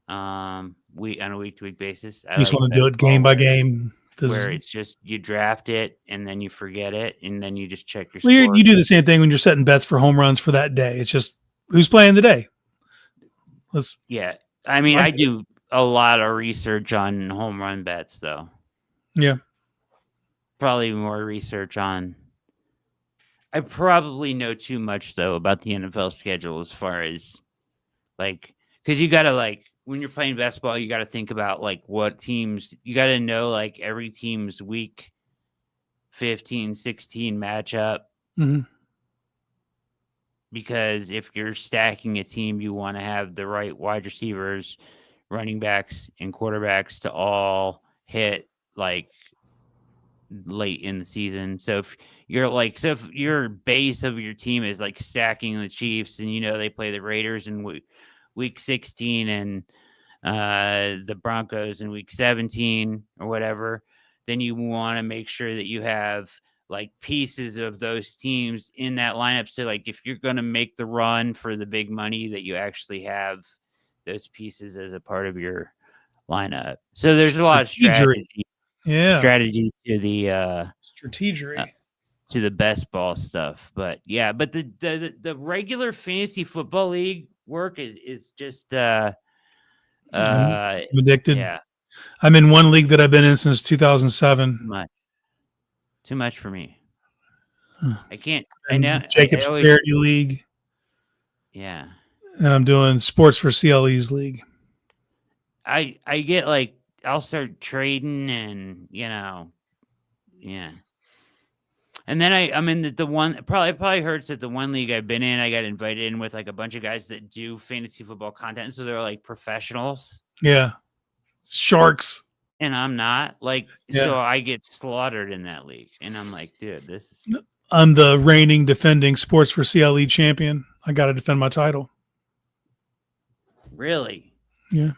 on a week-to-week basis. I just want to do it game by game. Where it's just you draft it and then you forget it and then you just check your score. Well, you do the same thing when you're setting bets for home runs for that day. It's just who's playing today. I mean, I do a lot of research on home run bets, though. Yeah. Probably more research on. I probably know too much, though, about the NFL schedule as far as, because you got to, when you're playing basketball, you got to think about, what teams, you got to know, every team's week 15, 16 matchup. Mm-hmm. Because if you're stacking a team, you want to have the right wide receivers, running backs, and quarterbacks to all hit late in the season. So if if your base of your team is stacking the Chiefs and they play the Raiders in week 16 and the Broncos in week 17 or whatever, then you want to make sure that you have like pieces of those teams in that lineup. So like if you're going to make the run for the big money, that you actually have those pieces as a part of your lineup. So there's a lot of strategy Strategery. to the best ball stuff. But yeah, but the regular fantasy football league work is just I'm addicted. Yeah, I'm in one league that I've been in since 2007. too much for me. I can't. I And know Jacob's I always, Charity League, yeah. and I'm doing Sports for CLE's league. I get like I'll start trading and yeah. And then I'm in the one probably hurts that the one league I've been in, I got invited in with like a bunch of guys that do fantasy football content. So they're like professionals. Yeah. Sharks. And I'm not like, Yeah. so I get slaughtered in that league. And I'm like, dude, this is. I'm the reigning defending Sports for CLE champion. I got to defend my title. Really? Yeah.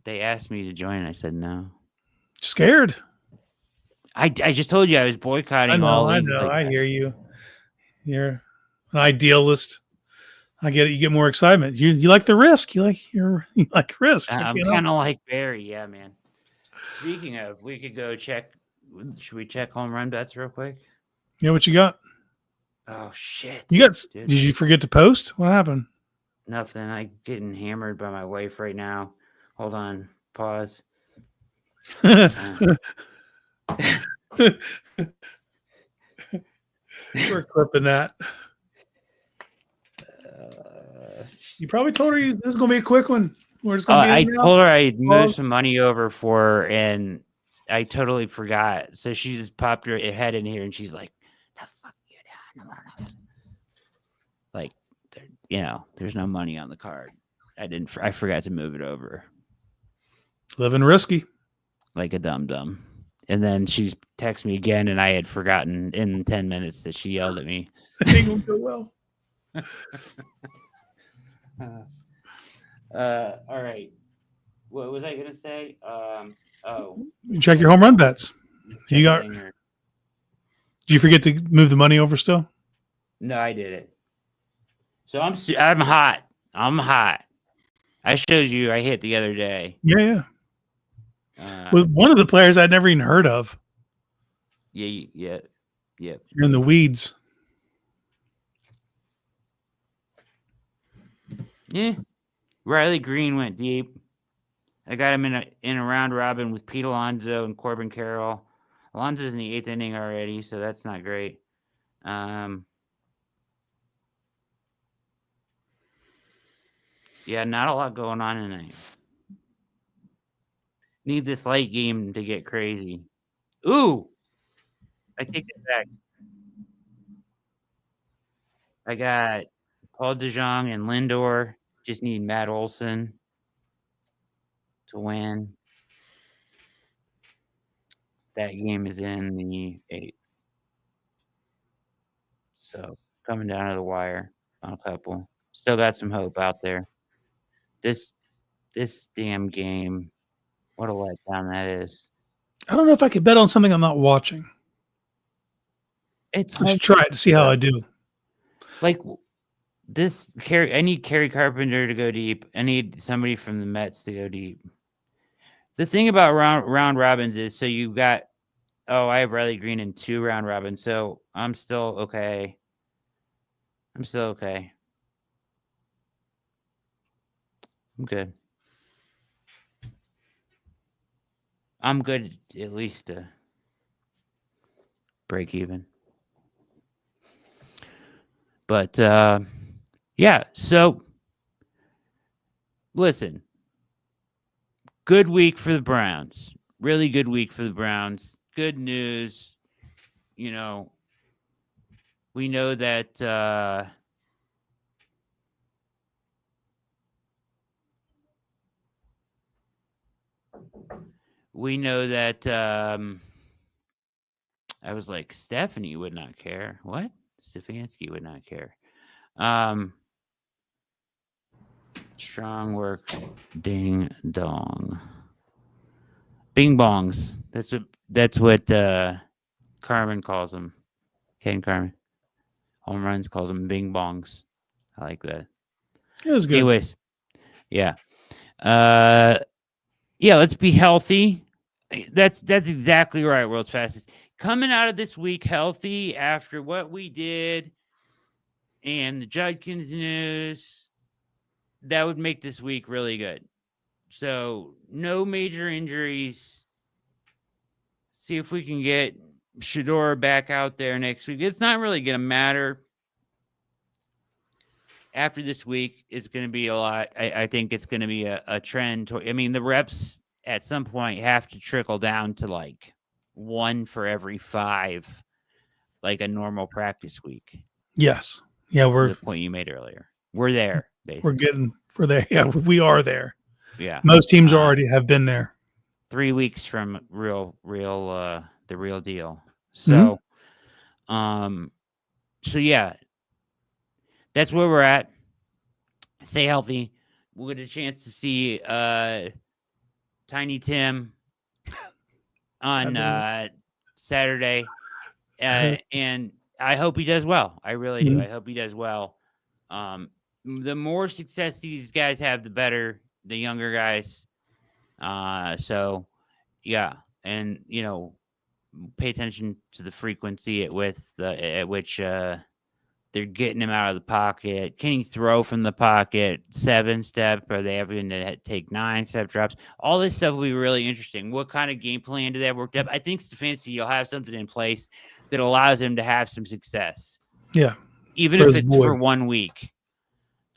They asked me to join. And I said no. Scared. I just told you I was boycotting all leagues. I know. I hear you. You're an idealist. I get it. You get more excitement. You like the risk. You like risks. I'm kind of like Barry. Yeah, man. Speaking of, we could go check. Should we check home run bets real quick? Yeah, what you got? Oh shit! You got? Dude. Did you forget to post? What happened? Nothing. I'm getting hammered by my wife right now. Hold on. Pause. We're clipping that. You probably told her this is gonna be a quick one. We're just gonna I told her I'd moved some money over for her, and I totally forgot. So she just popped her head in here, and she's like, "The fuck you doing?" Like, there's no money on the card. I forgot to move it over. Living risky. Like a dum-dum. And then she's texted me again, and I had forgotten in 10 minutes that she yelled at me. That ain't gonna go well. All right. What was I gonna say? You check your home run bets. Did you forget to move the money over still? No, I did it. So I'm hot. I'm hot. I showed you I hit the other day. Yeah. With one of the players I'd never even heard of. Yeah. You're in the weeds. Yeah. Riley Green went deep. I got him in a round robin with Pete Alonso and Corbin Carroll. Alonso's in the 8th inning already, so that's not great. Yeah, not a lot going on tonight. Need this late game to get crazy. Ooh! I take it back. I got Paul DeJong and Lindor. Just need Matt Olson to win. That game is in the 8th. So coming down to the wire on a couple. Still got some hope out there. This damn game, what a letdown that is. I don't know if I could bet on something I'm not watching. It's just try it to see how I do. Like I need Kerry Carpenter to go deep. I need somebody from the Mets to go deep. The thing about round robins is, so you got, I have Riley Green in 2 round robins, so I'm still okay. I'm good. I'm good at least to break even. But yeah, so listen. Good week for the Browns. Really good week for the Browns. Good news. We know that I was like, Stephanie would not care. What? Stefanski would not care. Strong work. Ding dong. Bing bongs. That's what That's what Carmen calls them. Ken Carmen. Home runs calls them bing bongs. I like that. It was good. Anyways, yeah. Yeah, let's be healthy. That's exactly right, world's fastest. Coming out of this week healthy after what we did and the Judkins news, that would make this week really good. So, no major injuries. See if we can get Shador back out there next week. It's not really going to matter. After this week, it's going to be a lot. I think it's going to be a trend. I mean, the reps at some point have to trickle down to like 1 for every 5, like a normal practice week. Yes. Yeah, we're the point you made earlier. We're there, basically. we're there. Yeah, we are there. Yeah. Most teams already have been there. 3 weeks from the real deal. So, so yeah, that's where we're at. Stay healthy. We'll get a chance to see Tiny Tim on Saturday, and I hope he does well. I really do. I hope he does well. The more success these guys have, the better. The younger guys. So, yeah, and pay attention to the frequency at which they're getting him out of the pocket. Can he throw from the pocket 7-step? Are they ever going to take 9-step drops? All this stuff will be really interesting. What kind of game plan do they have worked up? I think Stefanski will have something in place that allows him to have some success. Yeah. Even if it's for 1 week.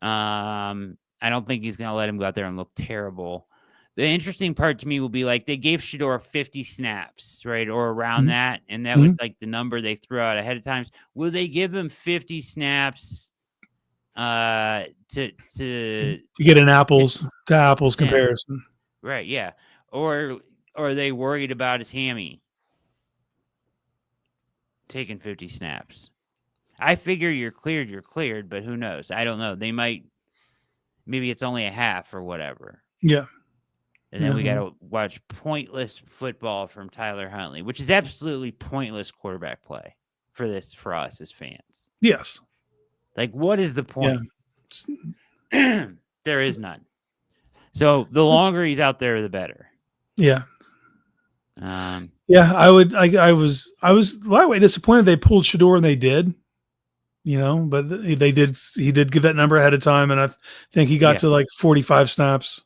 I don't think he's going to let him go out there and look terrible. The interesting part to me will be like they gave Shador 50 snaps, right, or around that, and that was like the number they threw out ahead of time. Will they give him 50 snaps to get an apples to apples comparison? Right, yeah. Or are they worried about his hammy taking 50 snaps? I figure you're cleared, but who knows? I don't know. They might. Maybe it's only a half or whatever. Yeah. And then we got to watch pointless football from Tyler Huntley, which is absolutely pointless quarterback play for us as fans. Yes. Like, what is the point? Yeah. There is none. So the longer he's out there, the better. Yeah. Yeah, I was lightweight disappointed they pulled Shador, and they did. But he did give that number ahead of time, and I think he got to like 45 snaps.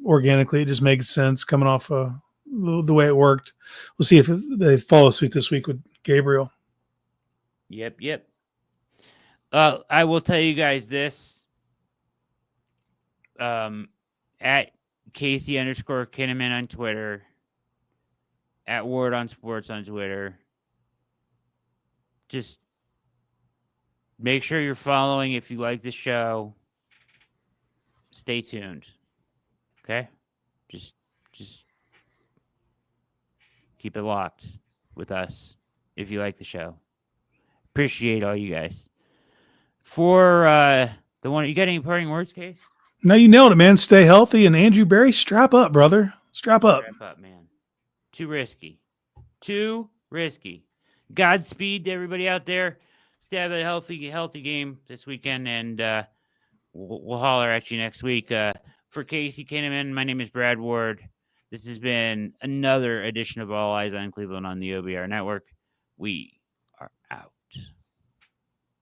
Organically, it just makes sense coming off the way it worked. We'll see if they follow suit this week with Gabriel. Yep. I will tell you guys this. At Casey_Kinnaman on Twitter, at Ward on Sports on Twitter. Just make sure you're following if you like the show. Stay tuned. Okay? Just keep it locked with us if you like the show. Appreciate all you guys. For the one, you got any parting words, Case? No, you nailed it, man. Stay healthy, and Andrew Berry, strap up, brother. Strap up. Strap up, man. Too risky. Godspeed to everybody out there. Stay have a healthy game this weekend, and we'll holler at you next week. For Casey Kinnaman, my name is Brad Ward. This has been another edition of All Eyes on Cleveland on the OBR Network. We are out.